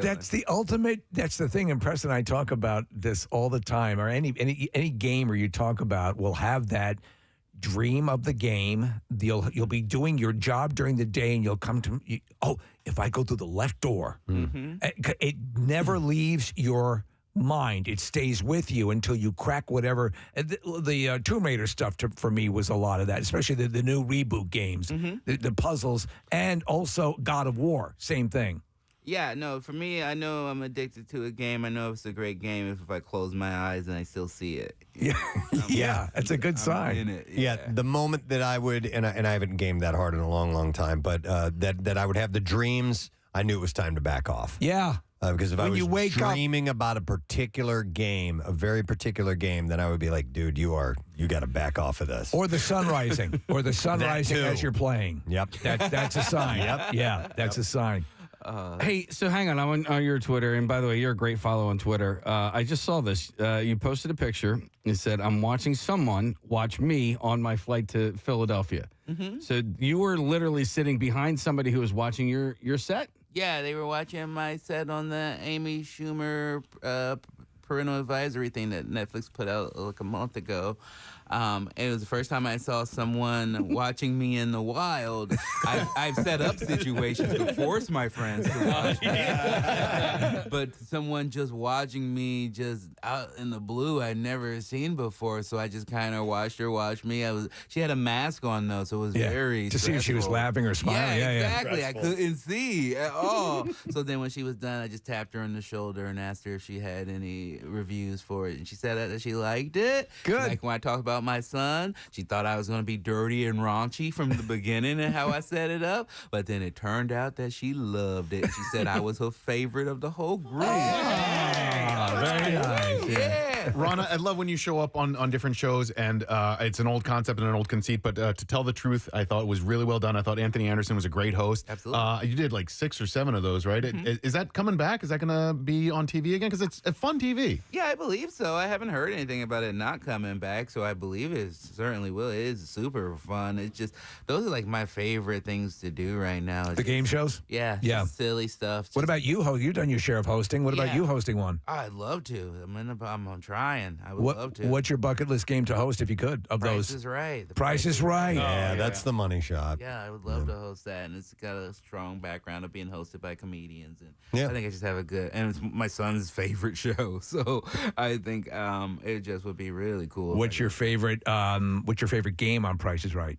feeling. That's the ultimate. That's the thing. And Preston and I talk about this all the time. Or any gamer you talk about will have that dream of the game. You'll be doing your job during the day, and you'll come to if I go through the left door, it never leaves your mind. It stays with you until you crack whatever. The Tomb Raider stuff for me was a lot of that, especially the new reboot games, the puzzles, and also God of War. Same thing. Yeah, no, for me, I know I'm addicted to a game. I know it's a great game if I close my eyes and I still see it. Yeah, that's a good sign. In it. Yeah, the moment that I would, and I haven't gamed that hard in a long, long time, but that I would have the dreams, I knew it was time to back off. Yeah. Because if When I you was wake up- dreaming about a particular game, a very particular game, then I would be like, dude, you got to back off of this. Or the sun rising. Or the sun rising too. as you're playing. Yep. That's a sign. Yep. Yeah, that's a sign. Hey, so hang on. I'm on your Twitter, and by the way, you're a great follow on Twitter. I just saw this. You posted a picture. It said, "I'm watching someone watch me on my flight to Philadelphia." Mm-hmm. So you were literally sitting behind somebody who was watching your set? Yeah, they were watching my set on the Amy Schumer parental advisory thing that Netflix put out like a month ago. And it was the first time I saw someone watching me in the wild. I've set up situations to force my friends to watch me. But someone just watching me just out in the blue I'd never seen before. So I just kind of watched her watch me. She had a mask on, though, so it was very to see if she was stressful. laughing or smiling. Yeah, Yeah, exactly. I couldn't see at all. So then when she was done, I just tapped her on the shoulder and asked her if she had any reviews for it. And she said that she liked it. Good. Like when I talked about my son, she thought I was going to be dirty and raunchy from the beginning and how I set it up. But then it turned out that she loved it. She said I was her favorite of the whole group. Very nice. Yeah. Rana, I love when you show up on different shows, and it's an old concept and an old conceit, but to tell the truth, I thought it was really well done. I thought Anthony Anderson was a great host. Absolutely. You did like 6 or 7 of those, right? Is that coming back? Is that going to be on TV again? Because it's a fun TV. Yeah, I believe so. I haven't heard anything about it not coming back, so I believe it certainly will. It is super fun. It's just, those are like my favorite things to do right now. It's The game shows? Yeah. Yeah. Just silly stuff. What about you? You've done your share of hosting. What about Yeah. you hosting one? I'd love to. I'm trying. I would love to. What's your bucket list game to host if you could of Price those? is Right. The Price is Right. Yeah, that's the money shot. Yeah, I would love to host that, and it's got a strong background of being hosted by comedians, and Yeah. I think I just have a good, and it's my son's favorite show, so I think it just would be really cool. What's your favorite game on Price is Right?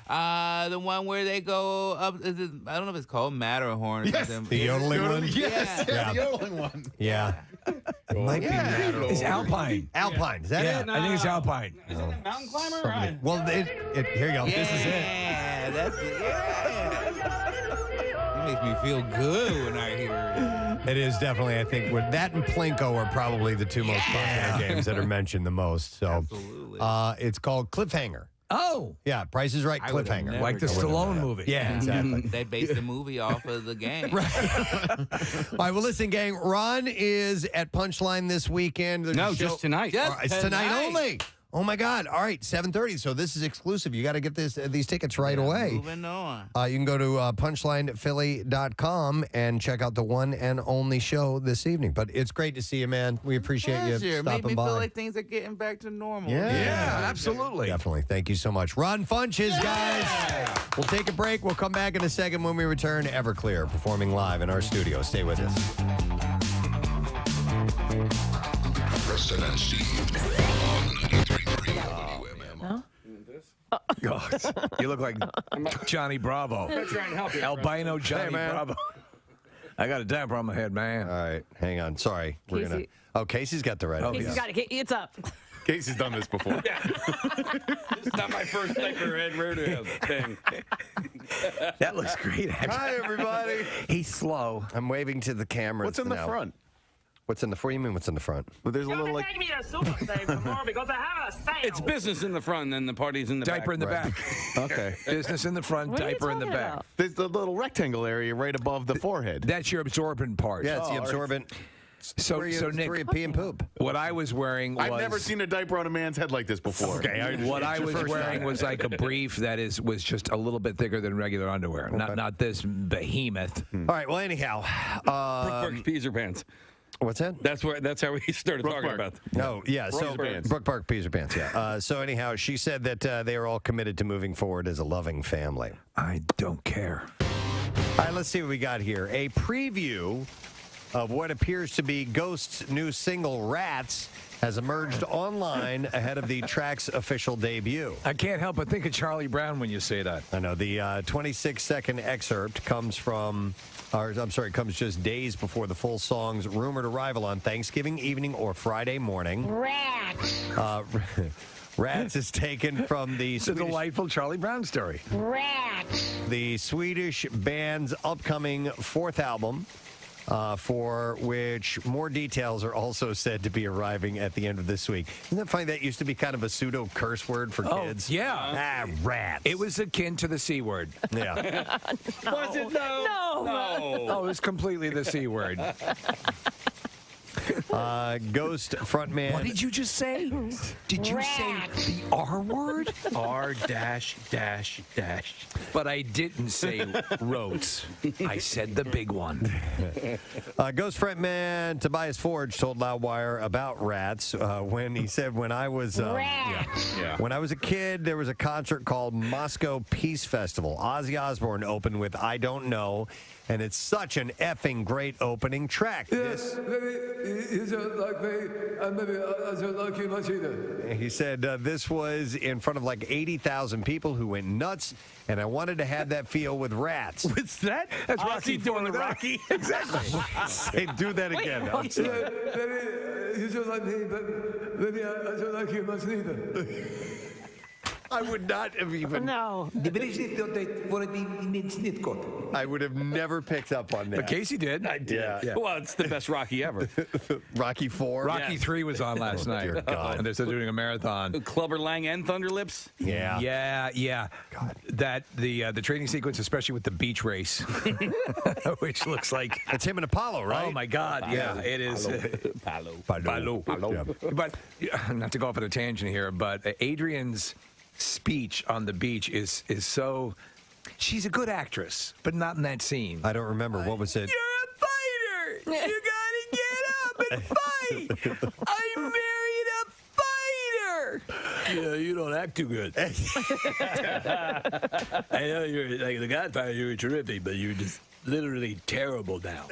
The one where they go up. I don't know if it's called Matterhorn. Yes, The yodeling one? Yes, Yeah. the yodeling one. Yeah. It might be Matterhorn. It's Alpine. Alpine. Is that Yeah, it? I think it's Alpine. Is that a mountain climber? Well, here you go. This is it. Yeah, that's it. Yeah. It makes me feel good when I hear it. It is definitely, I think, that and Plinko are probably the two most popular games that are mentioned the most. So, Absolutely. it's called Cliffhanger. Oh, Yeah, Price is Right, I would've Cliffhanger. never like the guessed Stallone movie. Yeah, exactly. They based the movie off of the game. All right, well, listen, gang. Ron is at Punchline this weekend. There's No, a show- just tonight. Just All right, it's tonight tonight. only. Oh my God! All right, 7:30. So this is exclusive. You got to get these tickets right away. Moving on. You can go to punchlinephilly.com and check out the one and only show this evening. But it's great to see you, man. We appreciate you Pleasure. Made stopping me by. feel like things are getting back to normal. Yeah, absolutely. Definitely. Thank you so much. Ron Funches, guys. We'll take a break. We'll come back in a second when we return. Everclear performing live in our studio. Stay with us. Preston and Steve on 93.3 WMMR. God, you look like Johnny Bravo. I'm trying to help you. Albino Johnny man. Bravo. I got a damper on my head, man. All right. Hang on. Sorry. Casey. Casey's got the right idea. Casey's got it. It's up. Casey's done this before. It's not my first diaper head rodeo thing. That looks great, actually. Hi, everybody. He's slow. I'm waving to the camera. What's in the now. front? What's in the front? You mean what's in the front? Well, there's a little like. Take me to Super Save tomorrow because I have a sale. It's business in the front, and then the party's in the Diaper in the Right. back. Okay. Business in the front, What are you diaper in the talking back. about? There's the little rectangle area right above the forehead. That's your absorbent part. Yeah, it's the absorbent. So Nick, pee and poop. what I was wearing was I've never seen a diaper on a man's head like this before. Okay, what I was wearing was like a brief that was just a little bit thicker than regular underwear. Not this behemoth. All right. Well, anyhow, Brooke peas or pants. what's that? That's how we started talking Park. about. Oh, yeah. So Pants. Brook Park Peas or Pants. Yeah. So anyhow, she said that they are all committed to moving forward as a loving family. I don't care. All right, let's see what we got here. A preview of what appears to be Ghost's new single, Rats, has emerged online ahead of the track's official debut. I can't help but think of Charlie Brown when you say that. I know. The 26-second excerpt comes comes just days before the full song's rumored arrival on Thanksgiving evening or Friday morning. Rats. Rats is taken from the It's a delightful Charlie Brown story. Rats. the Swedish band's upcoming fourth album, for which more details are also said to be arriving at the end of this week. Isn't that funny? That used to be kind of a pseudo curse word for kids. Yeah. Rats. It was akin to the C word. Yeah. Was it though? No. Oh, it was completely the C word. Ghost frontman. What did you just say? Did you say the R word? R dash. But I didn't say roads. I said the big one. Ghost frontman Tobias Forge told Loudwire about Rats when he said, when I was when I was a kid, there was a concert called Moscow Peace Festival. Ozzy Osbourne opened with I Don't Know, and it's such an effing great opening track. He said this was in front of like 80,000 people who went nuts, and I wanted to have that feel with Rats. What's that? That's Rocky doing the Rocky. Exactly. Say, do that again. I'm sorry. I would not have even. No. I would have never picked up on that. But Casey did. I did. Yeah. Well, it's the best Rocky ever. Rocky 4. Rocky 3 was on last night. Dear God. And they're still doing a marathon. Clubber Lang and Thunderlips. Yeah. Yeah. God. That the training sequence, especially with the beach race, which looks like It's him and Apollo, right? oh my God, yeah, it is. Palo. Yeah. But not to go off on a tangent here, but Adrian's speech on the beach is so. She's a good actress, but not in that scene. I don't remember. What was it? You're a fighter. You gotta get up and fight. I married a fighter. Yeah, you don't act too good. I know you're like the Godfather. You were terrific, but you're just literally terrible now.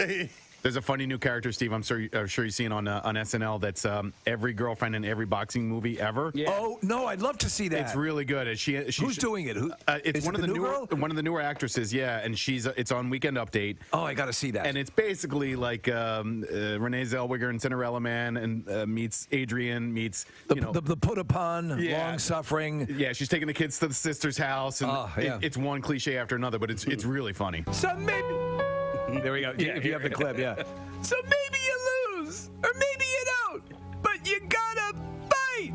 There's a funny new character, Steve. I'm sure you've seen on SNL. That's every girlfriend in every boxing movie ever. Yeah. Oh no, I'd love to see that. It's really good. Who's doing it? It's is one it of the new newer girl? one of the newer actresses. Yeah, and it's on Weekend Update. Oh, I got to see that. And it's basically like Renee Zellweger and Cinderella Man and meets Adrian meets the put upon, Yeah. long suffering. yeah, she's taking the kids to the sister's house, and Oh, yeah. it's one cliche after another, but it's really funny. So maybe. There we go. Yeah, if you have the clip, yeah. So maybe you lose, or maybe you don't, but you gotta fight.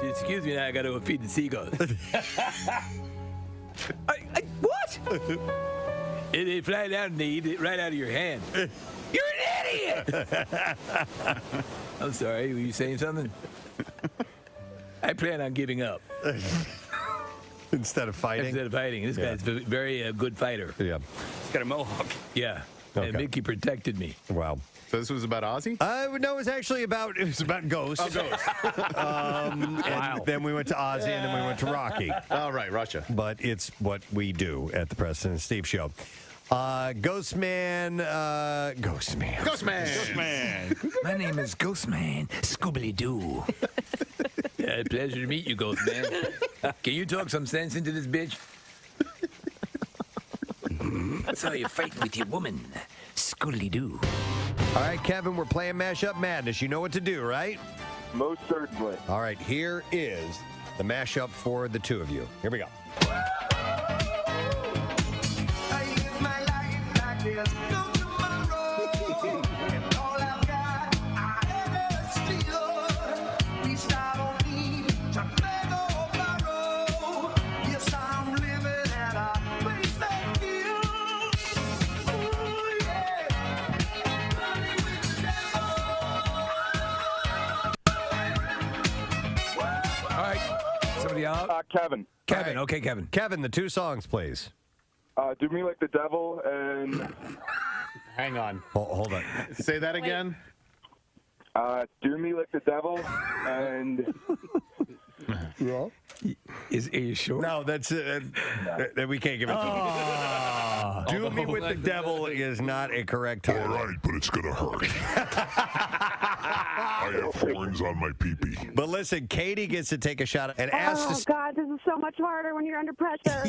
Excuse me, now I gotta feed the seagulls. What? They fly down and they eat it right out of your hand. You're an idiot! I'm sorry, were you saying something? I plan on giving up Instead of fighting? instead of fighting. This guy's a very good fighter. Yeah. He's got a mohawk. Yeah. Okay. And Mickey protected me. Wow. So this was about Ozzy? No, it was about Ghost. And then we went to Ozzy, and then we went to Rocky. Oh, right, Russia. But it's what we do at the Preston and Steve Show. Ghostman. Ghostman. My name is Ghostman Scooby-Doo. Yeah, pleasure to meet you, Ghostman. Can you talk some sense into this bitch? That's how you fight with your woman. Scooby-Doo. All right, Kevin, we're playing Mashup Madness. You know what to do, right? Most certainly. All right, here is the mashup for the two of you. Here we go. Kevin. Kevin. Okay, Kevin. Kevin, the two songs, please. Do Me Like the Devil and... Hang on. Hold on. Say that again. Do Me Like the Devil and... Are you sure? No, that's we can't give it to you. Do Me With the Devil is not a correct All title. right, but it's gonna hurt. I have horns on my pee-pee. But listen, Katie gets to take a shot and ask Oh, God, this is so much harder when you're under pressure.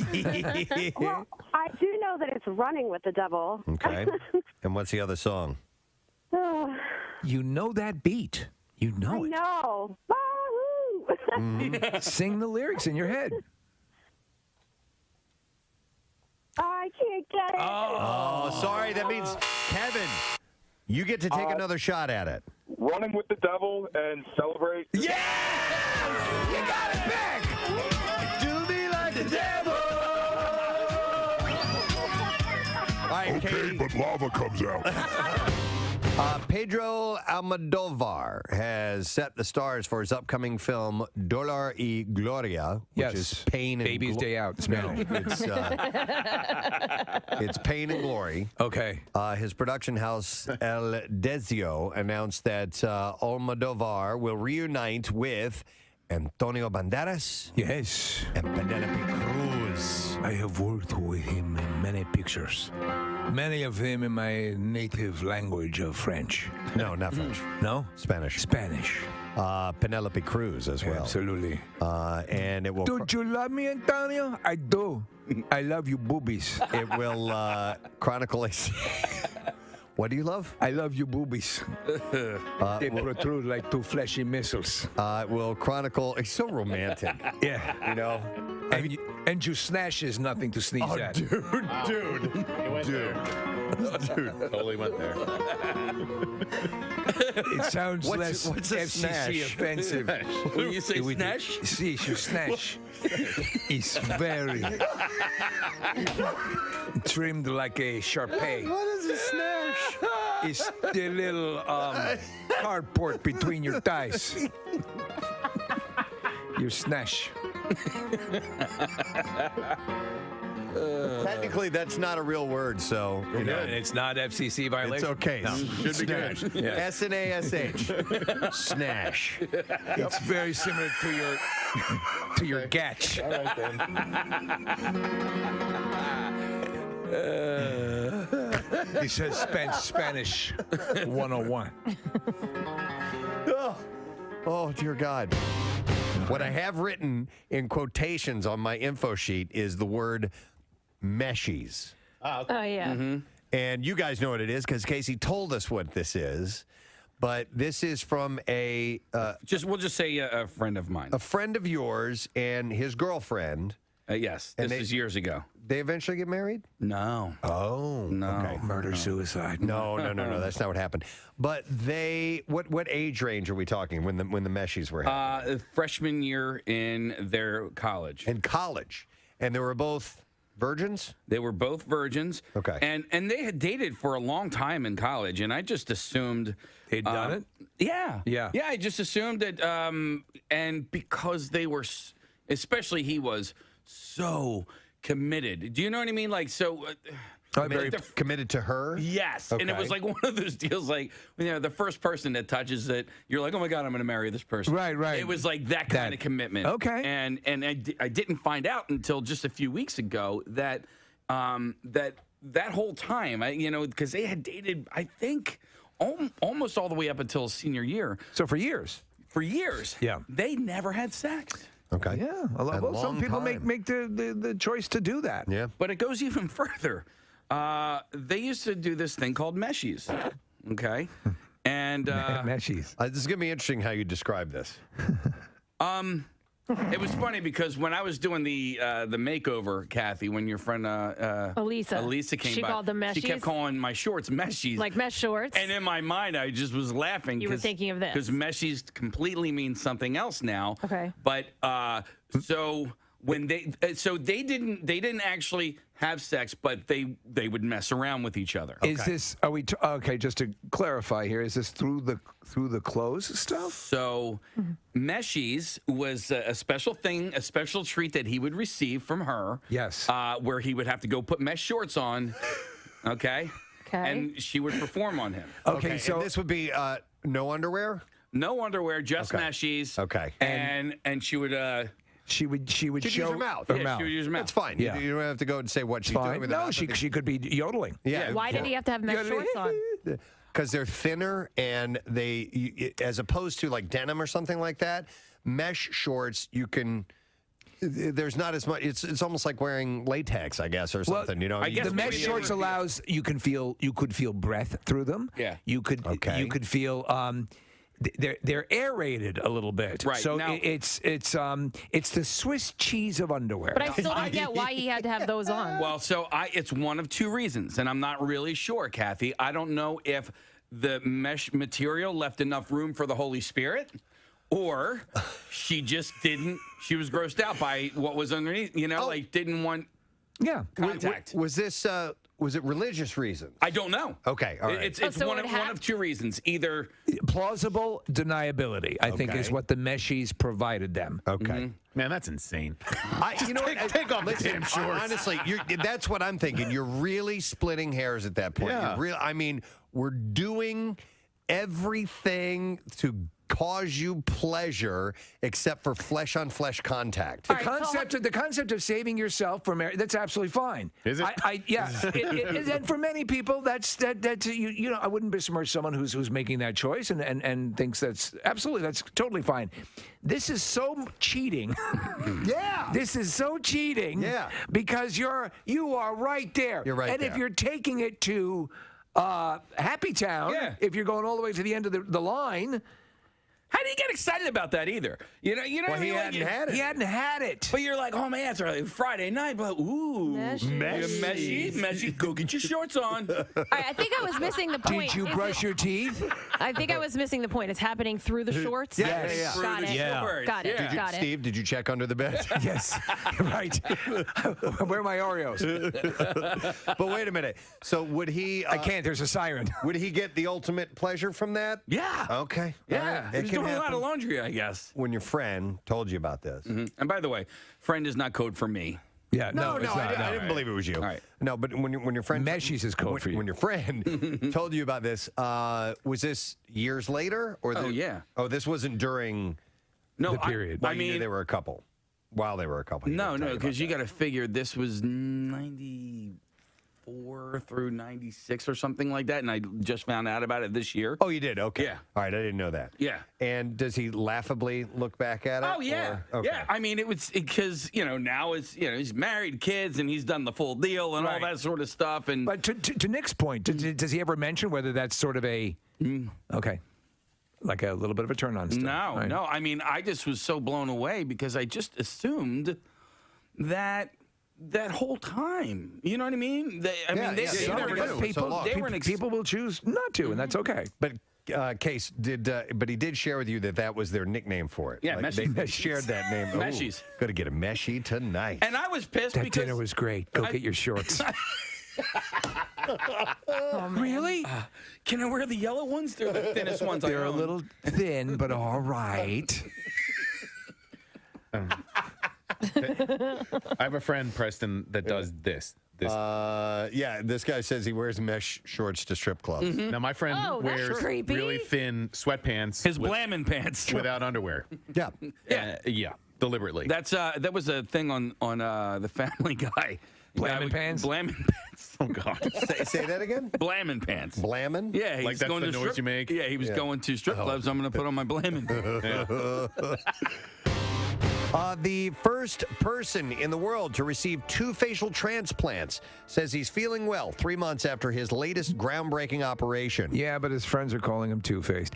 Well, I do know that it's Running with the Devil. Okay. And what's the other song? Oh, You know that beat. You know I it. know. Wahoo! Sing the lyrics in your head. I can't get it. Oh, sorry. That means, Kevin, you get to take another shot at it. Running with the Devil and Celebrate. Yeah! You got it back! Do me like the devil! All right, Okay, Katie. but lava comes out. Pedro Almodovar has set the stars for his upcoming film Dolor y Gloria, which Yes. is pain and Baby's Day Out. It's No, Spanish. it's pain and glory. Okay. His production house El Desio announced that Almodovar will reunite with Antonio Banderas Yes. and Penelope Cruz. I have worked with him in many pictures. Many of them in my native language of French. No, not French. No? Spanish. Spanish. Penelope Cruz as well. Absolutely. And it will. Don't you love me, Antonio? I do. I love you boobies. It will chronicle a. What do you love? I love you boobies. They protrude like two fleshy missiles. It will chronicle. It's so romantic. Yeah. You know? And you snash is nothing to sneeze at. Dude. Totally went there. It sounds less what's a FCC snash? offensive. When you say With- snash? See, you snash. It's very trimmed like a Sharpei. What is a snash? It's the little cardboard between your thighs. Your snash. Technically, that's not a real word, so you know. It's not FCC violation. It's okay. No. Should be good. S-N-A-S-H. Snash. It's very similar to your gatch. All right, then. He says Spanish 101. Oh, dear God. What I have written in quotations on my info sheet is the word meshies. Oh, yeah. And you guys know what it is because Casey told us what this is. But this is from we'll just say a friend of mine. a friend of yours and his girlfriend. Yes, And this is years ago. They eventually get married? No. Oh, No. okay. Murder, suicide. No, that's not what happened. But what age range are we talking when the meshies were happening? Freshman year in their college. In college, and they were both virgins. They were both virgins. Okay. And they had dated for a long time in college, and I just assumed They'd done it? Yeah. Yeah. Yeah, I just assumed that, and because they were, especially he was so committed. Do you know what I mean? Like, so. Very committed to her? Yes. And it was Okay. like one of those deals, like, you know, the first person that touches it, you're like, oh my God, I'm going to marry this person. Right. It was like that kind of commitment. Okay. And I didn't find out until just a few weeks ago that that whole time, because they had dated, I think, almost all the way up until senior year. So for years. Yeah. They never had sex. Okay. Yeah. Well, long some people time. make the choice to do that. Yeah. But it goes even further. They used to do this thing called meshies. Okay. And Meshies. This is going to be interesting how you describe this. it was funny because when I was doing the makeover, Kathy, when your friend Elisa came She by, called them she kept meshies? calling my shorts meshies. Like mesh shorts. And in my mind, I just was laughing. You were thinking of this. Because meshies completely means something else now. Okay. But so when they didn't actually have sex, but they would mess around with each other. Is this? Are we? Okay, just to clarify here, is this through the clothes stuff? So, Meshies was a special thing, a special treat that he would receive from her. Yes. Where he would have to go put mesh shorts on. Okay. Okay. And she would perform on him. Okay, so and this would be no underwear. No underwear, just Meshies. Okay. And she would. She would She'd show use her mouth. Her Yeah, mouth. she would use her mouth. That's fine. Yeah. You don't have to go and say what she's Fine. doing with her No, mouth. she could be yodeling. Yeah. Why did he have to have mesh shorts on? Because they're thinner and as opposed to like denim or something like that, mesh shorts, you can. There's not as much. It's almost like wearing latex, I guess, or something. You know, I guess The mesh shorts allows you could feel breath through them. Yeah. You could feel they're aerated a little bit. Right. So Now- it's the Swiss cheese of underwear. But I still don't get why he had to have those on. Well, so it's one of two reasons, and I'm not really sure, Kathy. I don't know if the mesh material left enough room for the Holy Spirit, or she just didn't. She was grossed out by what was underneath. You know, like didn't want contact. Was this? Was it religious reasons? I don't know. Okay, all right. It's so one it of one of two reasons. Either Plausible deniability, I think, is what the meshies provided them. Okay. Man, that's insane. You know what? Take off the damn shorts. Honestly, that's what I'm thinking. You're really splitting hairs at that point. Yeah. I mean, we're doing everything to cause you pleasure except for flesh on flesh contact. The concept of saving yourself from marriage, that's absolutely fine. Is it? Yeah. And for many people, that's you know, I wouldn't besmirch someone who's making that choice and thinks that's totally fine. This is so cheating. Yeah. This is so cheating. Yeah. Because you are right there. You're right and there. if you're taking it to Happy Town, if you're going all the way to the end of the line. how do you get excited about that either? You know. Well, he hadn't had it. He hadn't had it. But you're like, oh man, it's like Friday night, but ooh, meshy, go get your shorts on. All right, I think I was missing the point. Did you brush your teeth? I think I was missing the point. It's happening through the shorts? Yes. Got it. Shorts. Got it. Yeah. Got it. Steve, did you check under the bed? Yes. Right. Where are my Oreos? But wait a minute. So would he? I can't. There's a siren. Would he get the ultimate pleasure from that? Yeah. Okay. Yeah. All right. He's It can doing a lot happen of laundry, I guess. when your friend told you about this. And by the way, friend is not code for me. Yeah. No, it's not. I didn't believe it was you. All right. No, but when your friend Meshies is code for you. When your friend told you about this, was this years later or? yeah. Oh, this wasn't during No, The period. While you knew they were a couple. While they were a couple. No, because you got to figure this was 94 through 96 or something like that, and I just found out about it this year. Oh, you did? Okay. Yeah. All right, I didn't know that. Yeah. And does he laughably look back at it? Oh yeah, or- okay. yeah. I mean, it was because now it's he's married, kids, and he's done the full deal and all that sort of stuff. And But to Nick's point, does he ever mention whether that's sort of a okay, like a little bit of a turn on? Still, no, right? no. I mean, I just was so blown away because I just assumed that whole time. You know what I mean? They never yeah. knew. People will choose not to, and that's okay. But Case but he did share with you that was their nickname for it. Yeah, they Meshies. shared that name. Meshies. Got to get a Meshy tonight. And I was pissed That because dinner was great. Go get your shorts. Really? Can I wear the yellow ones? They're the thinnest ones I They're a own. little thin, but all right. I have a friend, Preston, that does this. Yeah, this guy says he wears mesh shorts to strip clubs. Now, my friend Oh, that's wears creepy. really thin sweatpants. His blammin' pants. without underwear. Yeah. Yeah, deliberately. That's that was a thing on the Family Guy. Blammin' pants? Blammin' pants. Oh God. Say that again? Blammin' pants. Blammin'? Yeah, Like he's that's going the to noise strip, you make? Yeah, he was going to strip clubs. I'm going to put on my blammin' pants. The first person in the world to receive 2 facial transplants says he's feeling well 3 months after his latest groundbreaking operation. Yeah, but his friends are calling him two-faced.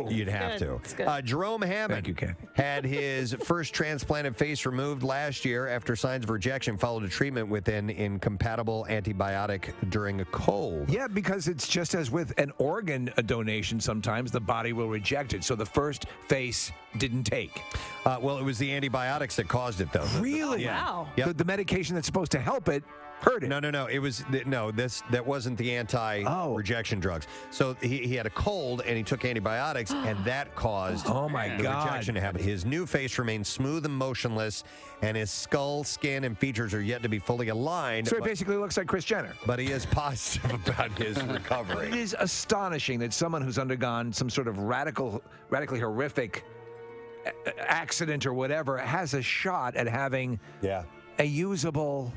Oh, you'd have Good. It's good. to. Jerome Hammond Thank you, Kathy. had his first transplanted face removed last year after signs of rejection followed a treatment with an incompatible antibiotic during a cold. Yeah, because it's just as with an organ donation, sometimes the body will reject it. So the first face didn't take. Well, it was the antibiotics that caused it, though. Really? Wow. Yep. The medication that's supposed to help it hurt it. No. It was that wasn't the anti-rejection drugs. So he had a cold and he took antibiotics, and that caused Oh, my the God. rejection to happen. His new face remains smooth and motionless, and his skull, skin, and features are yet to be fully aligned. So it basically looks like Kris Jenner. But he is positive about his recovery. It is astonishing that someone who's undergone some sort of radically horrific accident or whatever has a shot at having a usable,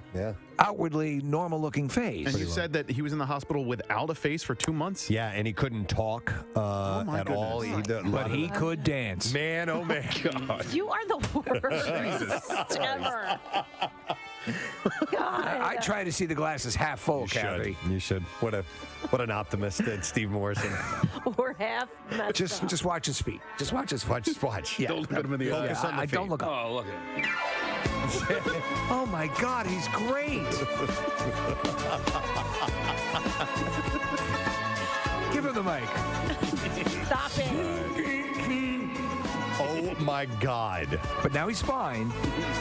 outwardly normal-looking face. And you said that he was in the hospital without a face for 2 months? Yeah, and he couldn't talk at all. But he could dance. Man, oh man. God. You are the worst ever. God. I try to see the glasses half full, Kathy. You should. What an optimist, Steve Morrison. Or half messed up. Just watch his feet. Just watch his feet. Just watch. Yeah. Don't look at him in the eye. Focus on the feet. Don't look up. Oh, look at it. Oh my God, he's great. Give him the mic. Stop it. Oh my God. But now he's fine,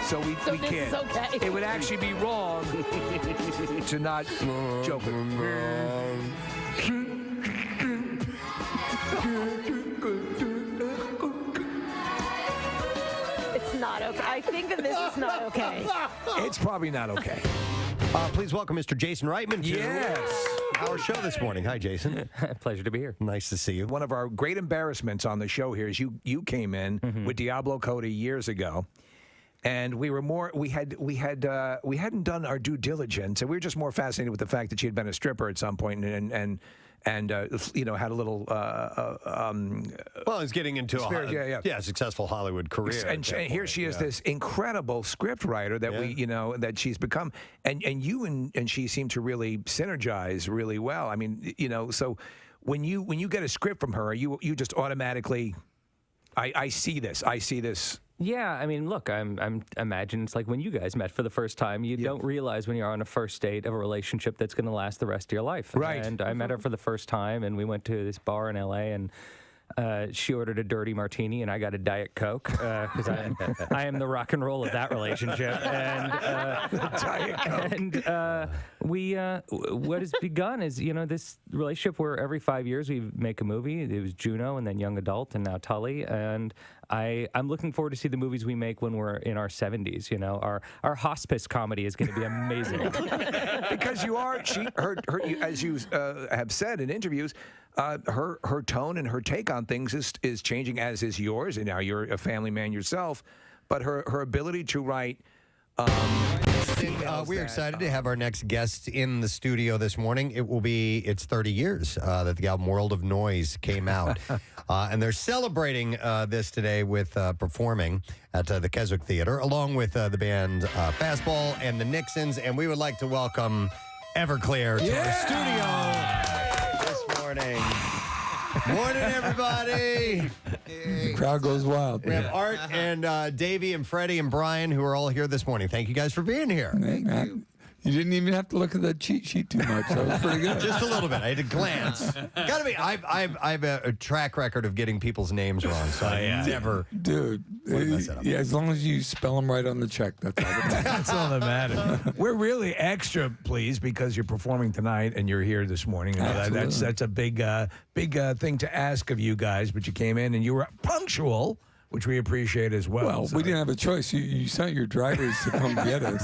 so we this can't. is okay. It would actually be wrong to not joke with him. It's not okay. I think that this is not okay. It's probably not okay. Please welcome Mr. Jason Reitman to Yes. our show this morning. Hi, Jason. Pleasure to be here. Nice to see you. One of our great embarrassments on the show here is you came in with Diablo Cody years ago, and we hadn't done our due diligence, and we were just more fascinated with the fact that she had been a stripper at some point and had a little Well, he's getting into a successful Hollywood career. And here she is, this incredible script writer that that she's become, and you and she seem to really synergize really well. I mean, so when you get a script from her, you just automatically, I see this. Yeah, I mean, look, I'm imagine it's like when you guys met for the first time. You don't realize when you're on a first date of a relationship that's going to last the rest of your life. Right. And I met her for the first time, and we went to this bar in L.A. and she ordered a dirty martini, and I got a Diet Coke because I am the rock and roll of that relationship. And Diet Coke. And what has begun is this relationship where every 5 years we make a movie. It was Juno, and then Young Adult, and now Tully. And I'm looking forward to see the movies we make when we're in our 70s. Our hospice comedy is going to be amazing. Because you are, as you have said in interviews, her tone and her take on things is changing, as is yours, and now you're a family man yourself. But her ability to write. We're excited to have our next guest in the studio this morning. It's 30 years that the album World of Noise came out. And they're celebrating this today with performing at the Keswick Theater, along with the band Fastball and the Nixons. And we would like to welcome Everclear to our studio this morning. Morning, everybody. The crowd goes wild. We have Art and Davey and Freddie and Brian, who are all here this morning. Thank you guys for being here. Thank you. You didn't even have to look at that cheat sheet too much. That was pretty good. Just a little bit. I had to glance. Gotta be. I have a track record of getting people's names wrong, so I never. Dude, yeah, as long as you spell them right on the check, that's all that matters. That's all that matters. We're really extra pleased because you're performing tonight and you're here this morning. That's a big thing to ask of you guys. But you came in and you were punctual, which we appreciate as well. Well, we didn't have a choice. You sent your drivers to come get us.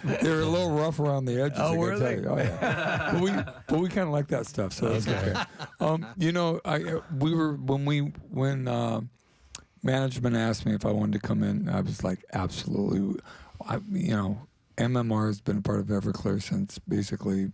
They were a little rough around the edges. Oh, were they? Oh, yeah. but we kind of like that stuff, so it's okay. When management asked me if I wanted to come in, I was like, absolutely. MMR has been a part of Everclear since basically.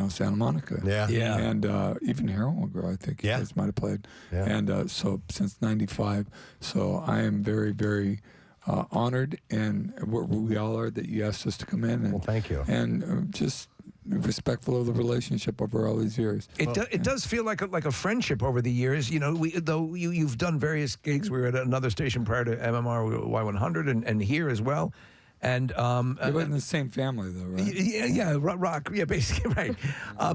Santa Monica. Yeah. And even Heroin Girl, I think you guys might have played. Yeah. And so since 95. So I am very, very honored, and we all are that you asked us to come in. And, well, thank you. And just respectful of the relationship over all these years. It does feel like a friendship over the years. You know, though you've done various gigs. We were at another station prior to MMR Y100 and here as well. And they were in the same family, though, right? Yeah, rock. Yeah, basically, right.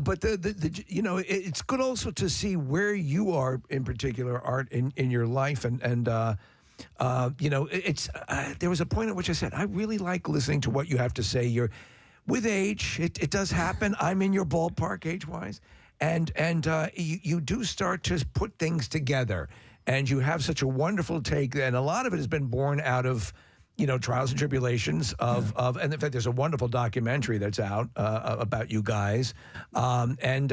But the you know, it's good also to see where you are in particular, Art, in your life, and you know, it's there was a point at which I said I really like listening to what you have to say. You're with age, it does happen. I'm in your ballpark age-wise, and you do start to put things together, and you have such a wonderful take, and a lot of it has been born out of, you know, trials and tribulations of and in fact, there's a wonderful documentary that's out about you guys, and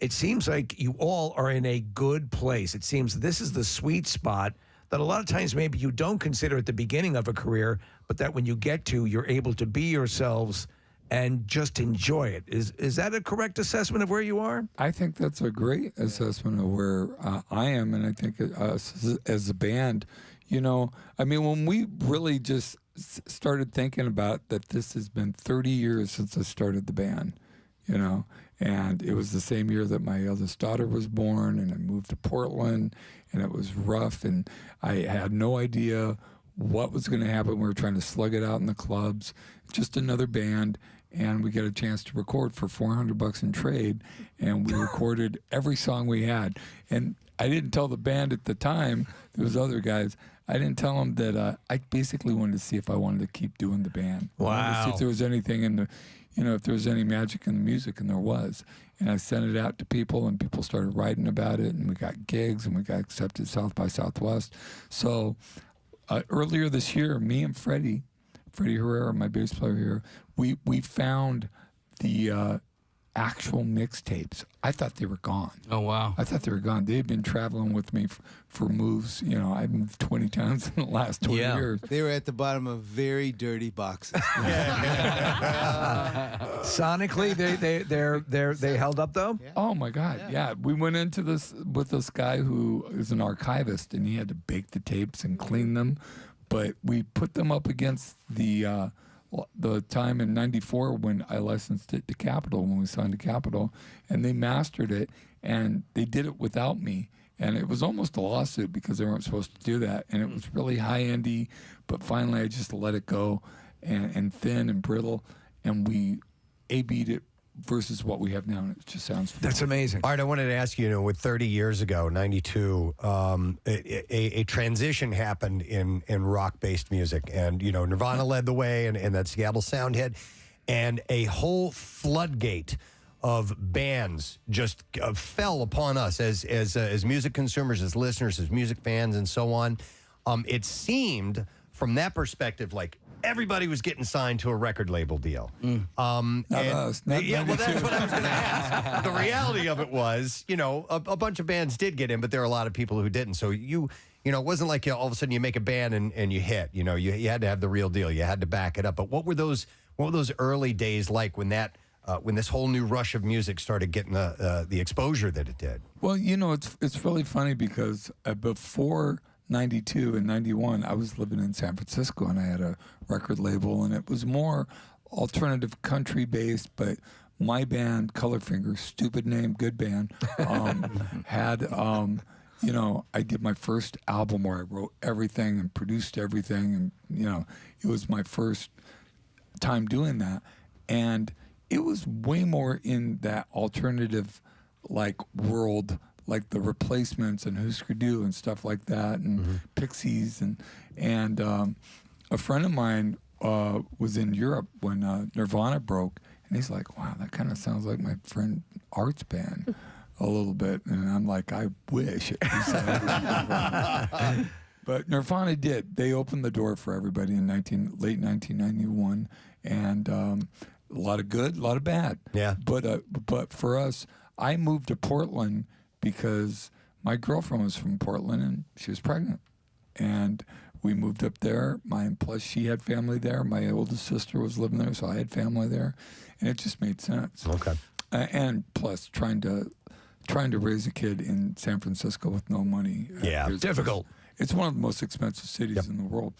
it seems like you all are in a good place. It seems this is the sweet spot that a lot of times maybe you don't consider at the beginning of a career, but that when you get to, you're able to be yourselves and just enjoy it. Is that a correct assessment of where you are? I think that's a great assessment of where I am, and I think us as a band, you know, I mean, when we really just started thinking about that, this has been 30 years since I started the band, you know, and it was the same year that my eldest daughter was born, and I moved to Portland, and it was rough, and I had no idea what was going to happen. We were trying to slug it out in the clubs, just another band, and we got a chance to record for $400 in trade, and we recorded every song we had. And I didn't tell the band at the time, there was other guys, I didn't tell them that I basically wanted to see if I wanted to keep doing the band. I wanted to see if there was anything in the, you know, if there was any magic in the music, and there was. And I sent it out to people, and people started writing about it, and we got gigs, and we got accepted South by Southwest. So earlier this year, me and Freddie Herrera, my bass player here, we found the actual mixtapes. I thought they were gone. Oh, wow. I thought they were gone. They had been traveling with me for moves. You know, I've moved 20 times in the last 20 years. They were at the bottom of very dirty boxes. Sonically, they held up though. Yeah. Oh my God, yeah. We went into this with this guy who is an archivist, and he had to bake the tapes and clean them. But we put them up against the time in '94 when I licensed it to Capitol, when we signed to Capitol, and they mastered it, and they did it without me. And it was almost a lawsuit because they weren't supposed to do that. And it was really high-endy, but finally I just let it go, and thin and brittle, and we A-B'd it versus what we have now, and it just sounds phenomenal. That's amazing. All right, I wanted to ask you, with 30 years ago, 92, a transition happened in rock-based music. And, Nirvana led the way, and that Seattle sound hit, and a whole floodgate of bands just fell upon us as music consumers, as listeners, as music fans, and so on. It seemed, from that perspective, like everybody was getting signed to a record label deal. Not us. Not well, that's what I was going to ask. The reality of it was, a bunch of bands did get in, but there are a lot of people who didn't. So it wasn't like all of a sudden you make a band and you hit. You had to have the real deal. You had to back it up. But what were those early days like when this whole new rush of music started getting the exposure that it did? Well, it's really funny because before 92 and 91, I was living in San Francisco, and I had a record label, and it was more alternative country based, but my band, Colorfinger, stupid name, good band, had, I did my first album where I wrote everything and produced everything, and, it was my first time doing that. And it was way more in that alternative, world, like the Replacements and Husker Du and stuff like that, and Pixies, and a friend of mine was in Europe when Nirvana broke, and he's like, "Wow, that kind of sounds like my friend Art's band a little bit," and I'm like, "I wish." It But Nirvana did. They opened the door for everybody in late 1991, and a lot of good, a lot of bad. Yeah. But for us, I moved to Portland because my girlfriend was from Portland and she was pregnant. And we moved up there. Plus she had family there. My oldest sister was living there, so I had family there. And it just made sense. Okay. And plus trying to raise a kid in San Francisco with no money. Yeah, difficult. It's one of the most expensive cities in the world.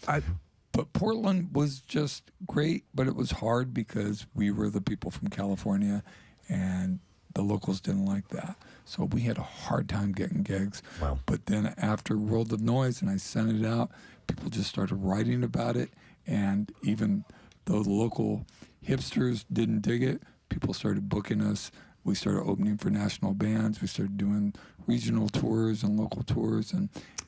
But Portland was just great, but it was hard because we were the people from California, and the locals didn't like that. So we had a hard time getting gigs. Wow. But then after World of Noise and I sent it out, people just started writing about it. And even though the local hipsters didn't dig it, people started booking us. We started opening for national bands. We started doing regional tours and local tours.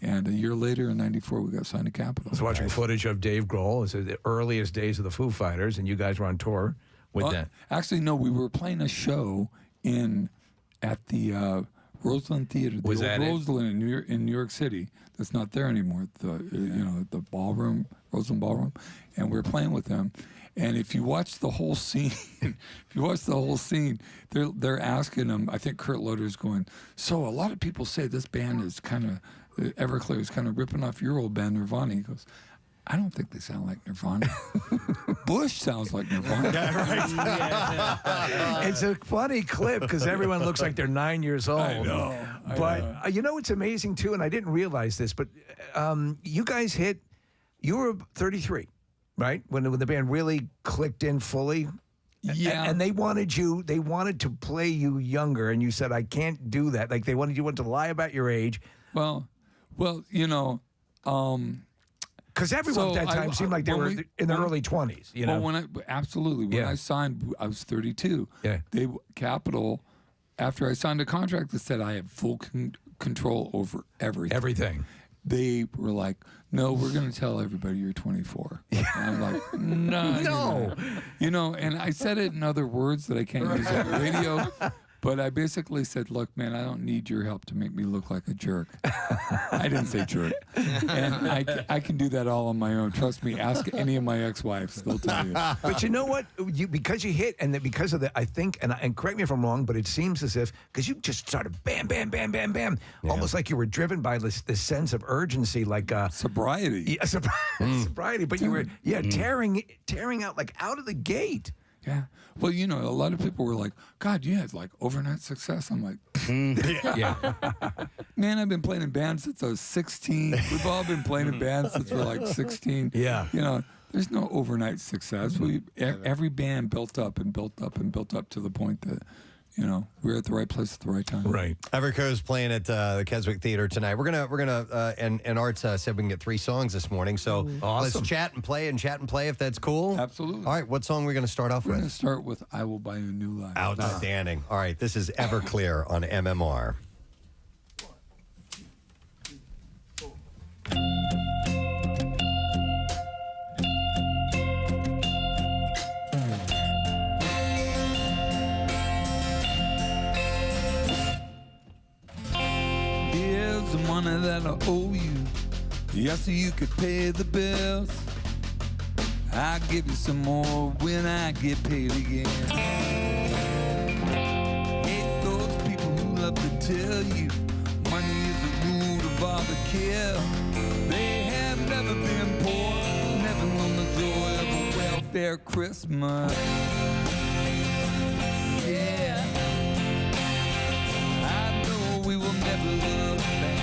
And a year later, in '94, we got signed to Capitol. I was watching footage of Dave Grohl. It's the earliest days of the Foo Fighters, and you guys were on tour with that. Actually, no, we were playing a show at the Roseland Theater. Was that it? Roseland in New York City. That's not there anymore. The ballroom, Roseland Ballroom, and we were playing with them. And if you watch the whole scene, they're asking them. I think Kurt Loder's going. So a lot of people say this band is kind of Everclear is kind of ripping off your old band Nirvana. He goes, I don't think they sound like Nirvana. Bush sounds like Nirvana. It's a funny clip because everyone looks like they're 9 years old. I know. But you know, it's amazing too, and I didn't realize this, but you guys you were 33, right? When the band really clicked in fully. Yeah. And they wanted to play you younger, and you said, I can't do that. Like you wanted to lie about your age. Well, you know. Because everyone at that time seemed like they were in their early 20s, you know? Well, absolutely. When I signed, I was 32. Yeah. Capitol, after I signed a contract that said I have full control over everything. Everything. They were like, no, we're going to tell everybody you're 24. And I'm like, no. No. You know, and I said it in other words that I can't use on the radio. But I basically said, look, man, I don't need your help to make me look like a jerk. I didn't say jerk. And I can do that all on my own. Trust me, ask any of my ex-wives. They'll tell you. But you know what? Because you hit, and because of that, I think, and correct me if I'm wrong, but it seems as if, because you just started bam, bam, bam, bam, bam, almost like you were driven by this sense of urgency, like sobriety. Yeah, sobriety. But you were, tearing out, like out of the gate. Yeah. Well, you know, a lot of people were like, God, you had like overnight success. I'm like, yeah. Man, I've been playing in bands since I was 16. We've all been playing in bands since we're like 16. Yeah. You know, there's no overnight success. Every band built up and built up and built up to the point that, you know, we're at the right place at the right time. Right. Everclear is playing at the Keswick Theater tonight. We're gonna and Art said we can get 3 songs this morning. So awesome. Let's chat and play if that's cool. Absolutely. All right, what song are we gonna start off We're with? going to start with I Will Buy You a New Life. Outstanding. All right, this is Everclear on MMR. Here's the money that I owe you. Yes, so you could pay the bills. I'll give you some more when I get paid again. Hate those people who love to tell you money is the root of all the care. They have never been poor, never known the joy of a welfare Christmas. Yeah, I know we will never look back.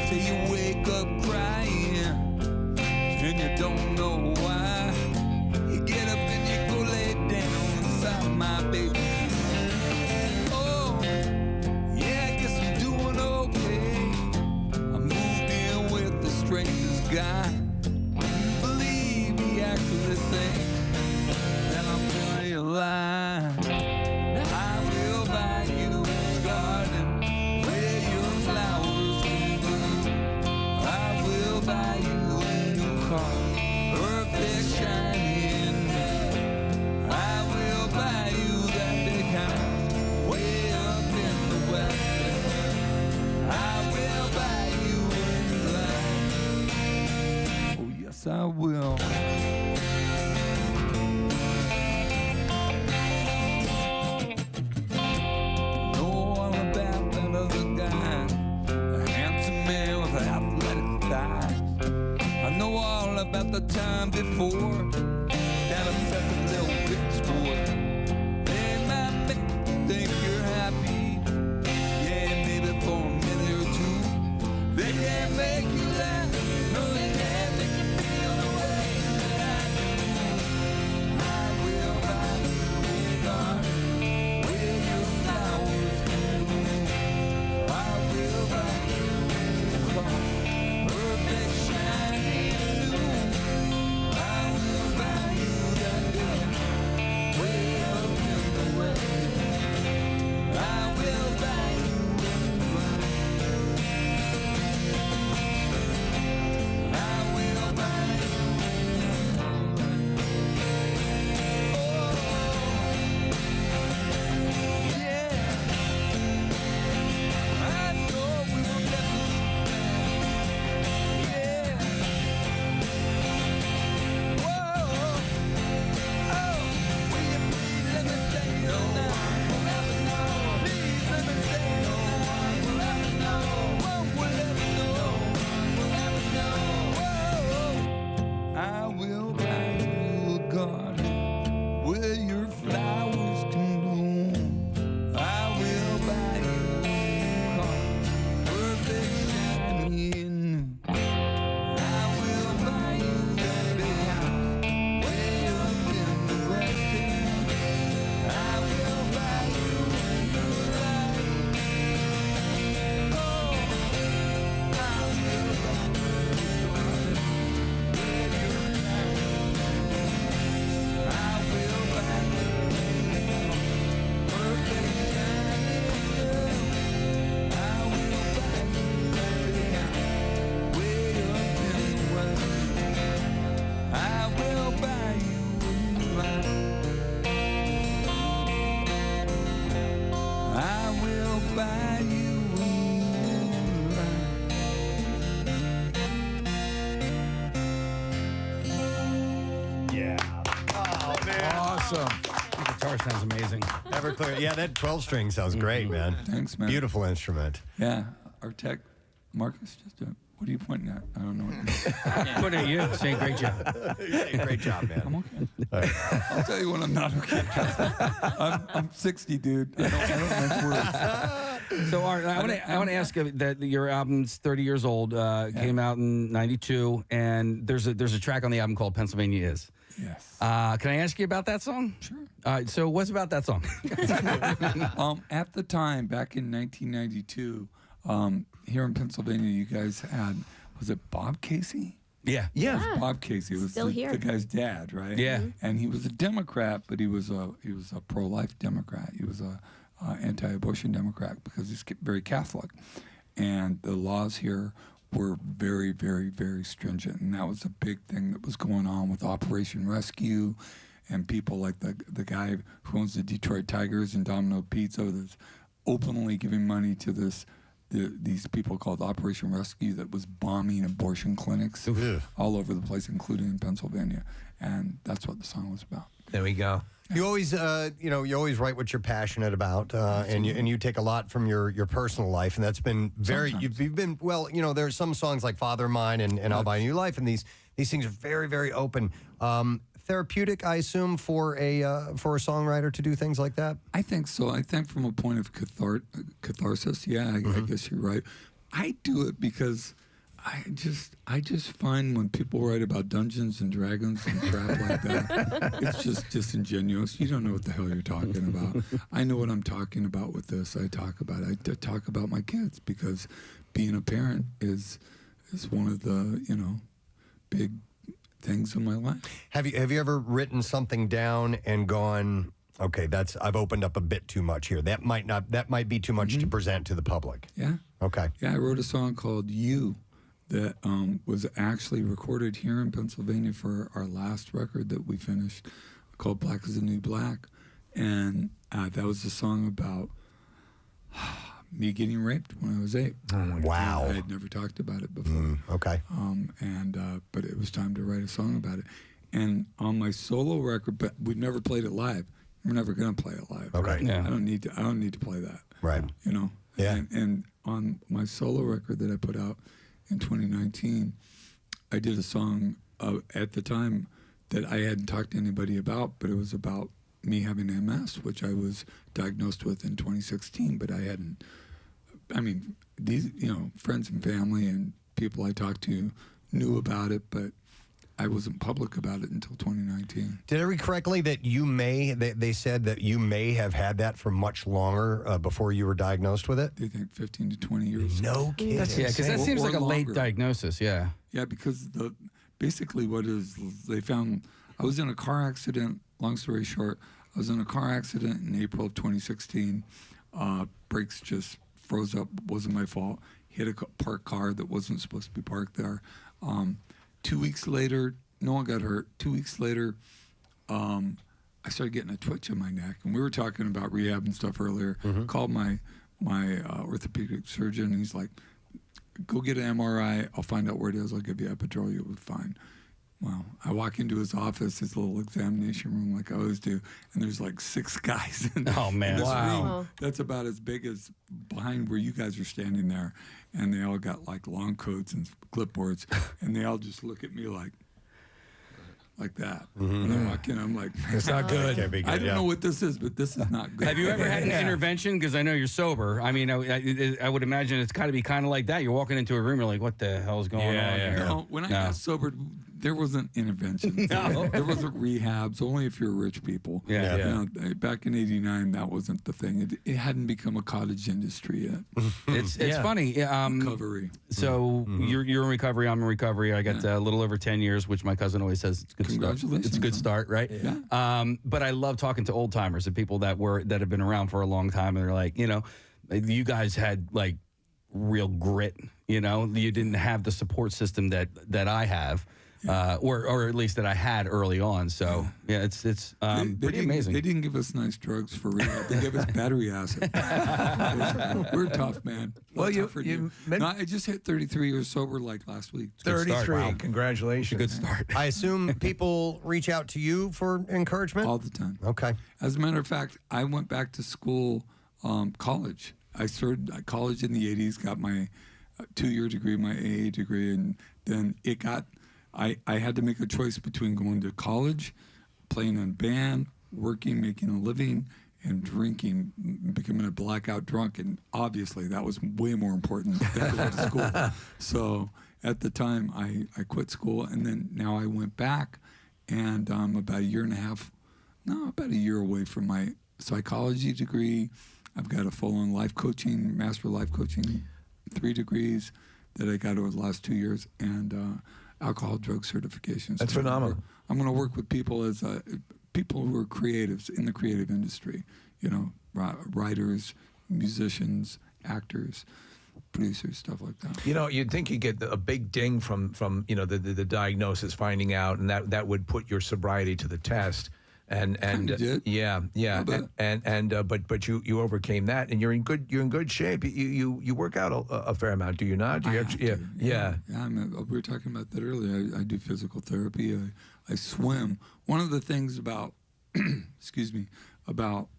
Say you wake up crying and you don't know why. You get up and you go lay down inside my baby. Oh, yeah, I guess I'm doing okay. I moved in with the strangest guy. You believe he actually thinks that I'm telling you a lie. I will buy you a garden where your flowers can bloom. I will buy you a new car, perfect shining. I will buy you that big house way up in the west. I will buy you a new life. Oh yes, I will. About the time before that upset the little bitch boy. They might make you think you're happy, yeah, maybe for a minute or two. Awesome. The guitar sounds amazing. Everclear. Yeah, that 12-string sounds great, man. Thanks, man. Beautiful instrument. Yeah, our tech, Marcus, what are you pointing at? I don't know. Pointing at you, saying great job. Great job, man. I'm okay. I'll tell you when I'm not okay. I'm 60, dude. I don't mince words. So, Art, I want to ask you that your album's 30 years old, came out in '92, and there's a track on the album called "Pennsylvania Is." Yes. Can I ask you about that song? Sure. So, what's about that song? At the time, back in 1992, here in Pennsylvania, you guys had, was it Bob Casey? Yeah. It was Bob Casey. It was Still here. the guy's dad, right? Yeah. And he was a Democrat, but he was a pro-life Democrat. He was a anti-abortion Democrat because he's very Catholic, and the laws here were very, very, very stringent, and that was a big thing that was going on with Operation Rescue, and people like the guy who owns the Detroit Tigers and Domino Pizza that's openly giving money to these people called Operation Rescue that was bombing abortion clinics all over the place, including in Pennsylvania, and that's what the song was about. There we go. You always, you always write what you're passionate about, and you take a lot from your personal life, and that's been very. You've been well. There's some songs like "Father of Mine" and "I'll Buy a New Life," and these things are very, very open. Therapeutic, I assume, for a songwriter to do things like that. I think so. I think from a point of catharsis, yeah, I guess you're right. I do it because I just find when people write about Dungeons and Dragons and crap like that, it's just disingenuous. You don't know what the hell you're talking about. I know what I'm talking about with this. I talk about my kids because being a parent is one of the big things in my life. Have you ever written something down and gone, okay, I've opened up a bit too much here. That might be too much to present to the public. Yeah. Okay. Yeah, I wrote a song called "You" that was actually recorded here in Pennsylvania for our last record that we finished, called "Black is the New Black," and that was a song about me getting raped when I was 8. Wow. I had never talked about it before. Okay. But it was time to write a song about it. And on my solo record, but we've never played it live. We're never going to play it live. Okay. Right? Yeah. I don't need to play that. Right. Yeah. And on my solo record that I put out in 2019, I did a song at the time that I hadn't talked to anybody about, but it was about me having MS, which I was diagnosed with in 2016, but I hadn't. I mean, these, friends and family and people I talked to knew about it, but I wasn't public about it until 2019. Did I read correctly that they said that you may have had that for much longer before you were diagnosed with it? They think 15 to 20 years. No kidding. Yeah, because that seems Or like a late longer. diagnosis. Yeah. Yeah, because basically what is they found, I was in a car accident, long story short, I was in a car accident in April of 2016. Brakes just froze up, wasn't my fault. Hit a parked car that wasn't supposed to be parked there. 2 weeks later, no one got hurt. 2 weeks later, I started getting a twitch in my neck. And we were talking about rehab and stuff earlier. Called my orthopedic surgeon, and he's like, go get an MRI. I'll find out where it is. I'll give you epidural. You'll be fine. Well, I walk into his office, his little examination room like I always do, and there's like 6 guys in Oh, man. in this Wow. room. That's about as big as behind where you guys are standing there. And they all got like long coats and clipboards, and they all just look at me like that. And I walk in, I'm like, It's not good. Can't be good, I don't yeah. know what this is, but this is not good. Have you ever had an intervention? Because I know you're sober. I mean, I would imagine it's got to be kind of like that. You're walking into a room, you're like, what the hell's going on here? No, when I got sober, there wasn't interventions. No. There wasn't rehabs, only if you're rich people. Yeah. You know, back in '89, that wasn't the thing. It hadn't become a cottage industry yet. It's funny. Recovery. So you're in recovery. I'm in recovery. I got a little over 10 years, which my cousin always says it's a good start. Congratulations. It's a good start, right? Yeah. But I love talking to old timers and people that have been around for a long time, and they're like, you guys had like real grit. You didn't have the support system that I have. or at least that I had early on. So yeah, it's pretty amazing. They didn't give us nice drugs for rehab. They gave us battery acid. We're tough, man. Well, No, I just hit 33 years sober like last week. 33. Wow. Congratulations. Good start. I assume people reach out to you for encouragement? All the time. Okay. As a matter of fact, I went back to school, college. I started college in the 80s, got my 2-year degree, my AA degree, and then I had to make a choice between going to college, playing in a band, working, making a living, and drinking, becoming a blackout drunk. And obviously that was way more important than going to school. So at the time I quit school, and then now I went back, and I'm about a year away from my psychology degree. I've got a full-on master life coaching, 3 degrees that I got over the last 2 years, and alcohol drug certifications. That's phenomenal. I'm going to work with people people who are creatives in the creative industry, writers, musicians, actors, producers, stuff like that. You'd think you'd get a big ding from the diagnosis, finding out, and that would put your sobriety to the test. And did. Yeah, but you overcame that, and you're in good shape. You work out a fair amount, do you not? Do you Yeah. We were talking about that earlier. I do physical therapy. I swim. One of the things about about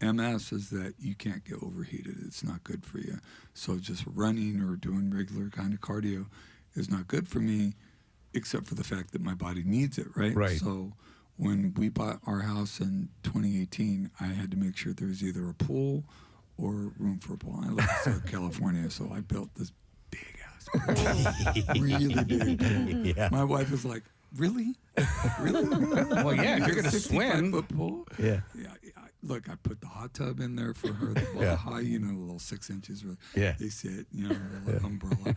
MS is that you can't get overheated. It's not good for you. So just running or doing regular kind of cardio is not good for me, except for the fact that my body needs it, right? Right. So when we bought our house in 2018, I had to make sure there was either a pool or room for a pool. I live in Southern California, so I built this big-ass pool. Really big pool. Yeah. My wife was like, really? Really? Well, yeah, if you're going to swim. 65-foot pool? Yeah. Look, I put the hot tub in there for her, the high, the little 6 inches. Yeah. They sit, the little umbrella.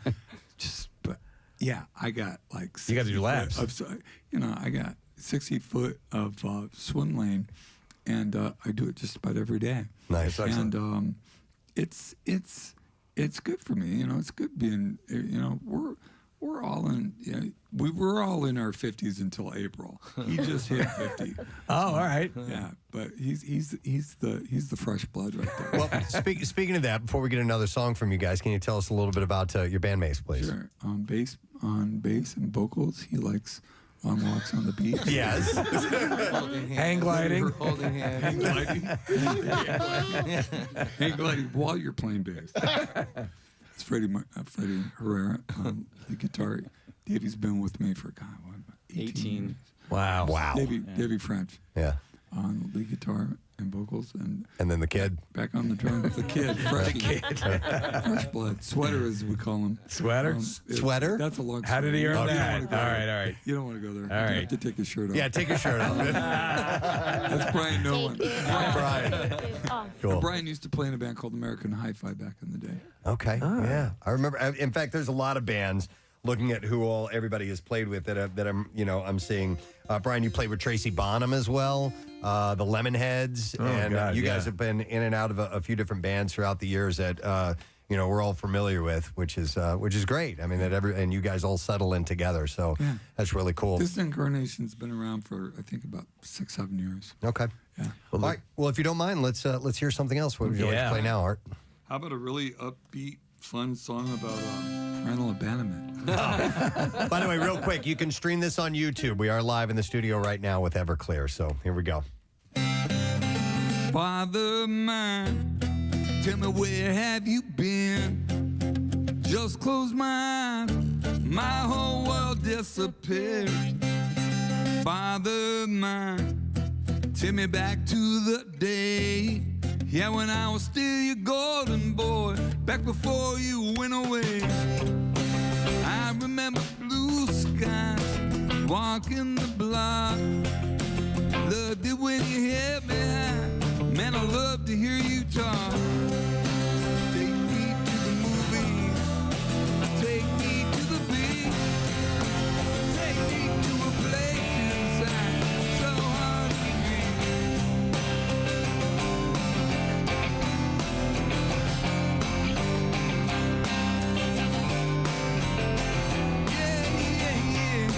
I got like 60 You got to do laps. I got 60 foot of swim lane, and I do it just about every day. Nice. And it's good for me. It's good being. We're all in. We were all in our 50s until April. He just hit 50. Oh, all right. Yeah, but he's the fresh blood right there. Well, speaking of that, before we get another song from you guys, can you tell us a little bit about your bandmates, please? Sure. On bass and vocals, he likes long walks on the beach. Yes. Hang gliding. Holding hands. Hang gliding. Hang gliding while you're playing bass. It's Freddie Herrera on the guitar. Davey's been with me for 18 years. Wow. Davey French. Yeah. On lead guitar and vocals, and then the kid back on the drums. The kid, fresh blood, sweater as we call him. Sweater. Sweater. That's a long. How did he earn that? All right. You don't want to go there. All right. You have to take his shirt off. Yeah, take your shirt off. That's Brian Neumann. Brian. Cool. Brian used to play in a band called American Hi-Fi back in the day. Okay. Yeah, I remember. In fact, there's a lot of bands. Looking at who everybody has played with that I'm seeing. Brian, you played with Tracy Bonham as well, the Lemonheads, you guys have been in and out of a few different bands throughout the years that we're all familiar with, which is great. I mean and you guys all settle in together, so that's really cool. This incarnation's been around for I think about 6-7 years. Okay. Yeah. All right. Well, if you don't mind, let's hear something else. What would you like to play now, Art? How about a really upbeat, fun song about parental abandonment? By the way, real quick, you can stream this on YouTube. We are live in the studio right now with Everclear, so here we go. Father mine, tell me where have you been? Just close my eyes, my whole world disappeared. Father mine, take me back to the day, yeah, when I was still your golden boy, back before you went away. I remember blue skies, walking the block. Loved it when you held me high. Man, I love to hear you talk. Take me to the movies. Take me to the beach. Take me to a place inside so hard to reach. Yeah.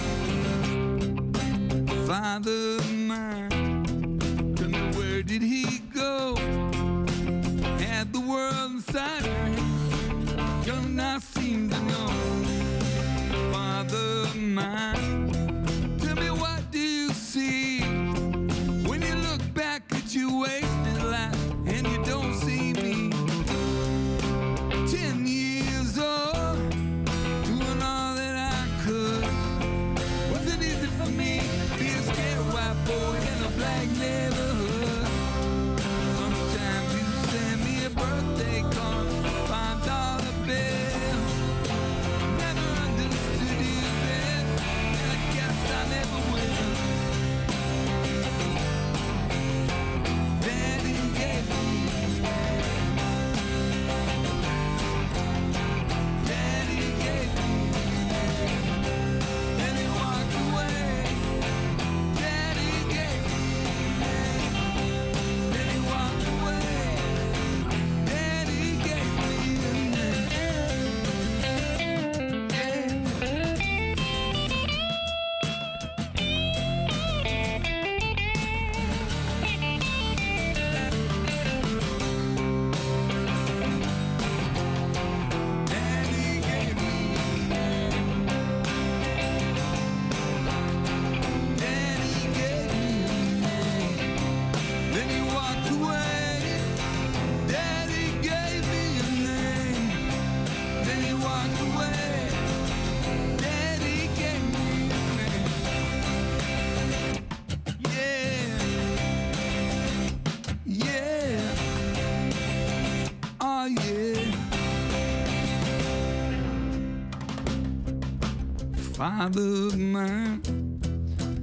Father of mine,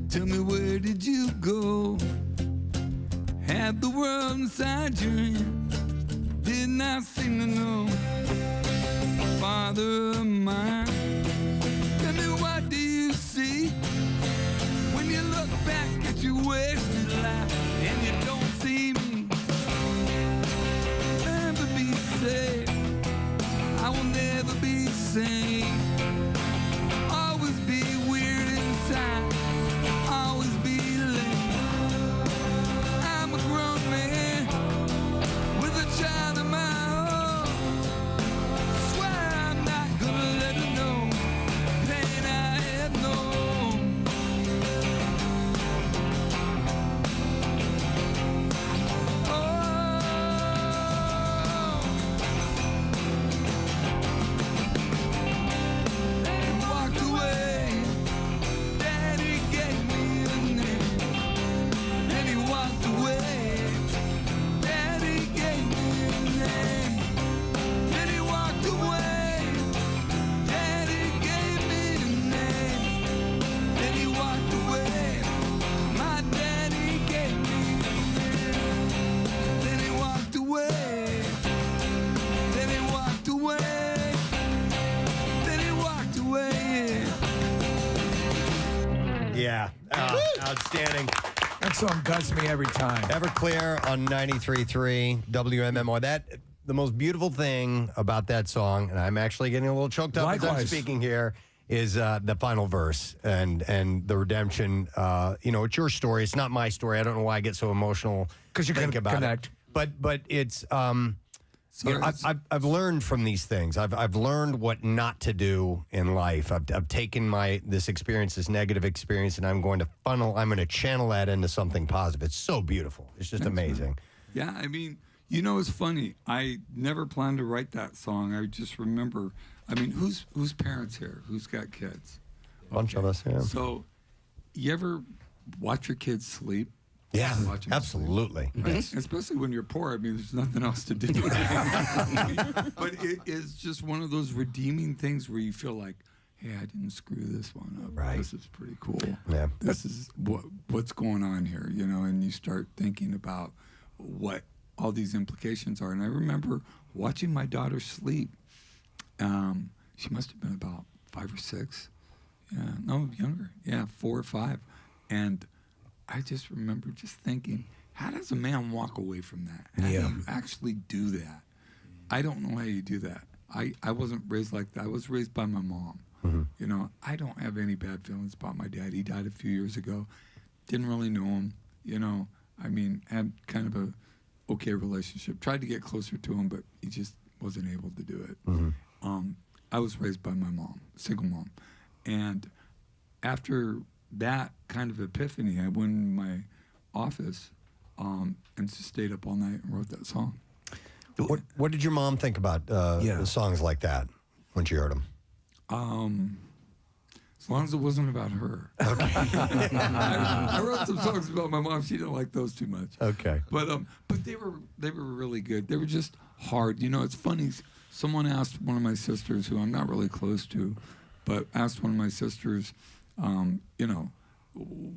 tell me where did you go? Had the world inside your hand, did not seem to know. Father of mine, tell me what do you see when you look back at your wasted life and you don't see me? Never be safe, I will never be sane. Always be weird inside, always be lame. I'm a grown man with a child of my own. Swear I'm not gonna let her know pain I have known. He walked away, Daddy gave me a name. Then he walked away, Daddy gave me a name. Then he walked away, Daddy gave me a name. Then he walked away, my daddy gave me a name. Then he walked away, then he walked away, then he walked away. Yeah. Outstanding. That song guts me every time. Everclear on 93.3 WMMR. The most beautiful thing about that song, and I'm actually getting a little choked up as I'm Likewise. speaking here, is the final verse and the redemption. It's your story. It's not my story. I don't know why I get so emotional. 'Cause you can connect. It. But it's I've learned from these things. I've learned what not to do in life. I've taken this experience, this negative experience, and I'm going to channel that into something positive. It's so beautiful. It's just amazing. Yeah, I mean, it's funny. I never planned to write that song. I just remember. I mean, who's parents here? Who's got kids? A bunch of us, yeah. So, you ever watch your kids sleep? Yeah, Watch them absolutely. sleep? Right? Especially when you're poor. I mean, there's nothing else to do. But it is just one of those redeeming things where you feel like, hey, I didn't screw this one up. Right. This is pretty cool. Yeah. This is what's going on here, and you start thinking about what all these implications are. And I remember watching my daughter sleep. She must have been about 5 or 6. Yeah, no, younger. Yeah, 4 or 5. And I just remember just thinking, how does a man walk away from that? How do you actually do that? I don't know how you do that. I wasn't raised like that. I was raised by my mom. Mm-hmm. I don't have any bad feelings about my dad. He died a few years ago. Didn't really know him. I mean, had kind of a okay relationship. Tried to get closer to him, but he just wasn't able to do it. Mm-hmm. I was raised by my mom, single mom. And after that kind of epiphany, I went in my office and just stayed up all night and wrote that song. What did your mom think about songs like that when she heard them? As long as it wasn't about her. Okay. I wrote some songs about my mom. She didn't like those too much. Okay. But they were really good. They were just hard. It's funny. Someone asked one of my sisters, who I'm not really close to, but asked one of my sisters,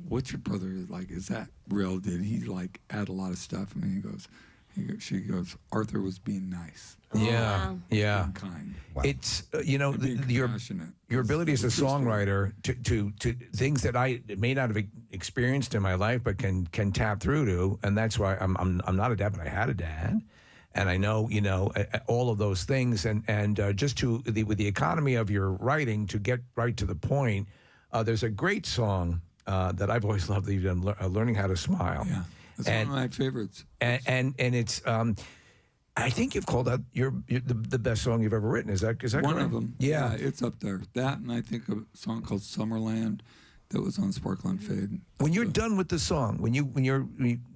what's your brother like? Is that real? Did he add a lot of stuff? And she goes, Arthur was being nice. Yeah. Being kind. Wow. It's your ability as a songwriter to things that I may not have experienced in my life, but can tap through to, and that's why I'm not a dad, but I had a dad, and I know all of those things, and just with the economy of your writing to get right to the point. There's a great song that I've always loved that you've done, Learning How to Smile. Yeah, that's one of my favorites. And it's I think you've called out the best song you've ever written. Is that one correct? of them? Yeah, it's up there. That, and I think a song called Summerland that was on Sparkle and Fade. When you're done with the song, when you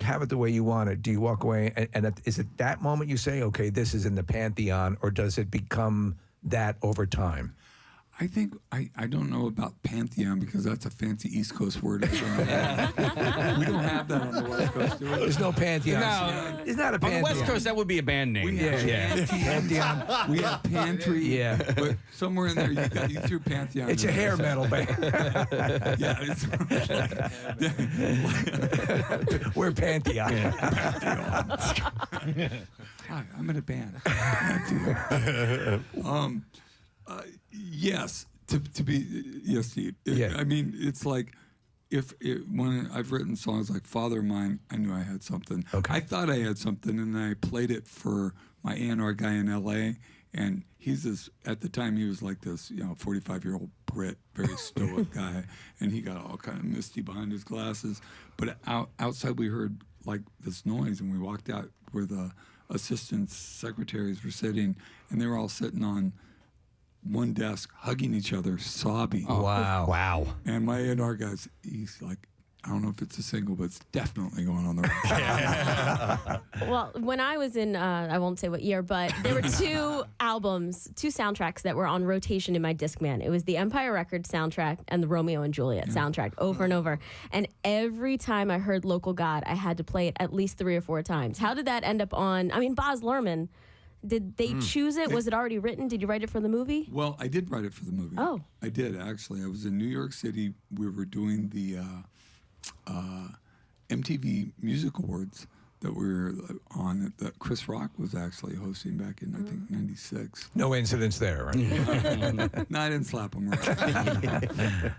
have it the way you want it, do you walk away and is it that moment you say, okay, this is in the pantheon, or does it become that over time? I think I don't know about Pantheon because that's a fancy East Coast word. We don't have that on the West Coast. There's no Pantheon. No, it's not a Pantheon. On the West Coast, that would be a band name. We have Pantheon. We have Pantry. Yeah. But somewhere in there, you threw Pantheon. It's a hair metal band. Yeah. It's We're Pantheon. Hi, I'm in a band. Yes, to be yes, Steve. I mean, it's like when I've written songs like "Father of Mine," I knew I had something. Okay. I thought I had something, and then I played it for my A&R guy in L.A. And he's this. At the time, he was like this, 45-year-old Brit, very stoic guy, and he got all kind of misty behind his glasses. But outside, we heard like this noise, and we walked out where the assistant secretaries were sitting, and they were all sitting on one desk, hugging each other, sobbing. Oh, wow. And my A&R guy's, he's like, I don't know if it's a single, but it's definitely going on the radio. Well, when I was in, I won't say what year, but there were two soundtracks that were on rotation in my Discman. It was the Empire Records soundtrack and the Romeo and Juliet soundtrack over and over. And every time I heard Local God, I had to play it at least 3 or 4 times. How did that end up on, Baz Luhrmann, did they choose it? Was it already written? Did you write it for the movie? Well, I did write it for the movie. Oh. I did, actually. I was in New York City. We were doing the MTV Music Awards that we were on, that Chris Rock was actually hosting back in, I think, 96. No incidents there, right? No, I didn't slap him around.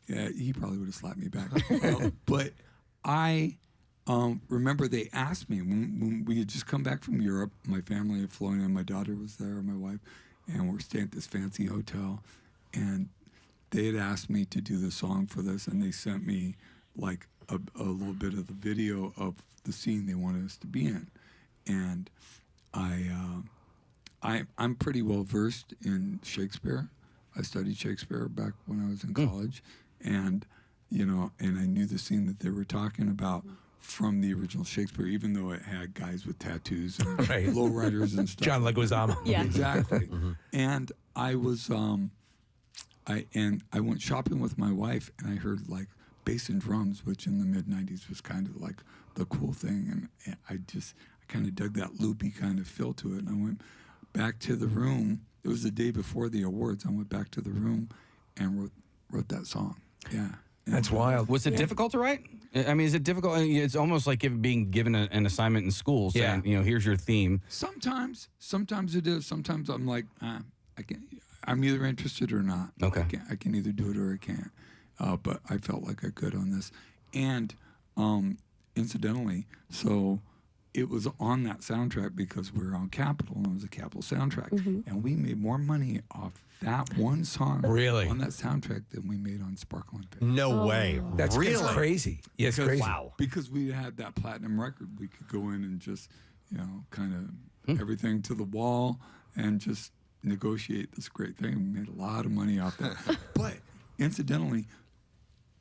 Yeah, he probably would have slapped me back. But I remember they asked me when we had just come back from Europe. My family had flown in. My daughter was there, my wife, and we're staying at this fancy hotel. And they had asked me to do the song for this, and they sent me like a little bit of the video of the scene they wanted us to be in. And I'm pretty well versed in Shakespeare. I studied Shakespeare back when I was in college, and and I knew the scene that they were talking about from the original Shakespeare, even though it had guys with tattoos and lowriders and stuff. John Leguizamo. Yeah. Exactly. And I was I went shopping with my wife, and I heard like bass and drums, which in the mid-90s was kind of like the cool thing, and I kind of dug that loopy kind of feel to it, and I went back to the room. It was the day before the awards. I went back to the room and wrote that song. Yeah. That's wild. Was it difficult to write? I mean, is it difficult? It's almost like being given an assignment in school saying, here's your theme. Sometimes it is. Sometimes I'm like, I'm either interested or not. Okay. I can either do it or I can't. But I felt like I could on this. And incidentally, so it was on that soundtrack because we were on Capitol, and it was a Capitol soundtrack. Mm-hmm. And we made more money off that one song on that soundtrack than we made on Sparkling Pit. No way. That's crazy. Yeah, it's crazy. Wow. Because we had that platinum record, we could go in and just, kind of everything to the wall and just negotiate this great thing. We made a lot of money off that. But incidentally,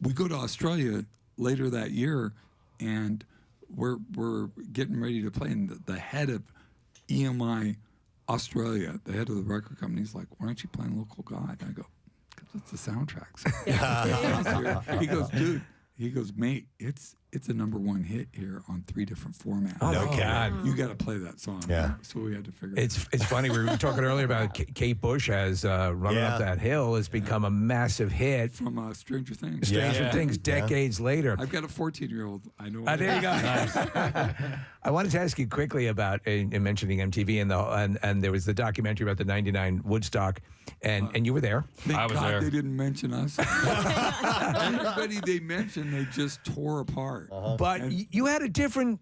we go to Australia later that year, and we're getting ready to play, and the head of EMI Australia, the head of the record company, is like, "Why aren't you playing Local God?" And I go, "Because it's the soundtracks." He goes, "Dude," he goes, "Mate, it's a #1 hit here on 3 different formats. Oh, no God. You got to play that song." Yeah. So we had to figure It's funny. We were talking earlier about Kate Bush has Running Up That Hill has become a massive hit. From Stranger Things. Stranger Things decades later. I've got a 14-year-old. I know. There you go. I wanted to ask you quickly about in mentioning MTV and there was the documentary about the '99 Woodstock, and you were there. Thank God they didn't mention us. Everybody they mentioned, they just tore apart. But you had a different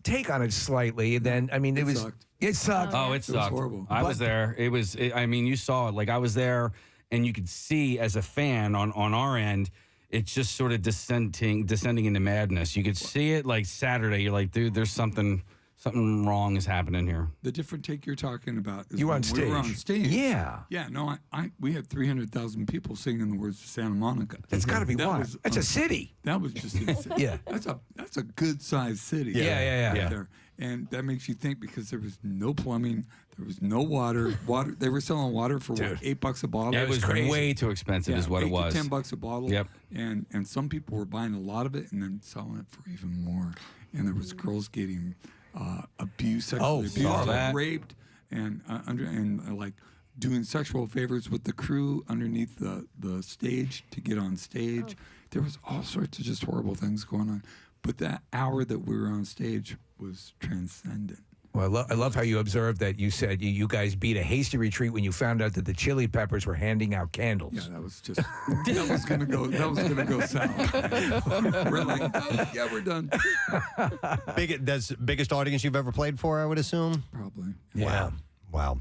take on it slightly. Then it sucked. It sucked. Oh, it sucked. It was horrible. I was there. You saw it. Like, I was there, and you could see as a fan on our end, it's just sort of descending into madness. You could see it like Saturday. You're like, dude, there's something something wrong is happening here. The different take you're talking about is You were when on we were on stage. stage. Yeah. Yeah, no, we had 300,000 people singing the words of Santa Monica. That's got to be That wild. was That's a city. That was just insane. Yeah. That's a good sized city. Yeah. right there. And that makes you think because there was no plumbing, there was no water. They were selling water for what, $8 a bottle. It was crazy. way too expensive, is what it was. $10 a bottle. Yep. And some people were buying a lot of it and then selling it for even more. And there was girls getting abused, sexually abused, saw that. raped, and like doing sexual favors with the crew underneath the stage to get on stage. There was all sorts of just horrible things going on. But that hour that we were on stage was transcendent. Well, I love how you observed that you said you guys beat a hasty retreat when you found out that the Chili Peppers were handing out candles. Yeah, that was just that was gonna go south. We're like, oh, yeah, we're done. That's the biggest audience you've ever played for, I would assume? Probably. Yeah. Wow.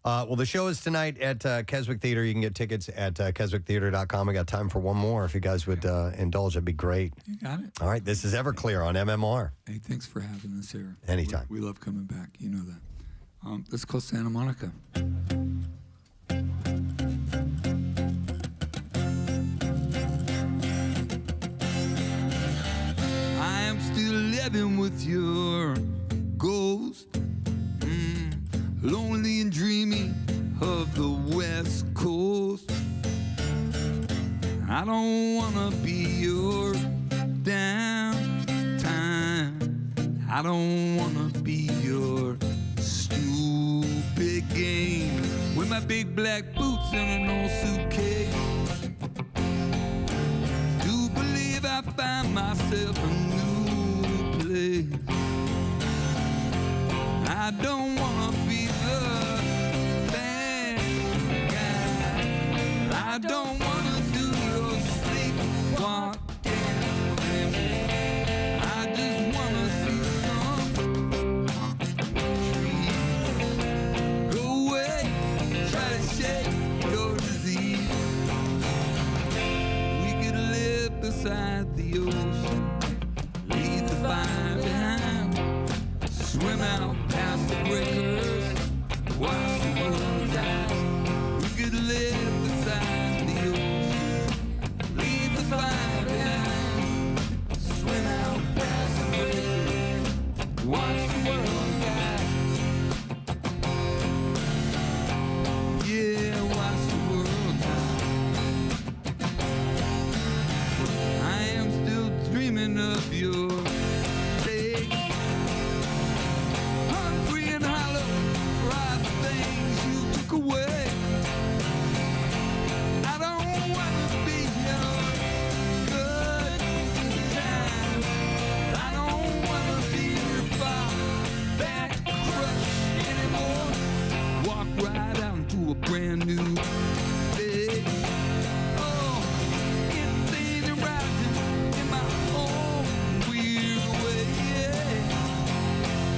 Well, the show is tonight at Keswick Theater. You can get tickets at keswicktheater.com. I got time for one more. If you guys would indulge, that'd be great. You got it. All right. This is Everclear on MMR. Hey, thanks for having us here. Anytime. We love coming back. You know that. Let's call Santa Monica. I am still living with your ghost. Lonely and dreaming of the West Coast. I don't wanna be your downtime. I don't wanna be your stupid game with my big black boots and an old suitcase. Do believe I find myself a new place. I don't wanna be the bad guy. I don't wanna do your sleepwalking. I just wanna see some trees. Go away, try to shake your disease. We could live beside the ocean, leave the fire behind, swim out past the breakers, watch the world die. We could live beside the ocean, leave the fire behind, swim out past the breakers, watch the world die. Yeah, watch the world die. I am still dreaming of your face. Hungry and hollow, right things you took away. I don't wanna be your good time. I don't wanna be your back crush anymore. Walk right out into a brand new day. Oh, insane and rising in my own weird way. Yeah.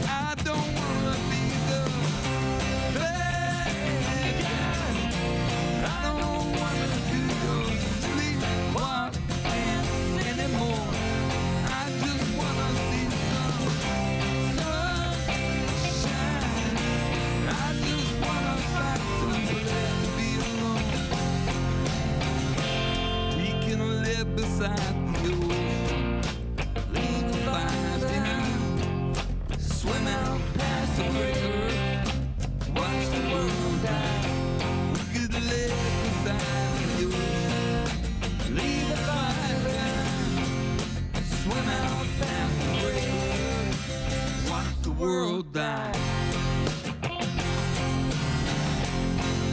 I don't wanna be the bad guy. I don't wanna do your sleepwalking anymore. I just wanna see some sunshine. I just wanna find some place to be alone. We can live beside the ocean, leave the fires behind. Swim out past the breakers, watch the world die. We could live beside the ocean, leave the fire behind. Swim out past the breakers, watch the world die.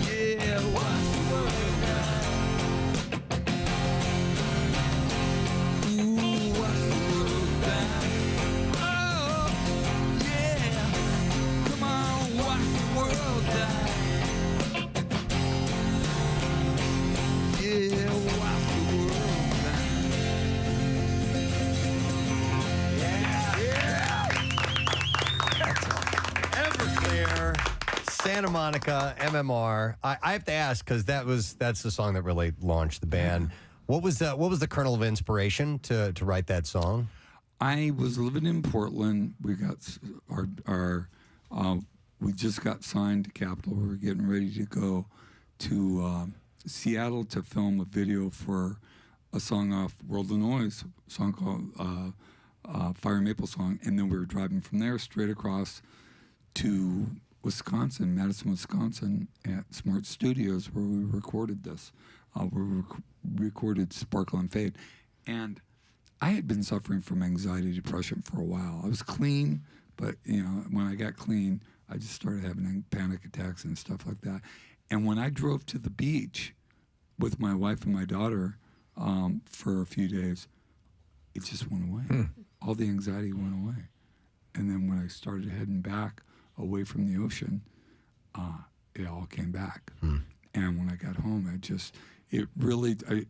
Yeah, watch the world die. Ooh, watch the world die. Oh, yeah. Come on, watch the world die. Yeah, watch the world die. Everclear, Santa Monica, MMR. I have to ask because that's the song that really launched the band. What was the kernel of inspiration to write that song? I was living in Portland. We got we just got signed to Capitol. We were getting ready to go to Seattle to film a video for a song off World of Noise, a song called Fire and Maple Song. And then we were driving from there straight across to Wisconsin, Madison, Wisconsin, at Smart Studios, where we recorded this. We recorded Sparkle and Fade. And I had been suffering from anxiety, depression for a while. I was clean, but when I got clean, I just started having panic attacks and stuff like that. And when I drove to the beach with my wife and my daughter for a few days, it just went away. All the anxiety went away. And then when I started heading back away from the ocean, it all came back. And when I got home,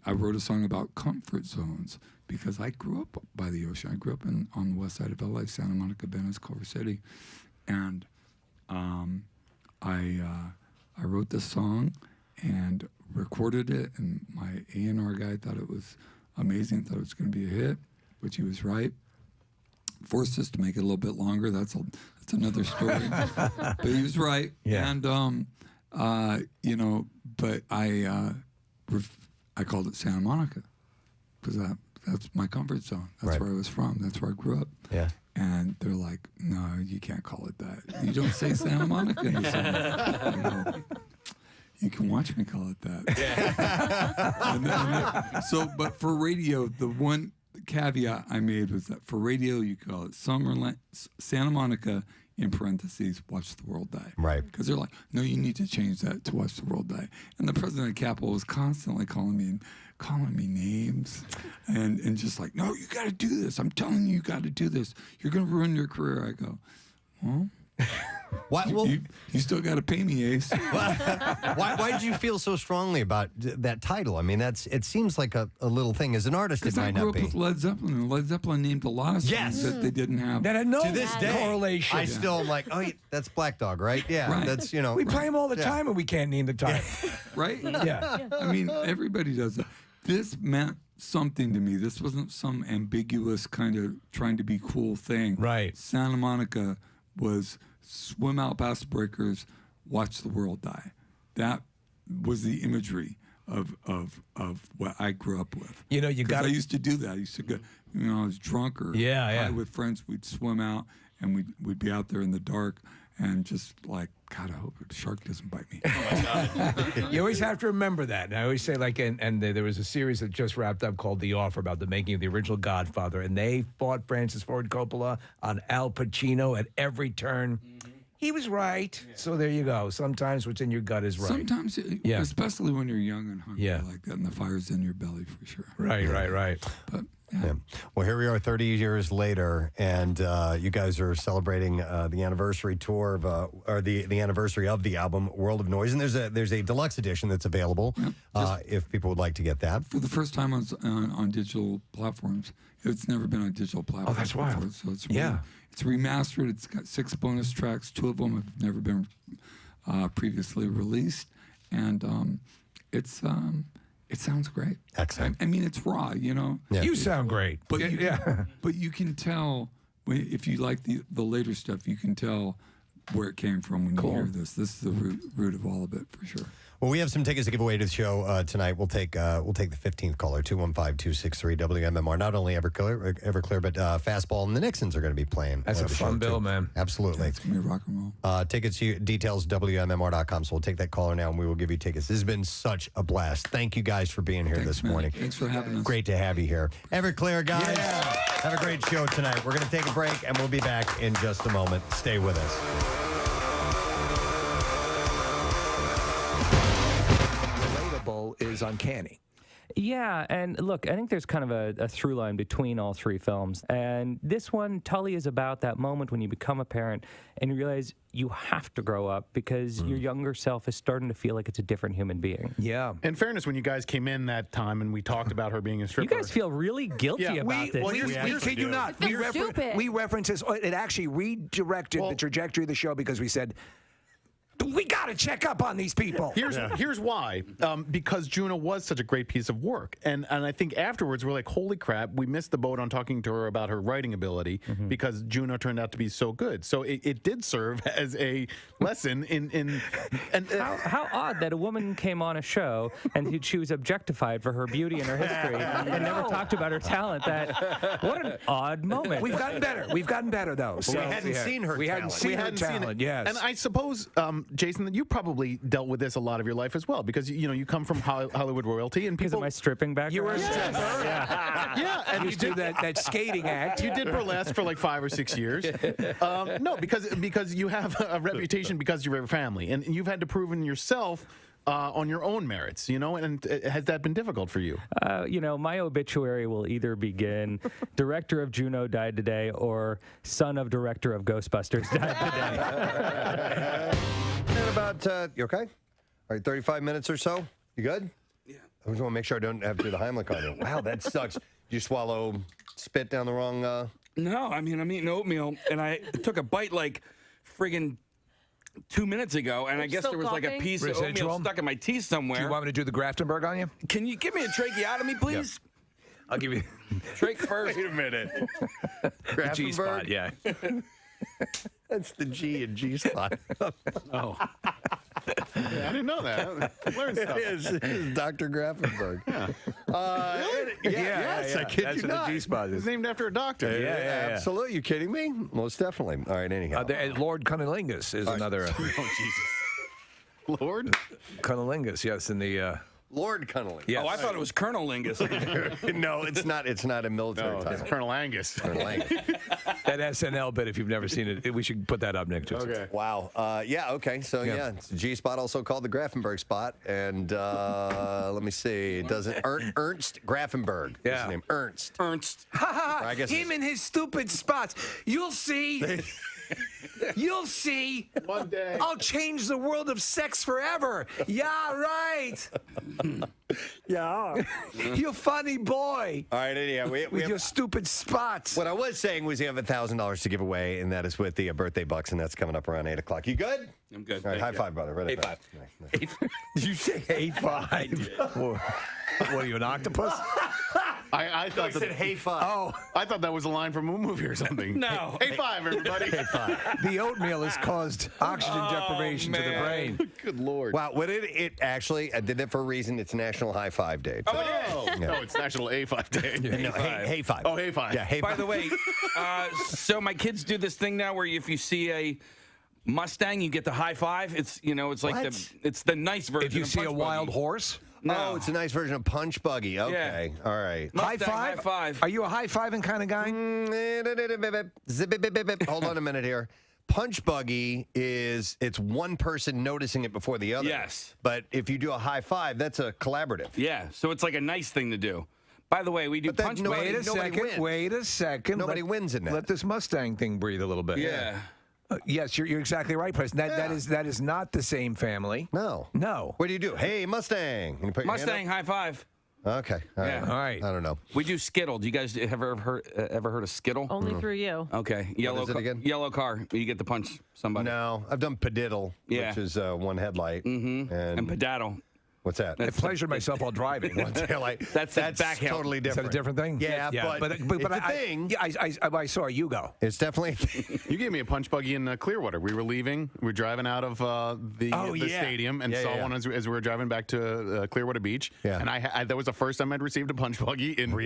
I wrote a song about comfort zones because I grew up by the ocean. I grew up on the west side of LA, Santa Monica, Venice, Culver City. And I wrote this song and recorded it, and my A&R guy thought it was amazing, thought it was going to be a hit, which he was right. Forced us to make it a little bit longer. That's another story. But he was right. Yeah. And but I called it Santa Monica because that's my comfort zone. That's where I was from. That's where I grew up. Yeah. And they're like, no, you can't call it that. You don't say Santa Monica in the song. I go, you can watch me call it that. Yeah. But for radio, the one caveat I made was that for radio, you call it Santa Monica, in parentheses, Watch the World Die. Right. Because they're like, no, you need to change that to Watch the World Die. And the president of Capitol was constantly calling me names and just like, no, you got to do this. I'm telling you got to do this. You're going to ruin your career. I go, well, you still got to pay me, Ace. Why did you feel so strongly about that title? I mean, it seems like a little thing. As an artist, it might not be. Because I grew up with Led Zeppelin, and Led Zeppelin named a lot of songs that they didn't have. That had no to this day, correlation. I still am like, that's Black Dog, right? Yeah, Right. that's We play them all the time, and we can't name the title. Right? Yeah. I mean, everybody does that. This meant something to me. This wasn't some ambiguous kind of trying to be cool thing. Right. Santa Monica was swim out past the breakers, watch the world die. That was the imagery of what I grew up with. I used to do that. I used to go, I was drunk or high with friends. We'd swim out and we'd be out there in the dark and just like, God, I hope a shark doesn't bite me. You always have to remember that. And I always say, and there was a series that just wrapped up called The Offer about the making of the original Godfather, and they fought Francis Ford Coppola on Al Pacino at every turn. He was right. Yeah. So there you go. Sometimes what's in your gut is right. Sometimes, especially when you're young and hungry like that, and the fire's in your belly for sure. Right. But yeah. Well, here we are 30 years later, and you guys are celebrating the anniversary tour of, or the anniversary of the album World of Noise, and there's a deluxe edition that's available if people would like to get that. For the first time on digital platforms. It's never been on digital platforms. Oh, that's wild. Before, so it's it's remastered. It's got 6 bonus tracks. 2 of them have never been previously released, and it sounds great. Excellent. I mean, it's raw, Yeah. You sound great. But but you can tell if you like the later stuff, you can tell where it came from when you hear this. This is the root of all of it for sure. Well, we have some tickets to give away to the show tonight. We'll take the 15th caller, 215-263 WMMR. Not only Everclear, but Fastball and the Nixons are going to be playing. That's a fun bill, man. Absolutely. It's going to be rock and roll. Tickets, details, WMMR.com. So we'll take that caller now, and we will give you tickets. This has been such a blast. Thank you guys for being here this morning. Thanks for having us. Great to have you here. Everclear, guys. Yeah. Have a great show tonight. We're going to take a break, and we'll be back in just a moment. Stay with us. Is uncanny. Yeah, and look, I think there's kind of a through line between all three films. And this one, Tully, is about that moment when you become a parent and you realize you have to grow up because your younger self is starting to feel like it's a different human being. Yeah. In fairness, when you guys came in that time and we talked about her being a stripper. You guys feel really guilty about this. Well, we kid you not. We reference this. It actually redirected the trajectory of the show because we said, We got to check up on these people. Here's why. Because Juno was such a great piece of work. And I think afterwards we're like, holy crap, we missed the boat on talking to her about her writing ability because Juno turned out to be so good. So it did serve as a lesson in how odd that a woman came on a show and she was objectified for her beauty and her history and never talked about her talent. What an odd moment. We've gotten better. We've gotten better, though. We hadn't seen her We hadn't seen her talent, yes. And I suppose, Jason, that you probably dealt with this a lot of your life as well because, you come from Hollywood royalty and people... Because of my stripping background? You were a stripper. Yeah, and you did that skating act. You did burlesque for like 5 or 6 years. No, because you have a reputation because you're a family, and you've had to prove in yourself on your own merits, and has that been difficult for you? My obituary will either begin director of Juno died today or son of director of Ghostbusters died today. And about, you okay? All right, 35 minutes or so? You good? Yeah. I just want to make sure I don't have to do the Heimlich on you. Wow, that sucks. Did you swallow spit down the wrong... No, I'm eating oatmeal, and I took a bite like friggin' 2 minutes ago, and I guess there was like a piece of oatmeal stuck in my teeth somewhere. Do you want me to do the Graftenberg on you? Can you give me a tracheotomy, please? Yeah. I'll give you... Trach first. Wait a minute. The G spot, yeah. That's the G and G spot. Oh. I didn't know that. Learn stuff. It is Dr. Grafenberg. Really? Yes, I kid That's you what not. the G spot It's is. named after a doctor. Yeah. Absolutely. You kidding me? Most definitely. All right, anyhow. Lord Cunnilingus is another... Oh, Jesus. Lord? Cunnilingus, yes, in the... Lord Cunnilingus. Yes. Oh, I thought it was Colonel Lingus. No, it's not. It's not a military title. It's Colonel Angus. Colonel Angus. That SNL bit, if you've never seen it, we should put that up next to it. Okay. Wow. Okay. So, it's a G spot, also called the Grafenberg spot. And let me see. It doesn't... Ernst Grafenberg. Yeah. His name. Ernst. I guess him and his stupid spots. You'll see. You'll see. One day. I'll change the world of sex forever. Yeah, right. Yeah. You funny boy. All right, anyhow. We With have, your stupid spots. what I was saying was you have $1,000 to give away, and that is with the birthday bucks, and that's coming up around 8 o'clock. You good? I'm good. All right, high five, brother. Right High five. Did you say A5? What are you, an octopus? I thought said, hey, five. Oh, I thought that was a line from a movie or something. No. Hey, five, everybody. Hey, five. the oatmeal has caused oxygen deprivation to the brain. Good Lord. Wow, what it actually, I did that for a reason. It's National High Five Day. Oh, no, it's National A5 Day. No, hey, five. Oh, hey, five. Yeah, hey, By five. the way, so my kids do this thing now where if you see a Mustang, you get the high five. It's it's like What? it's the nice version. If you of see a Punch wild Buggy. horse, No. Oh, it's a nice version of Punch Buggy. Okay, all right. Mustang, high five. high five. Are you a high fiving kind of guy? Hold on a minute here. Punch Buggy it's one person noticing it before the other. Yes. But if you do a high five, that's a collaborative. Yeah, so it's like a nice thing to do. By the way, we do But that Punch nobody- Buggy. Wait a second. Nobody wins in that. Let this Mustang thing breathe a little bit. Yeah. Yes, you're exactly right, Preston. That is not the same family. No. No. What do you do? Hey, Mustang. And you put your hand Mustang, high five. up? Okay. All right. Yeah. All right. I don't know. We do Skittle. Do you guys ever heard of Skittle? Only through you. Okay. Yellow is it again? Yellow car. You get to punch somebody. No, I've done Padiddle, Yeah. which is one headlight. Mm-hmm. And pedaddle. What's that? I pleasured myself while driving. One taillight. That's back hill. totally Is that different. a different thing? Yeah, but it's a thing. I saw you go. It's definitely. You gave me a punch buggy in Clearwater. We were leaving. We were driving out of the stadium and saw one as we were driving back to Clearwater Beach. Yeah. And that was the first time I'd received a punch buggy in 20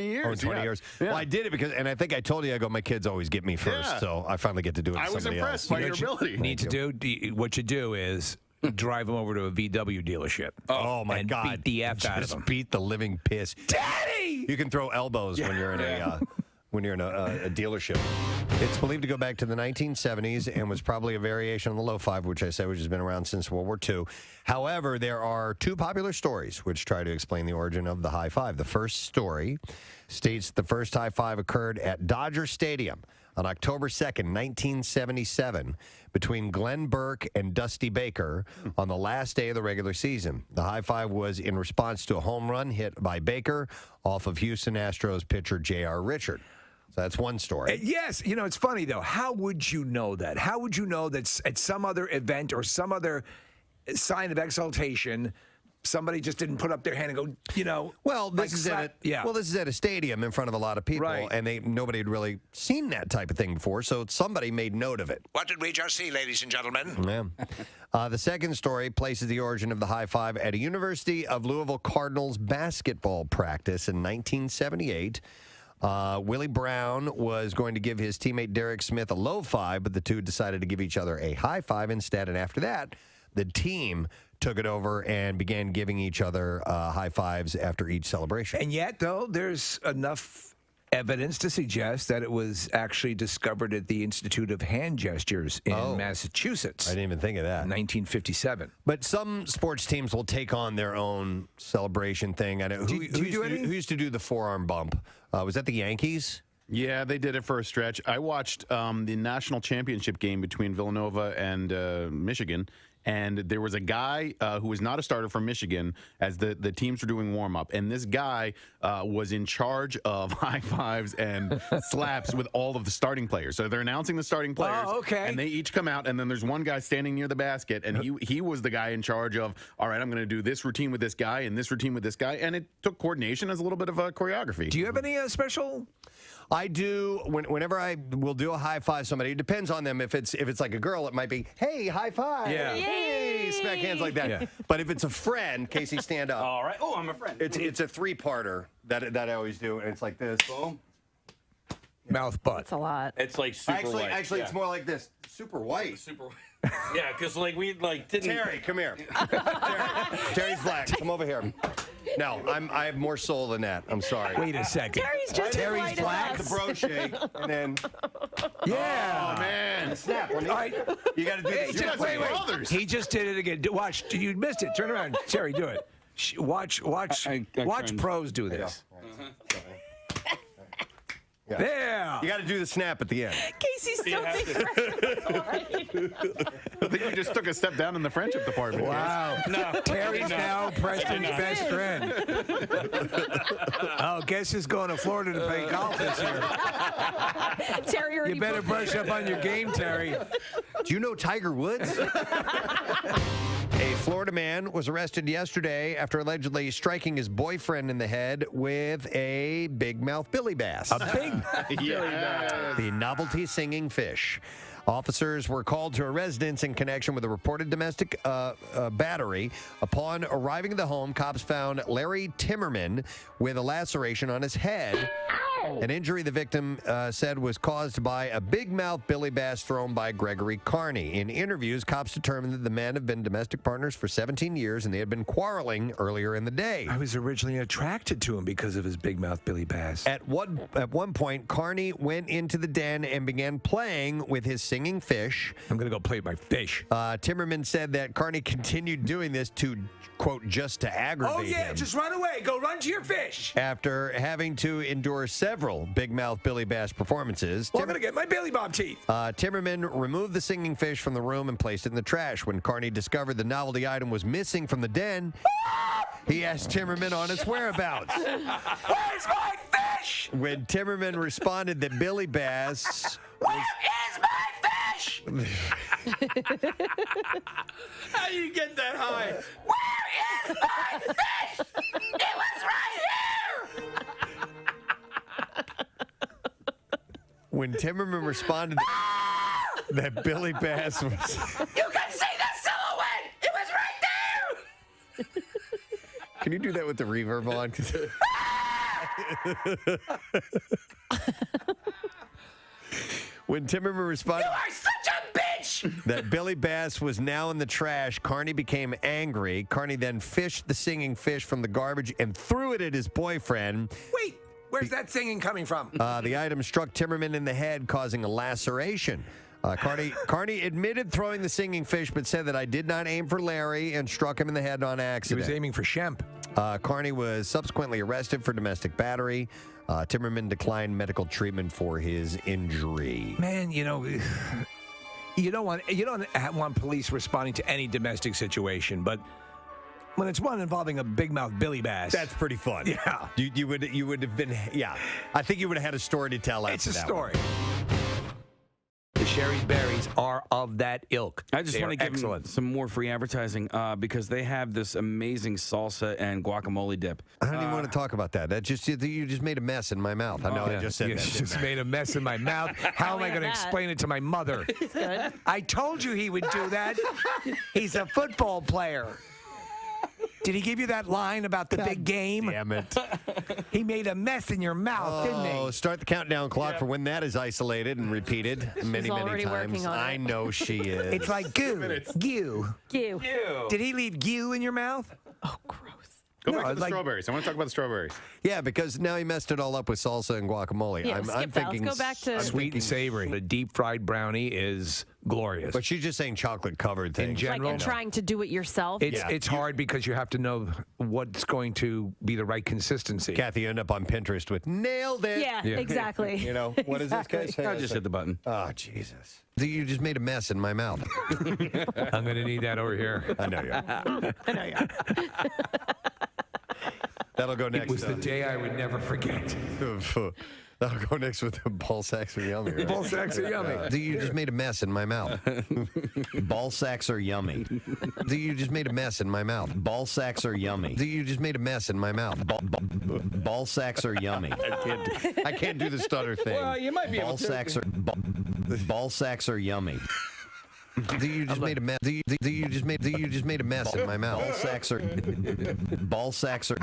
years. Oh, 20 years. Yeah. Well, I did it because, and I think I told you, I go, my kids always get me first, Yeah. so I finally get to do it to I was somebody impressed else. by your ability. What you do is drive them over to a VW dealership. Oh my and God! Beat the F out of Just them. beat the living piss. Daddy! You can throw elbows when you're in a dealership. It's believed to go back to the 1970s and was probably a variation on the low five, which I said, which has been around since World War II. However, there are two popular stories which try to explain the origin of the high five. The first story states the first high five occurred at Dodger Stadium on October 2nd, 1977, between Glenn Burke and Dusty Baker on the last day of the regular season. The high five was in response to a home run hit by Baker off of Houston Astros pitcher J.R. Richard. So that's one story. Yes, it's funny though. How would you know that? How would you know that at some other event or some other sign of exaltation, somebody just didn't put up their hand and go, Well, this is at a stadium in front of a lot of people, Right. and nobody had really seen that type of thing before, so somebody made note of it. What did we just see, ladies and gentlemen? Yeah. The second story places the origin of the high five at a University of Louisville Cardinals basketball practice in 1978. Willie Brown was going to give his teammate Derek Smith a low five, but the two decided to give each other a high five instead. And after that, the team took it over and began giving each other high fives after each celebration. And yet, though, there's enough evidence to suggest that it was actually discovered at the Institute of Hand Gestures in Massachusetts. I didn't even think of that. 1957. But some sports teams will take on their own celebration thing. I know who used to do the forearm bump? Was that the Yankees? Yeah, they did it for a stretch. I watched the national championship game between Villanova and Michigan, and there was a guy who was not a starter from Michigan as the teams were doing warm-up, and this guy was in charge of high fives and slaps with all of the starting players. So they're announcing the starting players, and they each come out, and then there's one guy standing near the basket, and he was the guy in charge of, all right, I'm going to do this routine with this guy and this routine with this guy, and it took coordination as a little bit of a choreography. Do you have any special... I do. Whenever I will do a high five somebody, it depends on them. If it's like a girl, it might be, hey, high five. Yeah. Hey, smack hands like that. Yeah. But if it's a friend, Casey, stand up. All right. Oh, I'm a friend. It's a three-parter that I always do, and it's like this. Boom. Mouth butt. It's a lot. It's like super white. Actually, yeah. it's more like this. Super white. Super white. Yeah, because we didn't. Terry, come here. Terry's black. Come over here. No, I have more soul than that. I'm sorry. Wait a second. Terry's just as white as black, us. the bro shake, and then Yeah. oh man, snap. All right. You got to do Hey, this. wait. He just did it again. Watch. You missed it. Turn around. Terry, do it. Watch pros do this. Yeah. There. You got to do the snap at the end. Casey's still thinking. I think you just took a step down in the friendship department. Wow. No. Terry's now Preston's best friend. Oh, guess who's going to Florida to play golf this year? Terry already You better booked brush up on your game, Terry. Do you know Tiger Woods? A Florida man was arrested yesterday after allegedly striking his boyfriend in the head with a big mouth billy bass. A big The novelty singing fish. Officers were called to a residence in connection with a reported domestic battery. Upon arriving at the home, cops found Larry Timmerman with a laceration on his head. An injury the victim said was caused by a big mouth billy bass thrown by Gregory Carney. In interviews, cops determined that the men have been domestic partners for 17 years and they had been quarreling earlier in the day. I was originally attracted to him because of his big mouth billy bass. At one point, Carney went into the den and began playing with his singing fish. I'm going to go play with my fish. Timmerman said that Carney continued doing this to, quote, just to aggravate him. Just run away. Go run to your fish. After having to endure several big mouth billy bass performances, Well, I'm going to get my Billy Bob teeth. Timmerman removed the singing fish from the room and placed it in the trash. When Carney discovered the novelty item was missing from the den, he asked Timmerman on his whereabouts. Where's my fish? When Timmerman responded that Billy Bass Where is my fish? How do you get that high? Where is my fish? It was right here. When Timmerman responded that Billy Bass was... You can see the silhouette. It was right there. Can you do that with the reverb on? When Timmerman responded... You are such a bitch. that Billy Bass was now in the trash, Carney became angry. Carney then fished the singing fish from the garbage and threw it at his boyfriend. Wait, where's that singing coming from? The item struck Timmerman in the head, causing a laceration. Carney admitted throwing the singing fish, but said that I did not aim for Larry and struck him in the head on He accident. was aiming for Shemp. Carney was subsequently arrested for domestic battery. Timmerman declined medical treatment for his injury. Man, you don't want police responding to any domestic situation, but When it's one involving a big mouth Billy Bass. That's pretty fun. Yeah. You would have been, yeah. I think you would have had a story to tell after It's a that story. one. The Sherry's Berries are of that ilk. I just They want are to give excellent. them some more free advertising because they have this amazing salsa and guacamole dip. I don't even want to talk about that. That just you just made a mess in my mouth. I know I just said You that. just made a mess in my mouth. How am I going to explain it to my mother? Good. I told you he would do that. He's a football player. Did he give you that line about the big game? Damn it. He made a mess in your mouth, didn't Oh, he? start the countdown clock for when that is isolated and repeated many already times. working on I it. know she is. It's like goo. Goo. You. Did he leave goo in your mouth? Oh, gross. Go No, back to the like- strawberries. I want to talk about the strawberries. Yeah, because now he messed it all up with salsa and guacamole. Yeah, I'm skip that. thinking Let's go back to Sweet and savory. The deep fried brownie is glorious. But she's just saying chocolate covered things. In general, like trying to do it yourself. it's hard because you have to know what's going to be the right consistency. Kathy, you end up on Pinterest with nailed it. Yeah, exactly. You know, what is this, guys? I just hit the button. Oh, Jesus. You just made a mess in my mouth. I'm going to need that over here. I know you are. I know, yeah. That'll go next. It was the day I would never forget. That'll go next with the ball sacks are yummy. Right? Ball sacks are yummy. You just made a mess in my mouth. Ball sacks are yummy. You just made a mess in my mouth. Ball sacks are yummy. You just made a mess in my mouth. Ball sacks are yummy. I can't do the stutter thing. Well, you might be ball able to. sacks are ball sacks are yummy. You just made a mess. You just made a mess in my mouth. Ball sacks are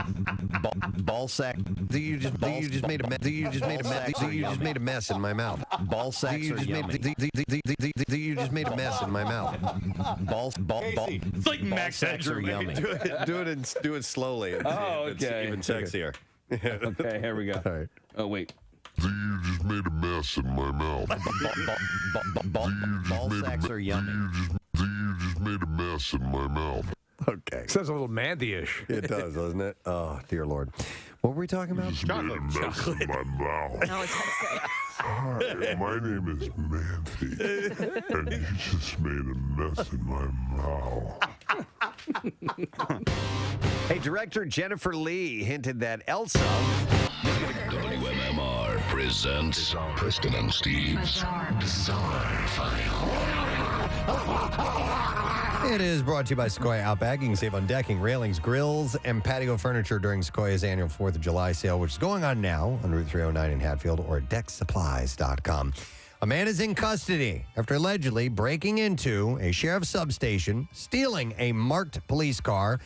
ball sack. You just made a mess. You just made a mess in my mouth. Ball sacks are yummy. You just made a mess in my mouth. Ball. It's like Max Sacks are Headroom. yummy. Do it slowly. And Oh, see if okay. it's even sexier. Okay, here we go. All right. Oh, wait. You just made a mess in my mouth. Ball sacks are yummy. You just made a mess in my mouth. Okay. Sounds a little Mandy-ish. It does, doesn't it? Oh, dear Lord. What were we talking about? Just made a mess in my mouth. No, it's Hi, my name is Mandy, and you just made a mess in my mouth. Hey, director Jennifer Lee hinted that Elsa. WMMR presents Preston and Steve's Bizarre File. It is brought to you by Sequoia Outback. You can save on decking, railings, grills, and patio furniture during Sequoia's annual 4th of July sale, which is going on now on Route 309 in Hatfield or at decksupplies.com. A man is in custody after allegedly breaking into a sheriff's substation, stealing a marked police car,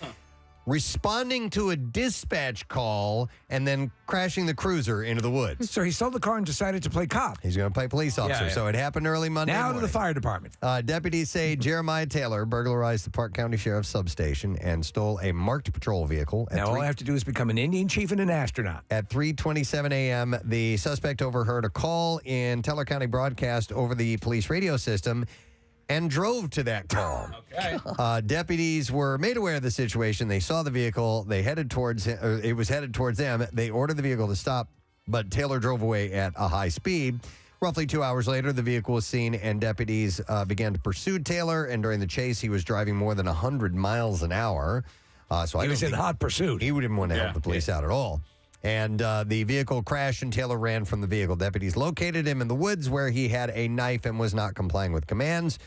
responding to a dispatch call, and then crashing the cruiser into the woods. So he sold the car and decided to play cop. He's going to play police officer. Yeah, yeah. So it happened early Monday Now morning. to the fire department. Deputies say Jeremiah Taylor burglarized the Park County Sheriff's substation and stole a marked patrol vehicle. Now all I have to do is become an Indian chief and an astronaut. At 3:27 a.m., the suspect overheard a call in Teller County broadcast over the police radio system and drove to that call. Okay. Deputies were made aware of the situation. They saw the vehicle. They headed towards it was headed towards them. They ordered the vehicle to stop, but Taylor drove away at a high speed. Roughly 2 hours later, the vehicle was seen, and deputies began to pursue Taylor. And during the chase, he was driving more than 100 miles an hour. So He was in hot pursuit. He didn't want to help the police out at all. And the vehicle crashed, and Taylor ran from the vehicle. Deputies located him in the woods where he had a knife and was not complying with commands.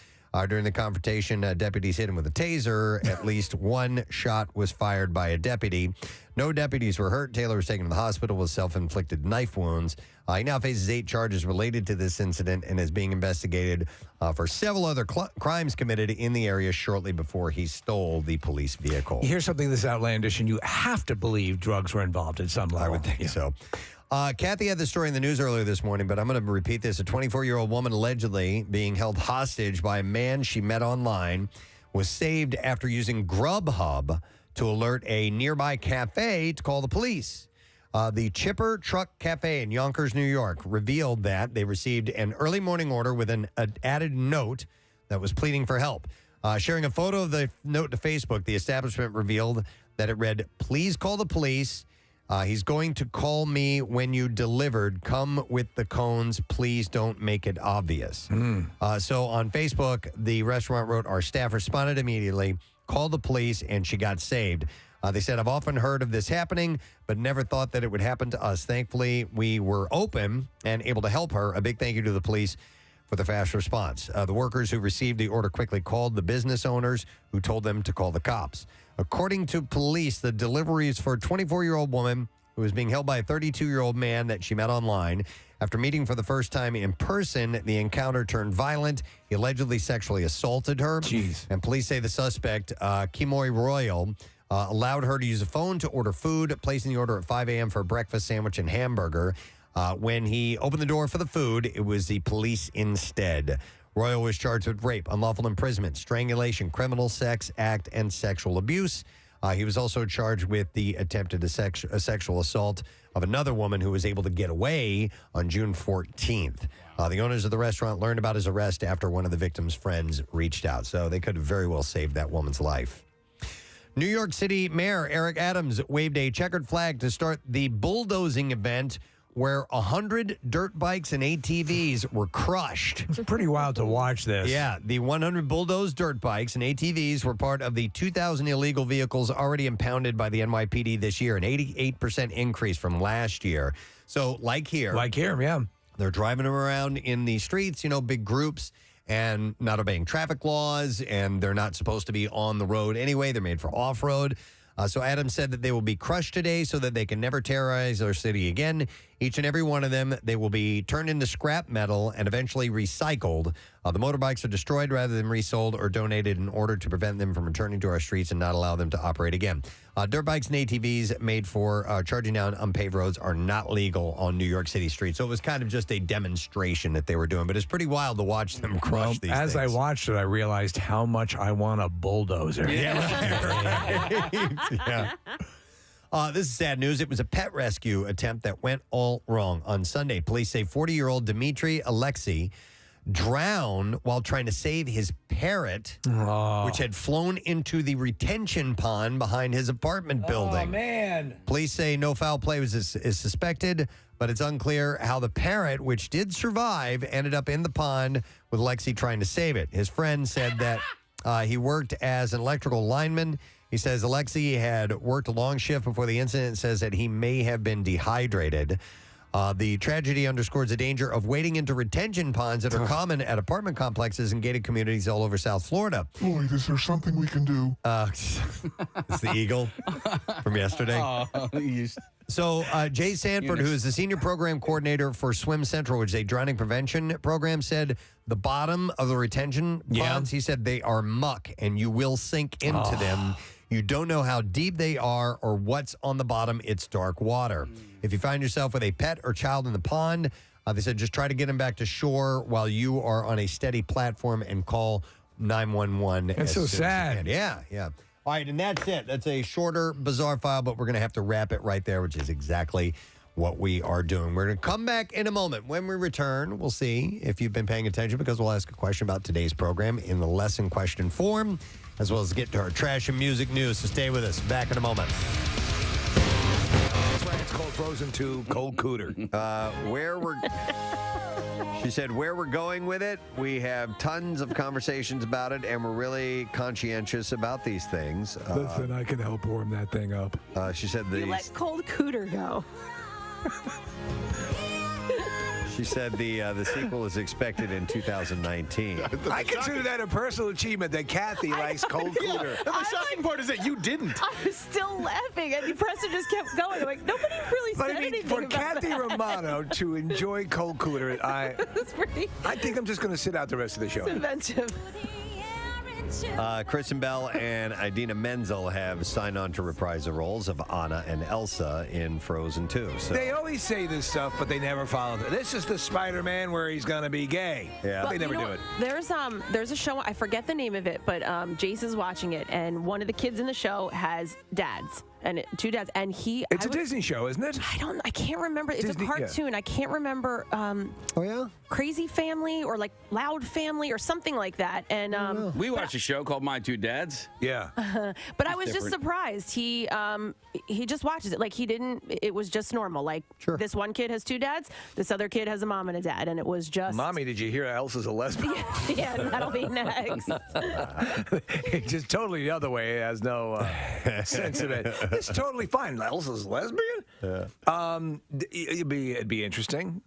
During the confrontation, deputies hit him with a taser. At least one shot was fired by a deputy. No deputies were hurt. Taylor was taken to the hospital with self-inflicted knife wounds. He now faces 8 charges related to this incident and is being investigated for several other crimes committed in the area shortly before he stole the police vehicle. You hear something this outlandish, and you have to believe drugs were involved at some level. I would think so. Kathy had the story in the news earlier this morning, but I'm going to repeat this. A 24-year-old woman allegedly being held hostage by a man she met online was saved after using Grubhub to alert a nearby cafe to call the police. The Chipper Truck Cafe in Yonkers, New York, revealed that they received an early morning order with an added note that was pleading for help. Sharing a photo of the note to Facebook, the establishment revealed that it read, "Please call the police. He's going to call me when you delivered. Come with the cones. Please don't make it obvious." So on Facebook, the restaurant wrote, "Our staff responded immediately. called the police, and she got saved. They said, I've often heard of this happening, but never thought that it would happen to us. Thankfully, we were open and able to help her. A big thank you to the police for the fast response. The workers who received the order quickly called the business owners, who told them to call the cops. According to police, the delivery is for a 24-year-old woman who was being held by a 32-year-old man that she met online. After meeting for the first time in person, the encounter turned violent. He allegedly sexually assaulted her. Jeez. And police say the suspect, Kimoy Royal, allowed her to use a phone to order food, placing the order at 5 a.m. for a breakfast sandwich and hamburger. When he opened the door for the food, it was the police instead. Royal was charged with rape, unlawful imprisonment, strangulation, criminal sex act, and sexual abuse. He was also charged with the attempted sexual assault of another woman who was able to get away on June 14th. The owners of the restaurant learned about his arrest after one of the victim's friends reached out. So they could have very well saved that woman's life. New York City Mayor Eric Adams waved a checkered flag to start the bulldozing event where 100 dirt bikes and ATVs were crushed. It's pretty wild to watch this. Yeah, the 100 bulldozed dirt bikes and ATVs were part of the 2,000 illegal vehicles already impounded by the NYPD this year, an 88% increase from last year. So like here, yeah. They're driving them around in the streets, big groups, and not obeying traffic laws, and they're not supposed to be on the road anyway. They're made for off-road. So Adams said that they will be crushed today so that they can never terrorize our city again. Each and every one of them, they will be turned into scrap metal and eventually recycled. The motorbikes are destroyed rather than resold or donated in order to prevent them from returning to our streets and not allow them to operate again. Dirt bikes and ATVs made for charging down unpaved roads are not legal on New York City streets. So it was kind of just a demonstration that they were doing. But it's pretty wild to watch them crush these As things. I watched it, I realized how much I want a bulldozer. Yeah. This is sad news. It was a pet rescue attempt that went all wrong on Sunday. Police say 40-year-old Dmitry Alexei drowned while trying to save his parrot, which had flown into the retention pond behind his apartment building. Oh, man. Police say no foul play is suspected, but it's unclear how the parrot, which did survive, ended up in the pond with Alexei trying to save it. His friend said that he worked as an electrical lineman. He says Alexei had worked a long shift before the incident and says that he may have been dehydrated. The tragedy underscores the danger of wading into retention ponds that are common at apartment complexes and gated communities all over South Florida. Floyd, is there something we can do? It's the eagle from yesterday. So Jay Sanford, who is the senior program coordinator for Swim Central, which is a drowning prevention program, said the bottom of the retention ponds, he said they are muck and you will sink into them. You don't know how deep they are or what's on the bottom. It's dark water. If you find yourself with a pet or child in the pond, they said just try to get them back to shore while you are on a steady platform and call 911. That's so sad. Yeah. All right, and that's it. That's a shorter, bizarre file, but we're going to have to wrap it right there, which is exactly what we are doing. We're going to come back in a moment. When we return, we'll see if you've been paying attention because we'll ask a question about today's program in the lesson question form, as well as get to our trash and music news. So stay with us. Back in a moment. That's right. It's called Frozen 2 Cold Cooter. She said, where we're going with it, we have tons of conversations about it, and we're really conscientious about these things. Listen, I can help warm that thing up. She said You let Cold Cooter go. She said the sequel is expected in 2019. I consider that a personal achievement that Kathy likes Cold Cooter. The shocking part is that you didn't. I was still laughing, and Preston just kept going. I'm like, nobody really But said I mean, anything for about Kathy that. Romano to enjoy Cold Cooter, I think I'm just going to sit out the rest of the show. It's inventive. Kristen Bell and Idina Menzel have signed on to reprise the roles of Anna and Elsa in Frozen 2. So. They always say this stuff, but they never follow it. This is the Spider-Man where he's going to be gay. Yeah. But they never do it. There's a show, I forget the name of it, but Jace is watching it, and one of the kids in the show has dads. and two dads, and he. It's a Disney show, isn't it? I can't remember. It's Disney, a cartoon. I can't remember. Oh yeah. Crazy Family or like Loud Family or something like that. And we watched a show called My Two Dads. Yeah. but I was just surprised. He just watches it like he didn't. It was just normal. Like this one kid has two dads. This other kid has a mom and a dad, and it was just. Mommy, did you hear Elsa's a lesbian? Yeah, that'll be next. Just totally the other way. It has no sense of it. It's totally fine. Elsa's lesbian. Yeah. It'd be interesting.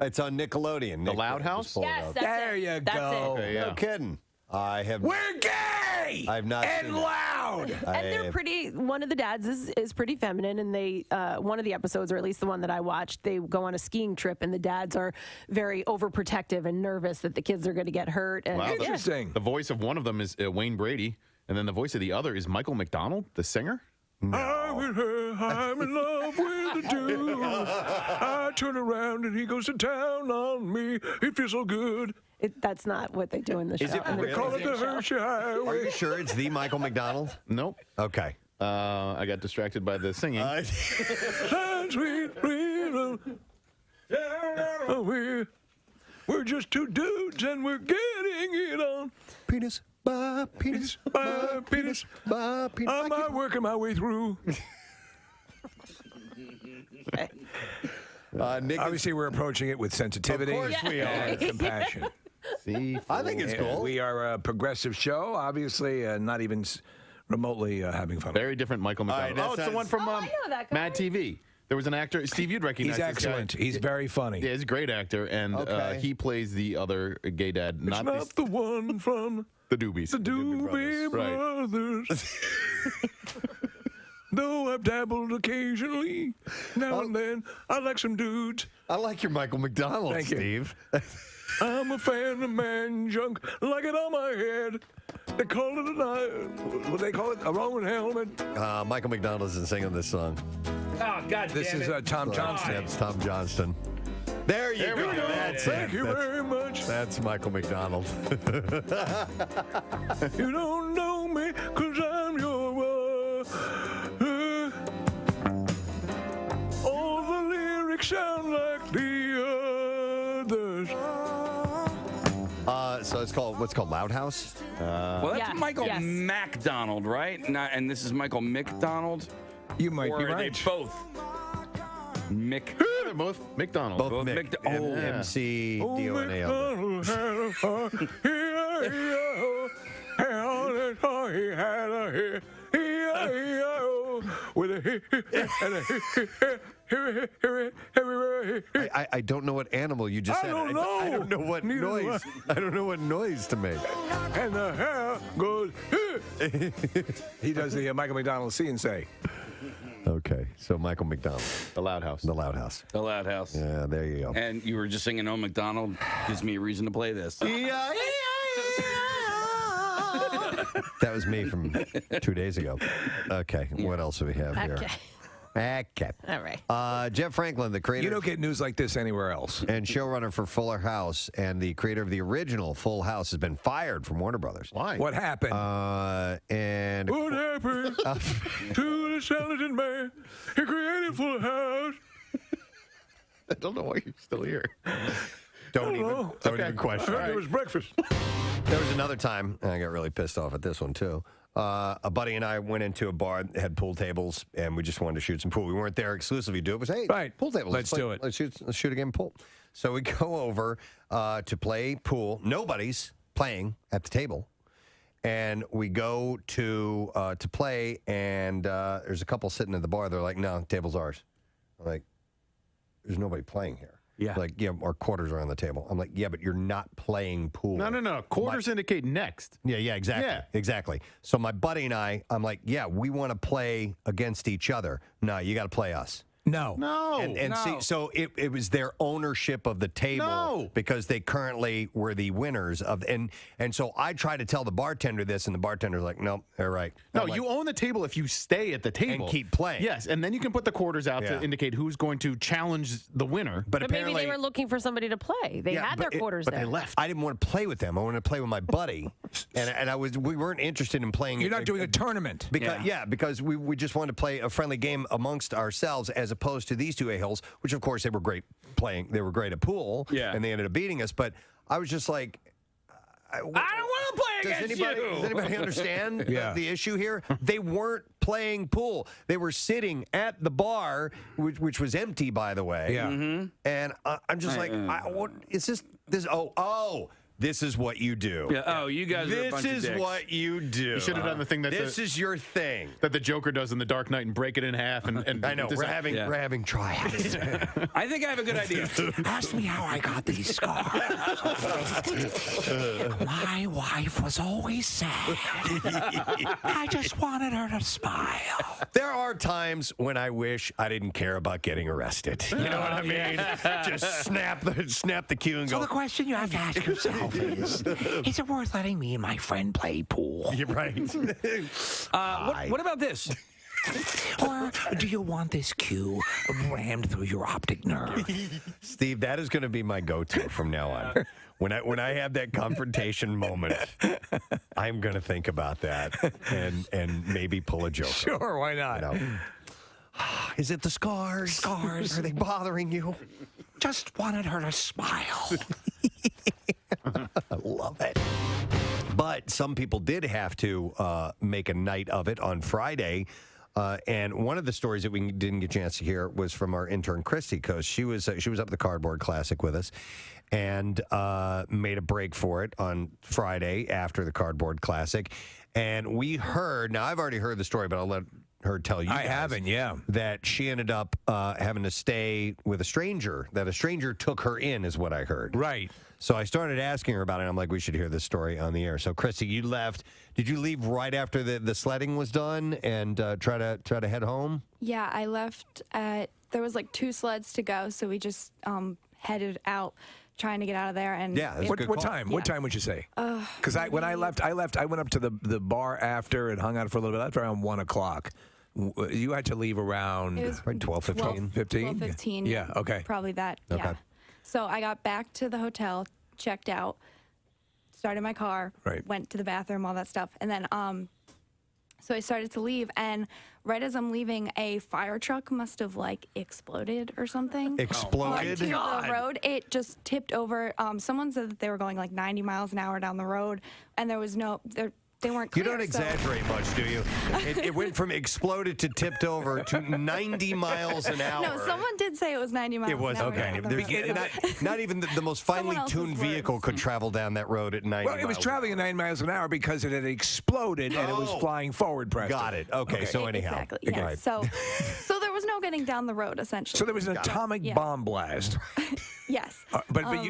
It's on Nickelodeon. The Loud House? Yes, that's there you That's go. it. No kidding. We're gay. I've not and seen it. loud. And they're pretty. One of the dads is pretty feminine, and they one of the episodes, or at least the one that I watched, they go on a skiing trip, and the dads are very overprotective and nervous that the kids are going to get hurt. And, Wow, Interesting. The voice of one of them is Wayne Brady, and then the voice of the other is Michael McDonald, the singer. I'm in love with a dude. I turn around and he goes to town on me. It feels so good. That's not what they do in the show. Is it in the really? Call it the show. Hershey Highway. Are you sure it's the Michael McDonald? Nope. Okay. I got distracted by the singing. Sweet freedom. We're just two dudes and we're getting it on. Penis. By penis. By penis. By penis. I'm working my way through. Obviously, we're approaching it with sensitivity. Of course we are. And compassion. See, I think it's cool. We are a progressive show, obviously, not even remotely having fun. Very different Michael McDonald. All right, Oh, it's the one from I know that guy. Mad TV. There was an actor, Steve, you'd recognize He's this guy. excellent. He's very funny. Yeah, he's a great actor, and Okay. he plays the other gay dad. It's not the one from the Doobies. the Doobie Brothers. Though I've dabbled occasionally, now and then, I like some dudes. I like your Michael McDonald, Thank you. Steve. I'm a fan of man junk, like it on my head. They call it what they call it, a Roman helmet. Michael McDonald isn't singing this song. Oh, God This damn is it. Tom Johnston. That's Tom Johnston. There you go. That's Thank it. you very much. That's Michael McDonald. You don't know me, cause I'm your all the lyrics sound like the others. So it's called, what's it called, Loud House? Well, that's Yeah, Michael yes. MacDonald, right? Not, and this is Michael McDonald? You might Or be are they right. both? They're both McDonald. Both Mick- Mick. oh. M-C-D-O-N-A-L. McDonald had a heart. He had a hair. With a and a I don't know what animal you just I said. don't know. I don't know what Neither do noise. I don't know what noise to make. and the hair goes. He does the Michael McDonald see and say. Okay, so Michael McDonald, The Loud House. The Loud House. The Loud House. Yeah, there you go. And you were just singing "Oh McDonald" gives me a reason to play this. That was me from 2 days ago. Okay, what else do we have here? Okay. Okay. All right. Jeff Franklin, the creator You don't get news like this anywhere else. and showrunner for Fuller House and the creator of the original Full House, has been fired from Warner Brothers. Why? What happened? And What happened to the talented man? He created Full House. I don't know why you're still here. don't know. even question. I heard it was breakfast. There was another time, and I got really pissed off at this one too. A buddy and I went into a bar that had pool tables, and we just wanted to shoot some pool. We weren't there exclusively to do it. It was, hey, Right. pool tables. Let's do it. Let's shoot a game of pool. So we go over to play pool. Nobody's playing at the table. And we go to play, and there's a couple sitting at the bar. They're like, no, table's ours. I'm like, there's nobody playing here. Yeah. Like, yeah, our quarters are on the table. I'm like, yeah, but you're not playing pool. No. Quarters indicate next. Yeah, exactly. Yeah. Exactly. So my buddy and I'm like, yeah, we want to play against each other. No, you got to play us. No. And see, so it was their ownership of the table because they currently were the winners of, and so I tried to tell the bartender this, and the bartender's like, "No, they're right." No, you own the table if you stay at the table and keep playing. Yes, and then you can put the quarters out to indicate who's going to challenge the winner. But maybe they were looking for somebody to play. They had their quarters there. They left. I didn't want to play with them. I wanted to play with my buddy, and we weren't interested in playing. You're not doing a tournament. Because we just wanted to play a friendly game amongst ourselves, as opposed to these two a-holes, which of course they were great playing. They were great at pool, and they ended up beating us. But I was just like, I don't want to play against you. Does anybody understand the issue here? They weren't playing pool. They were sitting at the bar, which was empty, by the way. Yeah. And I'm just like, what is this? Oh. This is what you do. Yeah. Oh, you guys are a bunch of This is dicks. what you do. You should have done the thing that this is your thing that the Joker does in The Dark Knight and break it in half. And I know we're having tryouts. I think I have a good idea. Ask me how I got these scars. My wife was always sad. I just wanted her to smile. There are times when I wish I didn't care about getting arrested. You know what I mean? Just snap the cue and go. So the question you have to ask yourself is it worth letting me and my friend play pool? You're right. What about this? Or do you want this cue rammed through your optic nerve? Steve, that is going to be my go-to from now on. When I have that confrontation moment, I'm going to think about that and maybe pull a joke. Sure, why not? You know? Is it the scars? Scars. Are they bothering you? Just wanted her to smile. I love it. But some people did have to make a night of it on Friday. And one of the stories that we didn't get a chance to hear was from our intern, Christy, because she was up at the Cardboard Classic with us and made a break for it on Friday after the Cardboard Classic. And we heard, now I've already heard the story, but I'll let her tell you I haven't, that she ended up having to stay with a stranger, that a stranger took her in, is what I heard. Right. So I started asking her about it. I'm like, we should hear this story on the air. So, Christy, you left. Did you leave right after the sledding was done and try to head home? Yeah, I left there was like 2 sleds to go, so we just headed out trying to get out of there. And what time? What time would you say? Because when I left, I went up to the bar after and hung out for a little bit. I left around 1 o'clock. You had to leave around 12:15. 12:15. Yeah. Okay. Probably that. Okay. Yeah. So I got back to the hotel, checked out, started my car, went to the bathroom, all that stuff, and then so I started to leave, and right as I'm leaving, a fire truck must have like exploded or something. Exploded? Onto the road. It just tipped over. Someone said that they were going like 90 miles an hour down the road, and there was they weren't clear. You don't exaggerate much, do you? It went from exploded to tipped over to 90 miles an hour. No, someone did say it was 90 miles It was an hour. okay. Not even the most finely tuned vehicle could travel down that road at 90 Well, it was traveling at 9 miles an hour because it had exploded and it was flying forward, Preston. Got it. Okay, so anyhow. Exactly. Yeah. Right. So there was no getting down the road, essentially. So there was an atomic bomb blast. Yes.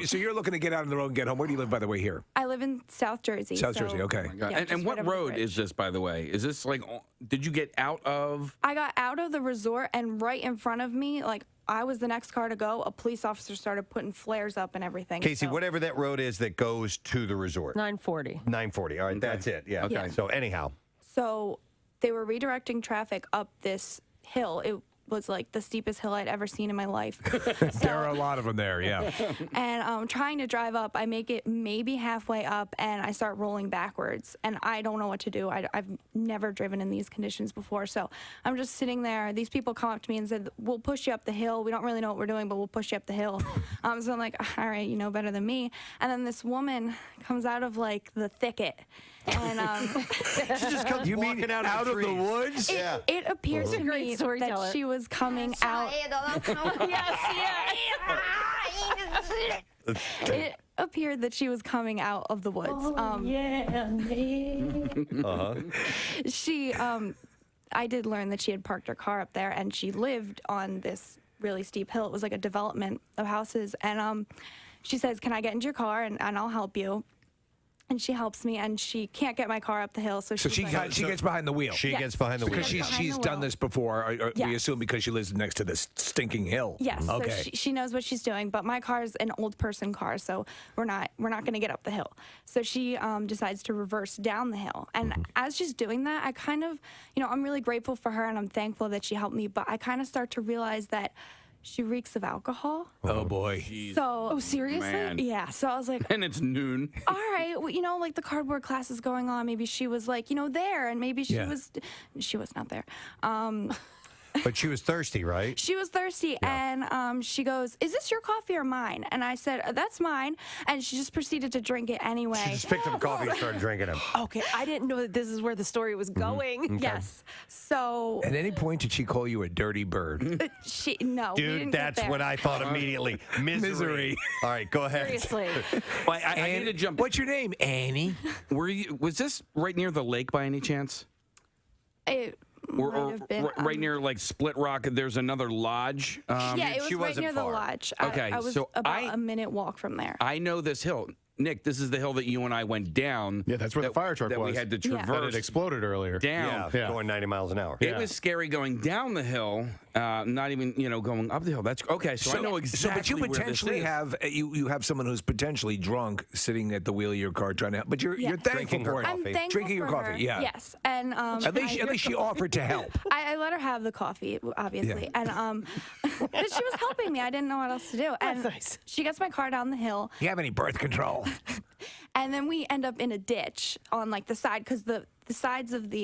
So you're looking to get out on the road and get home. Where do you live, by the way, here? I live in South Jersey. South Jersey, okay. Oh my God. Yeah, and just what right over the road bridge. is this, by the way? Is this like, did you get out of? I got out of the resort, and right in front of me, like I was the next car to go, a police officer started putting flares up and everything. Casey, whatever that road is that goes to the resort. 940. 940. All right, that's it. Yeah. Okay. So anyhow. So they were redirecting traffic up this hill. It was like the steepest hill I'd ever seen in my life. There are a lot of them there, yeah. And trying to drive up, I make it maybe halfway up, and I start rolling backwards. And I don't know what to do. I've never driven in these conditions before. So I'm just sitting there. These people come up to me and said, we'll push you up the hill. We don't really know what we're doing, but we'll push you up the hill. So I'm like, all right, you know better than me. And then this woman comes out of like the thicket. And she just comes walking out of the woods. It appears to me that she was coming out. It appeared that she was coming out of the woods. She, I did learn that she had parked her car up there, and she lived on this really steep hill. It was like a development of houses, and she says, "Can I get into your car and I'll help you?" and she helps me, and she can't get my car up the hill. So So she gets behind the wheel. She Yes. gets behind the wheel. Because she's done this before. Or we Yes. assume because she lives next to this stinking hill. Yes, Okay. so she knows what she's doing, but my car is an old person car, so we're not going to get up the hill. So she decides to reverse down the hill, and as she's doing that, I kind of, I'm really grateful for her, and I'm thankful that she helped me. But I kind of start to realize that she reeks of alcohol. Oh boy. So, seriously? Man. Yeah. So I was like, And it's noon. all right, well, like the cardboard class is going on. Maybe she was like, there, and maybe she was not there. But she was thirsty, right? She was thirsty, and she goes, "Is this your coffee or mine?" And I said, "That's mine." And she just proceeded to drink it anyway. She just picked up a coffee and started drinking it. Okay, I didn't know that this is where the story was going. Okay. Yes. So At any point did she call you a dirty bird? no. we Dude, didn't get that's there. what I thought immediately. Misery. All right, go ahead. Seriously. Well, I need to jump. What's your name, Annie? Was this right near the lake by any chance? It Or might have been, right near like Split Rock? There's another lodge. yeah, it was right near the lodge. Okay, I was so about a minute walk from there. I know this hill. Nick, this is the hill that you and I went down. Yeah, that's where the fire truck that was. we had to Yeah. traverse. That it exploded earlier. Down. Yeah, going 90 miles an hour. It was scary going down the hill, not even going up the hill. That's okay. So I know exactly. but you where this potentially is. have you have someone who's potentially drunk sitting at the wheel of your car trying to help. But you're thankful Drinking her for it. I'm thankful Drinking your for coffee. her. Yeah. Yes, and At least she offered to help. I let her have the coffee, obviously, and but she was helping me. I didn't know what else to do. And nice. she gets my car down the hill, You have any birth control? and then we end up in a ditch on like the side because the sides of the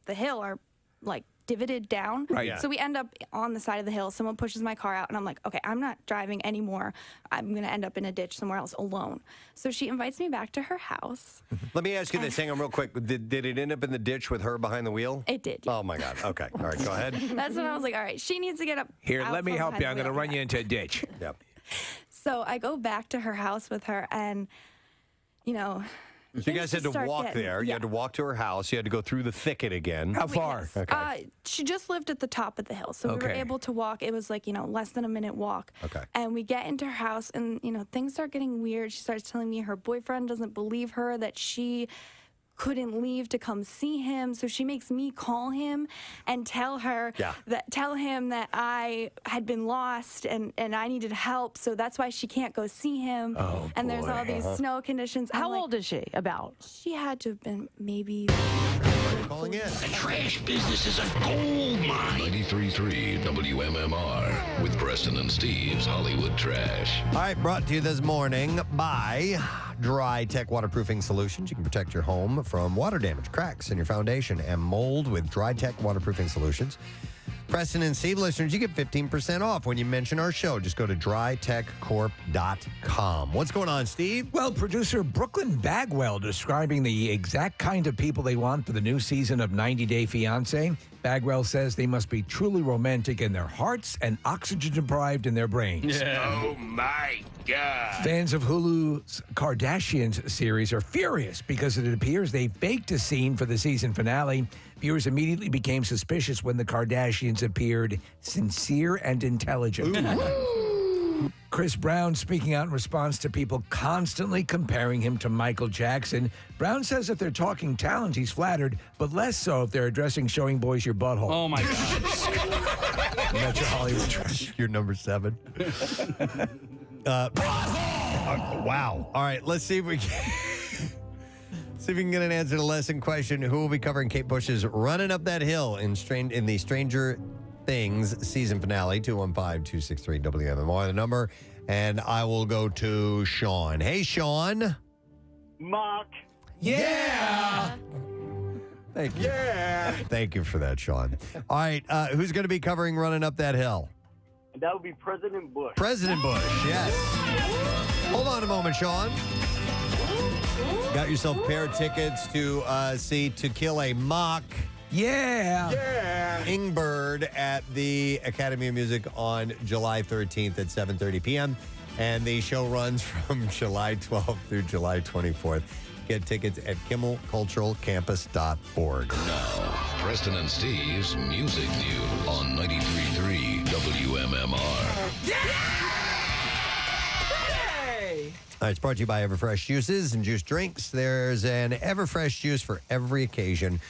hill are like divoted down. Right. Yeah. So we end up on the side of the hill. Someone pushes my car out, and I'm like, okay, I'm not driving anymore. I'm gonna end up in a ditch somewhere else alone. So she invites me back to her house. Let me ask you this. Hang on real quick. Did it end up in the ditch with her behind the wheel? It did. Yeah. Oh, my God. Okay. All right, go ahead. That's when I was like, all right, she needs to get up. Here, out let me from help behind you. I'm the going to wheel. run you into a ditch. Yep. So I go back to her house with her, and So you guys had to walk there. You had to walk to her house. You had to go through the thicket again. How far? Okay. She just lived at the top of the hill, so we were Okay. able to walk. It was like less than a minute walk. Okay. And we get into her house, and things start getting weird. She starts telling me her boyfriend doesn't believe her, that she couldn't leave to come see him, so she makes me call him and tell him that I had been lost and I needed help, so that's why she can't go see him. And there's all these snow conditions. How old is she? About? She had to have been maybe. Calling in. The trash business is a gold mine. 93.3 WMMR with Preston and Steve's Hollywood Trash. All right, brought to you this morning by Dry Tech Waterproofing Solutions. You can protect your home from water damage, cracks in your foundation, and mold with Dry Tech Waterproofing Solutions. Preston and Steve listeners, you get 15% off when you mention our show. Just go to drytechcorp.com. What's going on, Steve? Well, producer Brooklyn Bagwell describing the exact kind of people they want for the new season of 90 Day Fiancé. Bagwell says they must be truly romantic in their hearts and oxygen deprived in their brains. Oh my God. Fans of Hulu's Kardashians series are furious because it appears they faked a scene for the season finale. Viewers immediately became suspicious when the Kardashians appeared sincere and intelligent. Chris Brown speaking out in response to people constantly comparing him to Michael Jackson. Brown says if they're talking talent, he's flattered, but less so if they're addressing showing boys your butthole. Oh, my God. That's your Hollywood trash. You're number 7. Wow. All right, let's see if we can... See if we can get an answer to the lesson question. Who will be covering Kate Bush's Running Up That Hill in the Stranger Things season finale? 215-263-WMMR, the number. And I will go to Sean. Hey, Sean. Mark. Yeah. Thank you. Yeah. Thank you for that, Sean. All right, who's going to be covering Running Up That Hill? That would be President Bush. President Bush, yes. Hold on a moment, Sean. Got yourself a pair of tickets to see To Kill a Mock. Yeah. Ingbird at the Academy of Music on July 13th at 7:30 p.m. And the show runs from July 12th through July 24th. Get tickets at kimmelculturalcampus.org. Now, Preston and Steve's Music News on 93.3 WMMR. It's brought to you by Everfresh Juices and Juice Drinks. There's an Everfresh juice for every occasion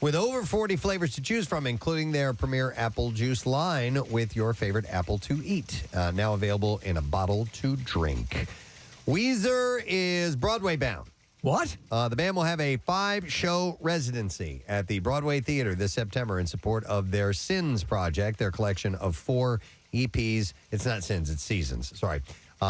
with over 40 flavors to choose from, including their premier apple juice line with your favorite apple to eat. Now available in a bottle to drink. Weezer is Broadway bound. What? The band will have a 5-show residency at the Broadway Theater this September in support of their Sins project, their collection of 4 EPs. It's not Sins, it's Seasons. Sorry.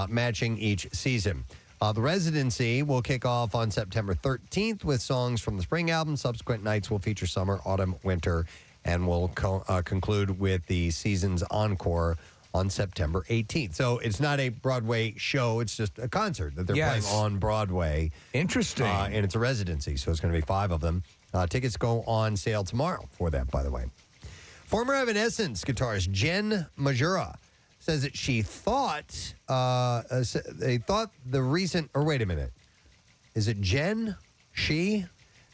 Matching each season. The residency will kick off on September 13th with songs from the spring album. Subsequent nights will feature summer, autumn, winter, and will conclude with the season's encore on September 18th. So it's not a Broadway show. It's just a concert that they're playing on Broadway. Interesting. And it's a residency, so it's going to be 5 of them. Tickets go on sale tomorrow for that, by the way. Former Evanescence guitarist Jen Majura says that she thought, they thought the recent, or wait a minute. Is it Jen? She?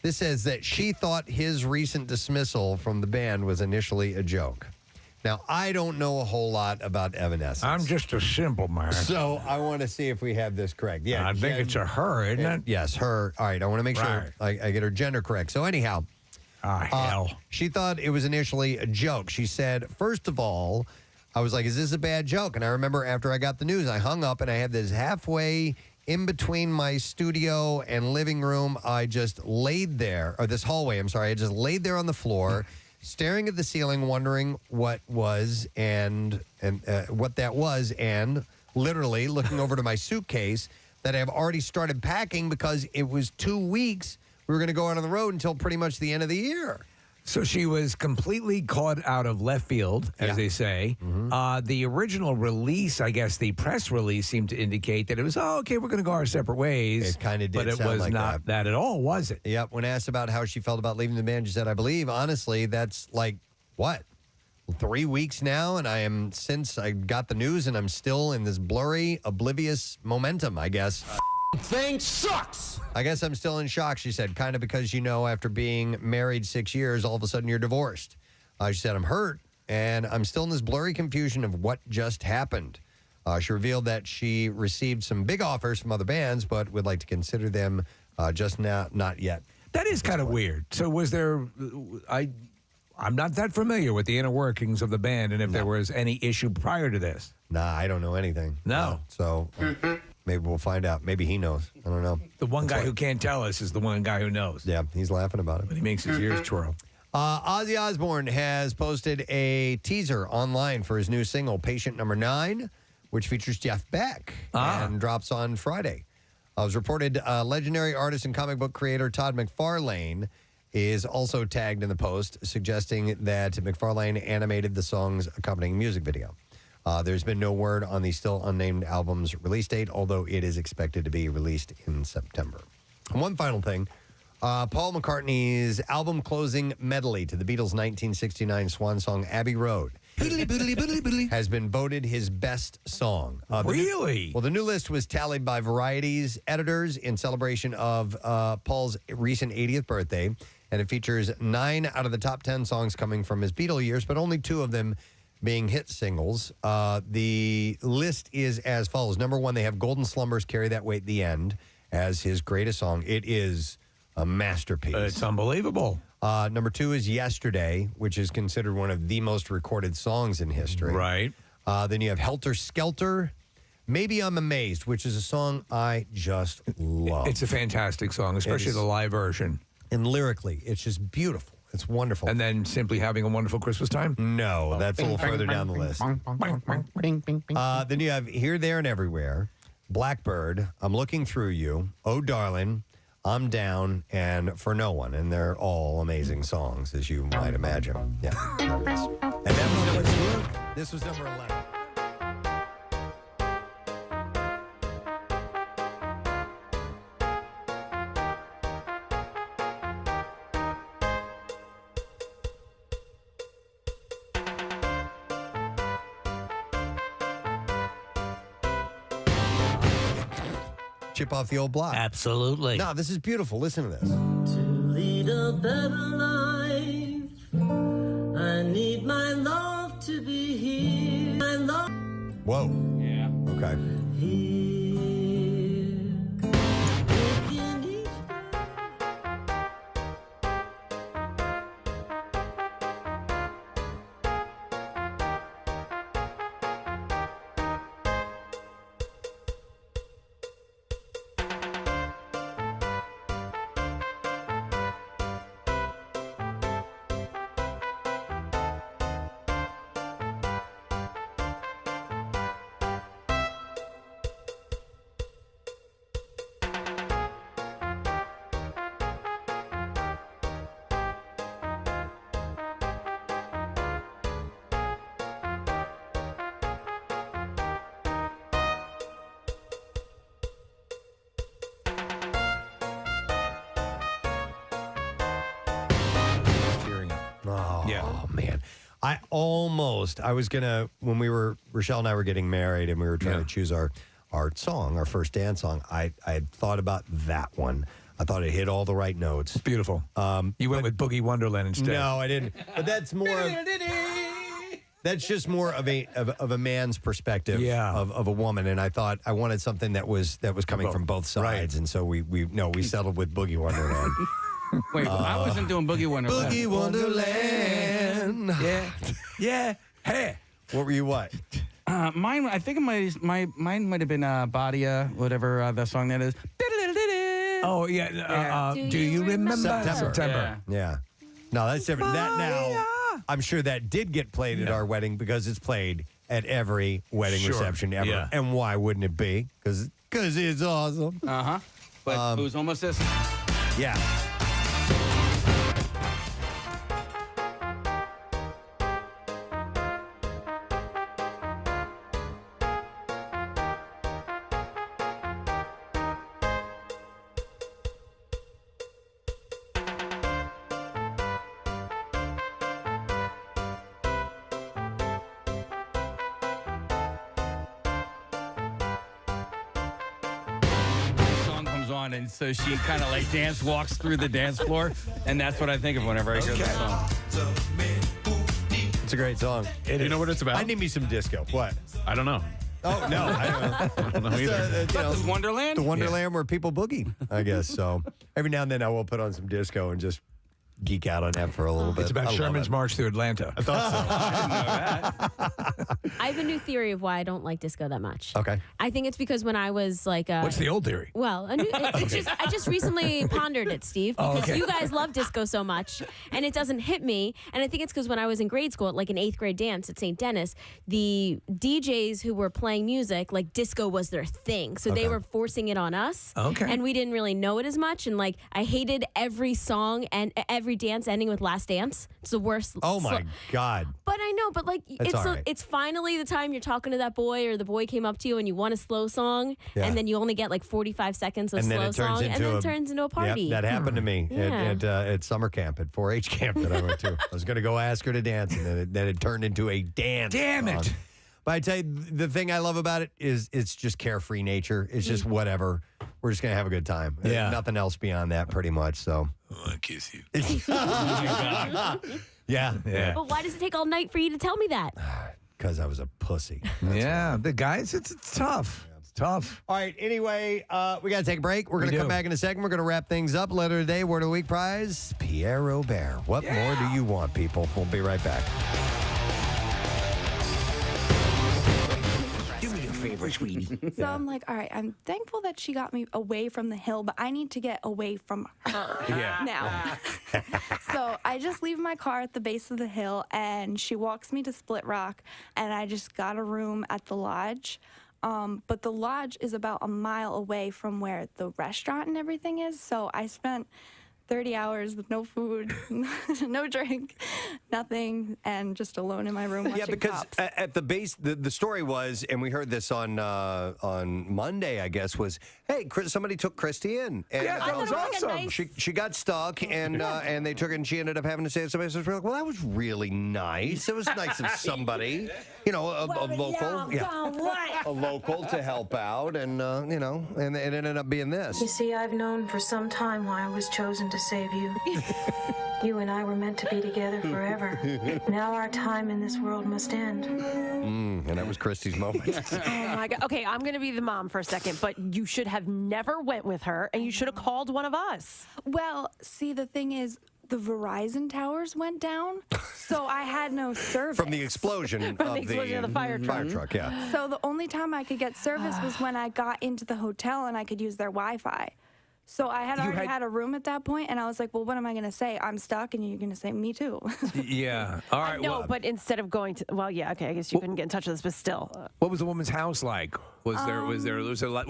This says that she thought his recent dismissal from the band was initially a joke. Now, I don't know a whole lot about Evanescence. I'm just a simple man. So I want to see if we have this correct. Yeah, I think it's a her, isn't it? Yes, her. All right, I want to make sure I get her gender correct. So anyhow, hell. She thought it was initially a joke. She said, first of all, I was like, is this a bad joke? And I remember after I got the news, I hung up and I had this halfway in between my studio and living room. I just laid there, or this hallway, I'm sorry. I just laid there on the floor, staring at the ceiling, wondering what was and what that was, and literally looking over to my suitcase that I've already started packing because it was 2 weeks. We were going to go out on the road until pretty much the end of the year. So she was completely caught out of left field, as they say. The original release, I guess the press release seemed to indicate that it was, okay, we're going to go our separate ways. It kind of did but it sound was like not that at all, was it? Yep. When asked about how she felt about leaving the band, she said, I believe, honestly, that's like, what? 3 weeks now, and since I got the news, and I'm still in this blurry, oblivious momentum, I guess. Thing sucks. I guess I'm still in shock, she said, kind of because, after being married 6 years, all of a sudden you're divorced. She said, I'm hurt, and I'm still in this blurry confusion of what just happened. She revealed that she received some big offers from other bands, but would like to consider them just now, not yet. That is kind of weird. So was there, I'm not that familiar with the inner workings of the band and if there was any issue prior to this. Nah, I don't know anything. No. So maybe we'll find out. Maybe he knows. I don't know. The one guy who can't tell us is the one guy who knows. Yeah, he's laughing about it. But he makes his ears twirl. Ozzy Osbourne has posted a teaser online for his new single, Patient Number 9, which features Jeff Beck and drops on Friday. It was reported legendary artist and comic book creator Todd McFarlane is also tagged in the post, suggesting that McFarlane animated the song's accompanying music video. There's been no word on the still unnamed album's release date, although it is expected to be released in September. And one final thing, Paul McCartney's album closing medley to the Beatles' 1969 swan song, Abbey Road, has been voted his best song. Really? The new list was tallied by Variety's editors in celebration of Paul's recent 80th birthday, and it features 9 out of the top 10 songs coming from his Beatle years, but only 2 of them being hit singles. The list is as follows. Number 1, they have Golden Slumbers, Carry That Weight, The End as his greatest song. It is a masterpiece. It's unbelievable. Number 2 is Yesterday, which is considered one of the most recorded songs in history. Right. Then you have Helter Skelter, Maybe I'm Amazed, which is a song I just love. It's a fantastic song, especially the live version. And lyrically, it's just beautiful. It's wonderful. And then Simply Having a Wonderful Christmas Time? No, that's a little further down the list. Then you have Here, There, and Everywhere, Blackbird, I'm Looking Through You, Oh Darling, I'm Down, and For No One. And they're all amazing songs, as you might imagine. Yeah, there it is. And this was number 11. Chip off the old block. Absolutely. No, this is beautiful. Listen to this. To lead a better life, I need my love to be here. My love. Whoa. Yeah. Okay. Here Yeah. Oh, man. I was going to, when Rochelle and I were getting married and we were trying to choose our song, our first dance song, I had thought about that one. I thought it hit all the right notes. Beautiful. You went with Boogie Wonderland instead. No, I didn't. But that's more that's just more of a man's perspective of a woman. And I thought I wanted something that was coming from both sides. And so we settled with Boogie Wonderland. Wait, I wasn't doing Boogie Wonderland. Boogie Wonderland. Yeah. Hey. What were you what? Mine, I think mine might have been Badia, whatever the song that is. Oh, yeah. Do you remember? September. Yeah. No, that's different. That now, I'm sure that did get played at our wedding because it's played at every wedding reception ever. Yeah. And why wouldn't it be? Because it's awesome. Uh-huh. But it was almost this. Yeah. On, and so she kind of like walks through the dance floor, and that's what I think of whenever I hear the song. It's a great song. You know what it's about? I need me some disco. What? I don't know. Oh, no. I don't know either. This Wonderland? The Wonderland where people boogie, I guess. So every now and then I will put on some disco and just geek out on that for a little bit. It's about Sherman's March through Atlanta. I thought so. I didn't know that. I have a new theory of why I don't like disco that much. Okay. I think it's because when I was like, What's the old theory? well, I just recently pondered it, Steve, because you guys love disco so much, and it doesn't hit me. And I think it's because when I was in grade school, at like an 8th grade dance at St. Denis, the DJs who were playing music, like disco was their thing, so they were forcing it on us. Okay. And we didn't really know it as much, and like I hated every song and every dance ending with Last Dance. It's the worst. Oh my God. But I know, but like That's all right. it's finally the time you're talking to that boy or the boy came up to you and you want a slow song and then you only get like 45 seconds of slow song and then it turns into a party. Yep, that happened to me at summer camp, at 4-H camp that I went to. I was going to go ask her to dance and then it turned into a dance. Damn it. song. But I tell you, the thing I love about it is it's just carefree nature. It's just whatever. We're just going to have a good time. Yeah. Nothing else beyond that pretty much. So. I want to kiss you. Yeah. But why does it take all night for you to tell me that? Because I was a pussy. Yeah, the guys, it's tough. It's tough. All right. Anyway, we got to take a break. We're going to come back in a second. We're going to wrap things up. Letter of the day, word of the week prize, Pierre Robert. What more do you want, people? We'll be right back. Favorite, sweetie. So I'm like, all right, I'm thankful that she got me away from the hill, but I need to get away from her now. So I just leave my car at the base of the hill, and she walks me to Split Rock, and I just got a room at the lodge. But the lodge is about a mile away from where the restaurant and everything is, so I spent 30 hours with no food, no drink, nothing, and just alone in my room watching because Cops. at the base, the story was, and we heard this on Monday, I guess, was, hey, somebody took Christy in. And, that was awesome. She got stuck, and they took her, and she ended up having to stay at somebody's house. We're like, well, that was really nice. It was nice of somebody, a local, a local to help out, and and it ended up being this. You see, I've known for some time why I was chosen to save you. You and I were meant to be together forever. Now our time in this world must end. And that was Christy's moment. Oh my God. Okay, I'm going to be the mom for a second, but you should have never went with her, and you should have called one of us. Well, see, the thing is, the Verizon towers went down, so I had no service. From the explosion of the fire truck. Fire truck, yeah. So the only time I could get service was when I got into the hotel and I could use their Wi-Fi. So I had already had a room at that point, and I was like, well, what am I going to say? I'm stuck, and you're going to say, me too. Yeah. All right. No, but instead of going to, I guess you couldn't get in touch with us, but still. What was the woman's house like? Was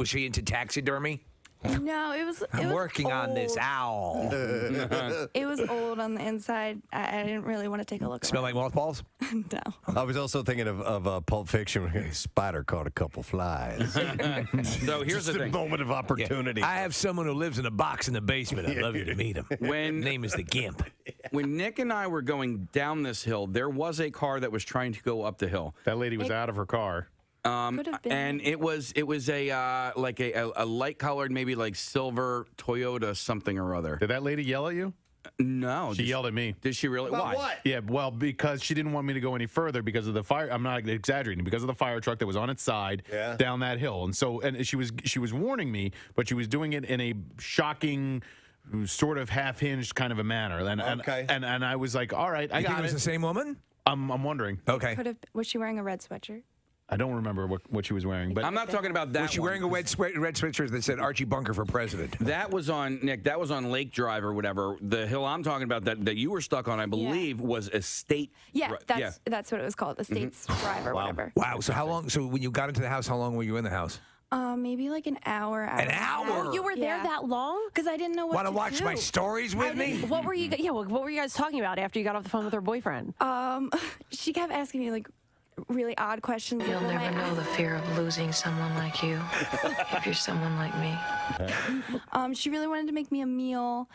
she into taxidermy? No, it was. I'm working on this owl. It was old on the inside. I didn't really want to take a look. Smell like mothballs? No. I was also thinking of Pulp Fiction. When Spider caught a couple flies. So here's the thing. A moment of opportunity. I have someone who lives in a box in the basement. I'd love you to meet him. When name is the Gimp. When Nick and I were going down this hill, there was a car that was trying to go up the hill. That lady was out of her car. And it was a like a light colored, maybe like silver Toyota something or other. Did that lady yell at you? No, she yelled at me. Did she really? About Why? What? Yeah, well, because she didn't want me to go any further because of the fire. I'm not exaggerating. Because of the fire truck that was on its side down that hill, and she was warning me, but she was doing it in a shocking, sort of half-hinged kind of a manner. And I was like, all right, I got think it was the same woman? I'm wondering. Okay. Was she wearing a red sweatshirt? I don't remember what she was wearing, but I'm not talking about that. Was she wearing a red sweatshirt that said Archie Bunker for president? That was on Nick. That was on Lake Drive or whatever. The hill I'm talking about that you were stuck on, I believe, was Estate. Yeah, that's what it was called, Estates Drive or whatever. Wow. So how long? So when you got into the house, how long were you in the house? Maybe like an hour. An hour? Oh, you were there that long? Because I didn't know what Want to to watch do. my stories with me? What were you? Yeah. What were you guys talking about after you got off the phone with her boyfriend? She kept asking me like really odd questions. You'll never know the fear of losing someone like you if you're someone like me. She really wanted to make me a meal.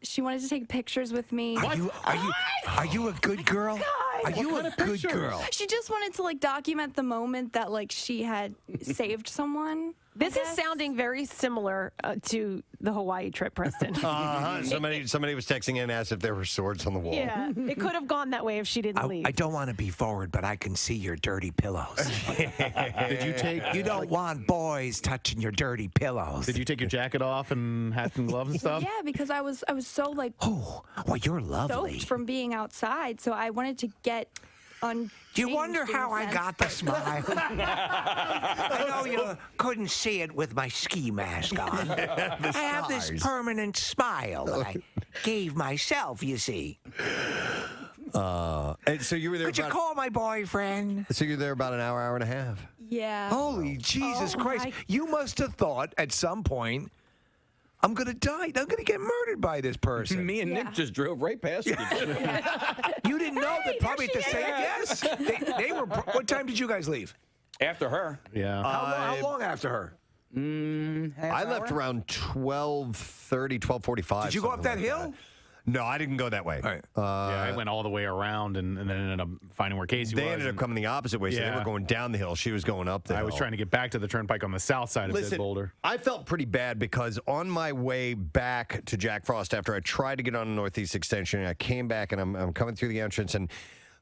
She wanted to take pictures with me. Are you a good girl? Are you a good girl? She just wanted to like document the moment that like she had saved someone. This is sounding very similar to the Hawaii trip, Preston. Somebody was texting in and asked if there were swords on the wall. Yeah, it could have gone that way if she didn't leave. I don't want to be forward, but I can see your dirty pillows. Did you take? You don't want boys touching your dirty pillows. Did you take your jacket off and hat and gloves and stuff? Yeah, because I was so like well, you're lovely. soaked from being outside, so I wanted to get on. Do you wonder how I got the smile? I know you couldn't see it with my ski mask on. I have this permanent smile that I gave myself, you see. And so you were there. Could you call my boyfriend? So you're there about an hour and a half. Yeah. Holy Jesus Christ! You must have thought at some point, I'm going to die. I'm going to get murdered by this person. Me and Nick just drove right past you. You didn't know that probably at the same. Yes, they were. What time did you guys leave? After her. Yeah. How long after her? I left around 12:30, 12:45. Did you go up that hill? No, I didn't go that way. All right. Yeah, I went all the way around and then ended up finding where Casey was. They ended up coming the opposite way, so they were going down the hill. She was going up the hill. I was trying to get back to the turnpike on the south side of Dead Boulder. I felt pretty bad because on my way back to Jack Frost, after I tried to get on the Northeast Extension, I came back and I'm coming through the entrance, and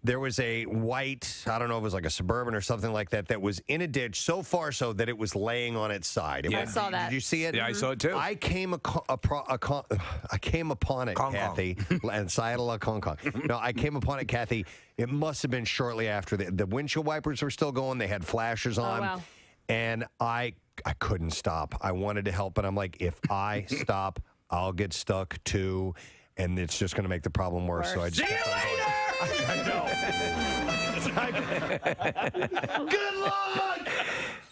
there was a white, I don't know if it was like a Suburban or something like that, that was in a ditch, so far so that it was laying on its side. I saw that. Did you see it? Yeah, I saw it too. I came upon it, Kathy, and Seattle, Hong Kong. No, I came upon it, Kathy. It must have been shortly after the windshield wipers were still going. They had flashers on. Wow. And I couldn't stop. I wanted to help, but I'm like, if I stop, I'll get stuck too, and it's just going to make the problem worse. So I just See you later! Good luck!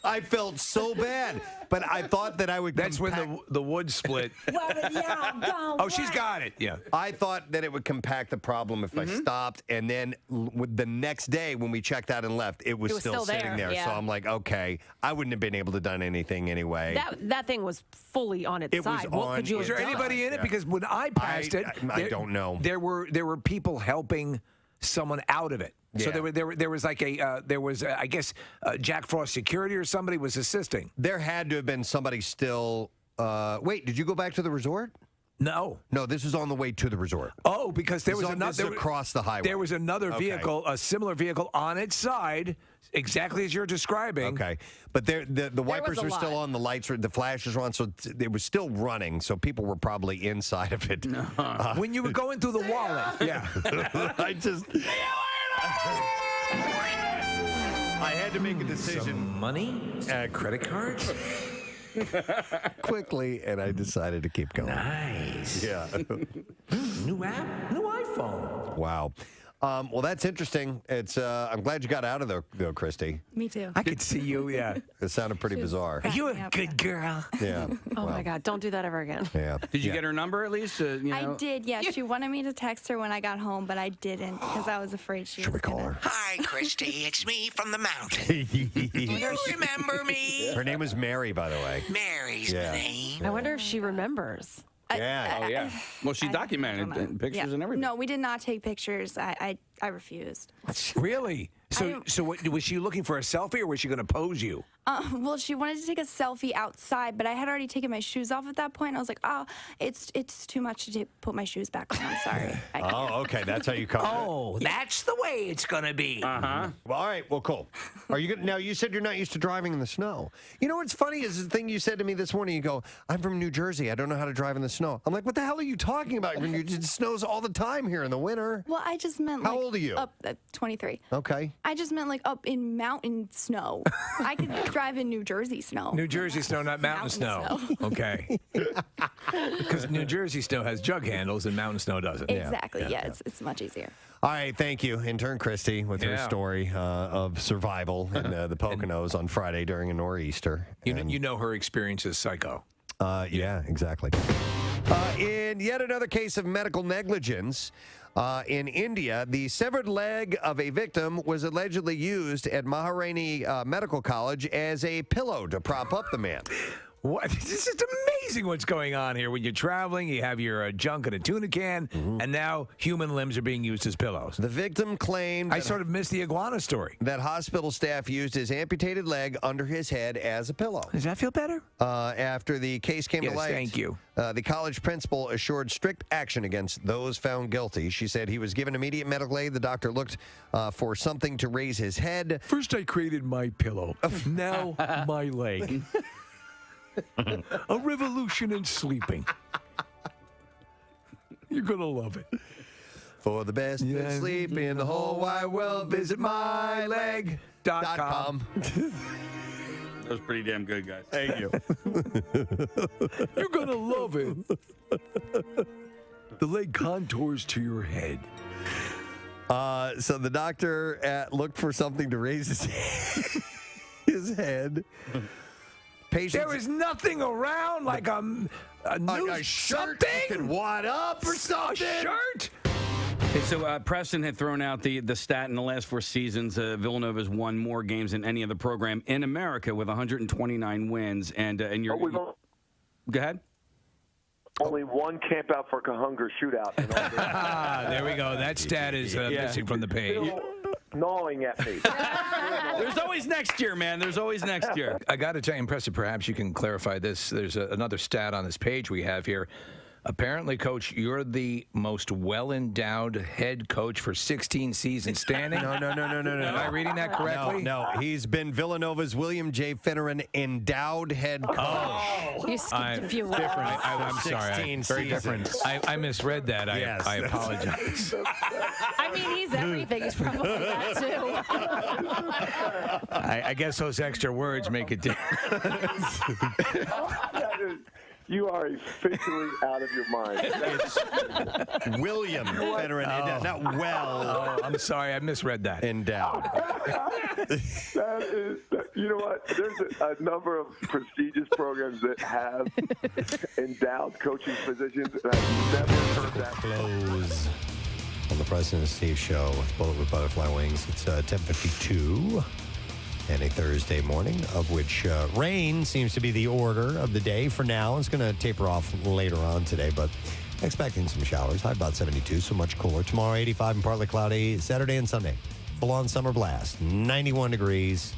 I felt so bad, but I thought that I would. That's when the wood split. Oh, she's got it. Yeah. I thought that it would compact the problem if I stopped, and then the next day when we checked out and left, it was still sitting there. Yeah. So I'm like, okay, I wouldn't have been able to done anything anyway. That thing was fully on its side. What could you Was have there done? anybody in it? Because when I passed it, I don't know. There were people helping someone out of it. So Yeah. there was like I guess Jack Frost security or somebody was assisting. There had to have been somebody still. Wait, did you go back to the resort? No. No, this was on the way to the resort. Oh, because there was This another is across the highway. There was another vehicle, a similar vehicle on its side, exactly as you're describing. Okay, but the wipers were still on, the lights were, the flashes were on, so it was still running. So people were probably inside of it. When you were going through the wallet, yeah. I just. I had to make a decision. Some money, credit cards. Quickly, and I decided to keep going. Nice. Yeah. New app, new iPhone. Wow. Well, that's interesting. It's. I'm glad you got out of there, though, Christy. Me too. I could see you, yeah. It sounded pretty bizarre. Are you a good girl? Yeah. Oh my God! Don't do that ever again. Yeah. Did you get her number at least? I did, yeah. She wanted me to text her when I got home, but I didn't because I was afraid she was call her? Hi, Christy. It's me from the mountain. You remember me? Her name was Mary, by the way. Mary's Yeah. the name. I wonder if she remembers. Yeah. Oh, yeah. Well, she documented pictures and everything. No, we did not take pictures. I refused. Really? So what, was she looking for a selfie or was she going to pose you? Well, she wanted to take a selfie outside, but I had already taken my shoes off at that point. I was like, oh, it's too much to put my shoes back on. I'm sorry. Oh, okay. That's how you cover it. Oh, that's the way it's going to be. Uh-huh. Well, all right. Well, cool. Are you gonna, now, you said you're not used to driving in the snow. You know what's funny is the thing you said to me this morning. You go, I'm from New Jersey. I don't know how to drive in the snow. I'm like, what the hell are you talking about? It snows all the time here in the winter. Well, I just meant How old are you? Up 23. Okay. I just meant like up in mountain snow. I could drive in New Jersey snow. New Jersey snow, not mountain snow. Okay. Because New Jersey snow has jug handles and mountain snow doesn't. Exactly. Yeah, it's much easier. All right, thank you, intern Christy, with her story of survival in the Poconos on Friday during a nor'easter. You know her experience is psycho. Yeah, exactly. In yet another case of medical negligence, in India, the severed leg of a victim was allegedly used at Maharani Medical College as a pillow to prop up the man. What? This is amazing what's going on here. When you're traveling, you have your junk in a tuna can, and now human limbs are being used as pillows. The victim claimed... I sort of missed the iguana story. That hospital staff used his amputated leg under his head as a pillow. Does that feel better? After the case came to light, thank you. The college principal assured strict action against those found guilty. She said he was given immediate medical aid. The doctor looked for something to raise his head. First, I created my pillow. Now, my leg. A revolution in sleeping. You're going to love it. For the best sleep in the whole wide world, visit myleg.com. That was pretty damn good, guys. Thank you. You're going to love it. The leg contours to your head. So the doctor looked for something to raise his head. Patients, there was nothing around like a new shirt something? you could wad up or something. A shirt? Hey, so Preston had thrown out the stat in the last 4 seasons. Villanova's won more games than any other program in America with 129 wins. And you're... go ahead. Only one camp out for Cahunger shootout. There we go. That stat is missing from the page. Still gnawing at me. There's always next year, man. There's always next year. I got to tell you, impressive. Perhaps you can clarify this. There's another stat on this page we have here. Apparently, Coach, you're the most well-endowed head coach for 16 seasons standing. No. Am I reading that correctly? No. He's been Villanova's William J. Finneran endowed head coach. Oh, you skipped a few words. I'm sorry. Very different. I misread that. I apologize. I mean, he's everything. He's probably that too. I guess those extra words make it different. You are officially out of your mind. It's William Finneran endowed, not well. Oh, I'm sorry, I misread that. Endowed. You know what? There's a number of prestigious programs that have endowed coaching positions, and I've never heard that. Close on the Preston Steve Show with Bullet with Butterfly Wings. It's 10:52. And a Thursday morning, of which rain seems to be the order of the day for now. It's going to taper off later on today, but expecting some showers. High about 72, so much cooler. Tomorrow, 85 and partly cloudy. Saturday and Sunday, full-on summer blast. 91 degrees,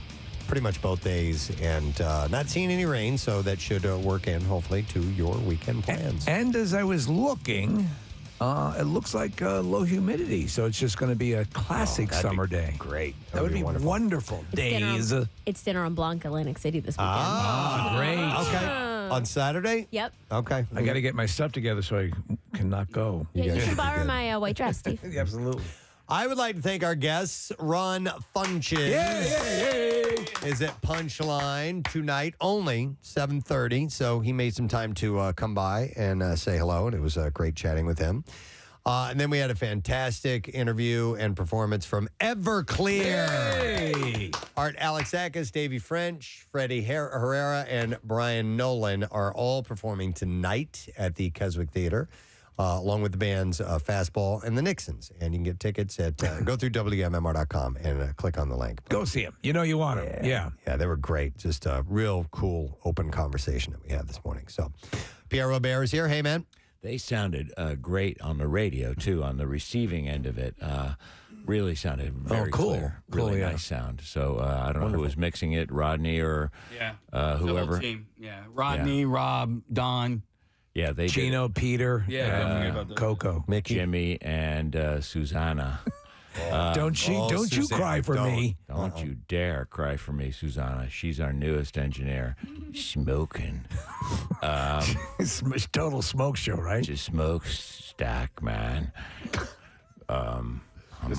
pretty much both days. And not seeing any rain, so that should work in, hopefully, to your weekend plans. And as I was looking... it looks like low humidity, so it's just going to be a classic summer day. Great. That would be wonderful. It's dinner on Blanc, Atlantic City this weekend. Great. Okay. On Saturday? Yep. Okay. I got to get my stuff together so I cannot go. Yeah, you should borrow my white dress, Steve. Absolutely. I would like to thank our guests. Ron Funches is at Punchline tonight, only 7:30. So he made some time to come by and say hello, and it was great chatting with him. And then we had a fantastic interview and performance from Everclear. Hey. Art Alexakis, Davey French, Freddie Herrera, and Brian Nolan are all performing tonight at the Keswick Theater, along with the bands Fastball and the Nixons. And you can get tickets at go through WMMR.com and click on the link. Go see them. You know you want them. Yeah. Yeah, they were great. Just a real cool, open conversation that we had this morning. So, Pierre Robert is here. Hey, man. They sounded great on the radio, too, on the receiving end of it. Really sounded very clear. Really nice sound. So I don't know who was mixing it, Rodney or The whole whoever. team. Yeah. Rodney, Rob, Don. Yeah, they Gino, Peter, Coco, Mickey, Jimmy, and Susanna. Don't you cry for me. Don't you dare cry for me, Susanna. She's our newest engineer. Smoking. Total smoke show, right? Just smokestack, man.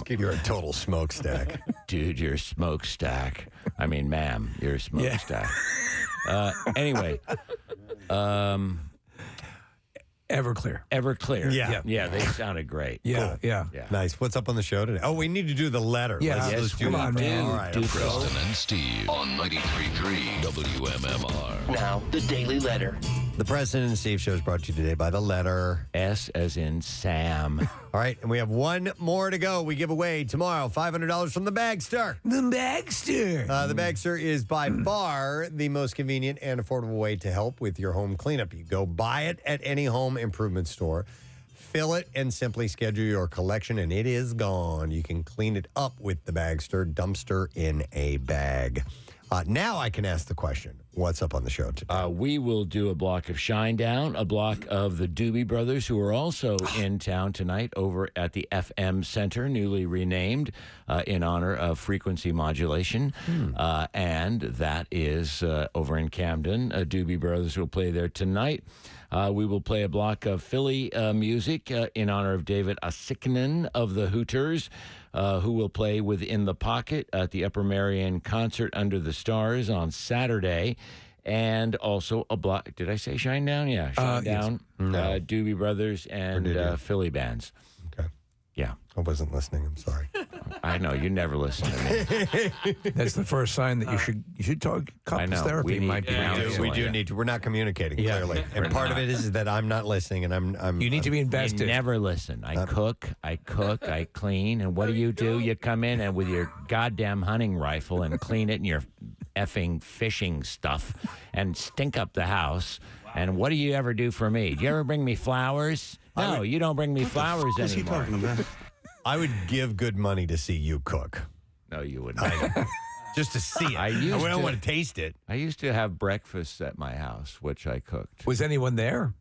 You're a total smokestack. Dude, you're a smokestack. I mean, ma'am, you're a smokestack. Anyway. Everclear. Yeah, they sounded great. Yeah, Cool. yeah. Nice. What's up on the show today? Oh, we need to do the letter. Yeah. Let's do come on, that. man. All right. Preston and Steve on 93.3 WMMR. Now, the Daily Letter. The Preston and Steve Show is brought to you today by the letter S as in Sam. All right, and we have one more to go. We give away tomorrow $500 from the Bagster. The Bagster. The Bagster is by far the most convenient and affordable way to help with your home cleanup. You go buy it at any home improvement store, fill it, and simply schedule your collection, and it is gone. You can clean it up with the Bagster dumpster in a bag. Now I can ask the question, what's up on the show today? We will do a block of Shinedown, a block of the Doobie Brothers, who are also in town tonight over at the FM Center, newly renamed in honor of frequency modulation. And that is over in Camden. Doobie Brothers will play there tonight. We will play a block of Philly music in honor of David Asikinen of the Hooters, who will play Within the Pocket at the Upper Merion Concert Under the Stars on Saturday. And also a block. Did I say Shinedown? Yeah, Shinedown, No. Doobie Brothers, and Philly bands. Okay. Yeah. I wasn't listening. I'm sorry. I know. You never listen to me. That's the first sign that you should talk couples know. therapy. We need might be We do need to. We're not communicating clearly, and part of it is that I'm not listening, and I'm. You need to be invested. You never listen. I cook, I clean, and what do? You come in and with your goddamn hunting rifle and clean it and your effing fishing stuff and stink up the house. And what do you ever do for me? Do you ever bring me flowers? No, you don't bring me flowers anymore. What is he talking about? I would give good money to see you cook. No, you wouldn't. Just to see it. I don't want to taste it. I used to have breakfasts at my house, which I cooked. Was anyone there?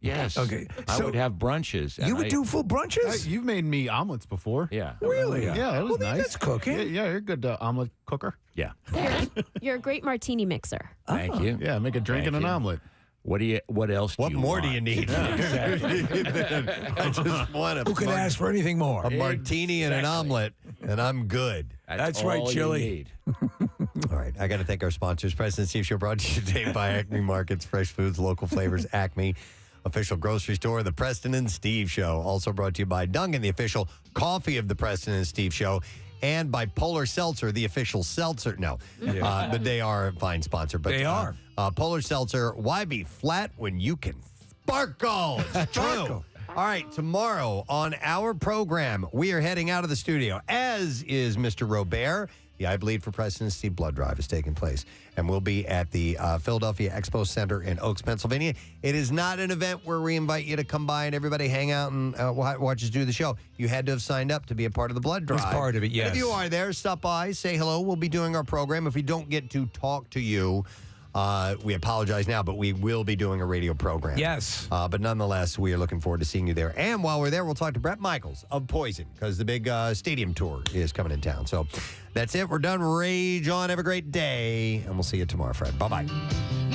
Yes. Okay. I would have brunches. You would do full brunches? You've made me omelets before. Yeah. Really? Yeah, it was nice. That's cooking. Yeah, you're a good omelet cooker. Yeah. You're a great martini mixer. Thank you. Yeah, make a drink and an omelet. What else? What more do you need? Exactly. I just want a Who could ask for anything more? a martini and an omelet, and I'm good. That's right, all you Chili. need. All right, I got to thank our sponsors. President Steve Show brought to you today by Acme Markets, fresh foods, local flavors, Acme, official grocery store, The Preston and Steve Show. Also brought to you by Dunkin', the official coffee of The Preston and Steve Show, and by Polar Seltzer, the official seltzer. No, but they are a fine sponsor. But They are. Polar Seltzer, why be flat when you can sparkle? It's true. All right, tomorrow on our program, we are heading out of the studio, as is Mr. Robert. The I Bleed for Preston and Steve blood drive is taking place, and we'll be at the Philadelphia Expo Center in Oaks, Pennsylvania. It is not an event where we invite you to come by and everybody hang out and watch us do the show. You had to have signed up to be a part of the blood drive. It's part of it, yes. If you are there, stop by, say hello. We'll be doing our program. If we don't get to talk to you, we apologize now, but we will be doing a radio program. Yes. But nonetheless, we are looking forward to seeing you there. And while we're there, we'll talk to Brett Michaels of Poison, because the big stadium tour is coming in town. So that's it. We're done. Rage on. Have a great day. And we'll see you tomorrow, Fred. Bye-bye.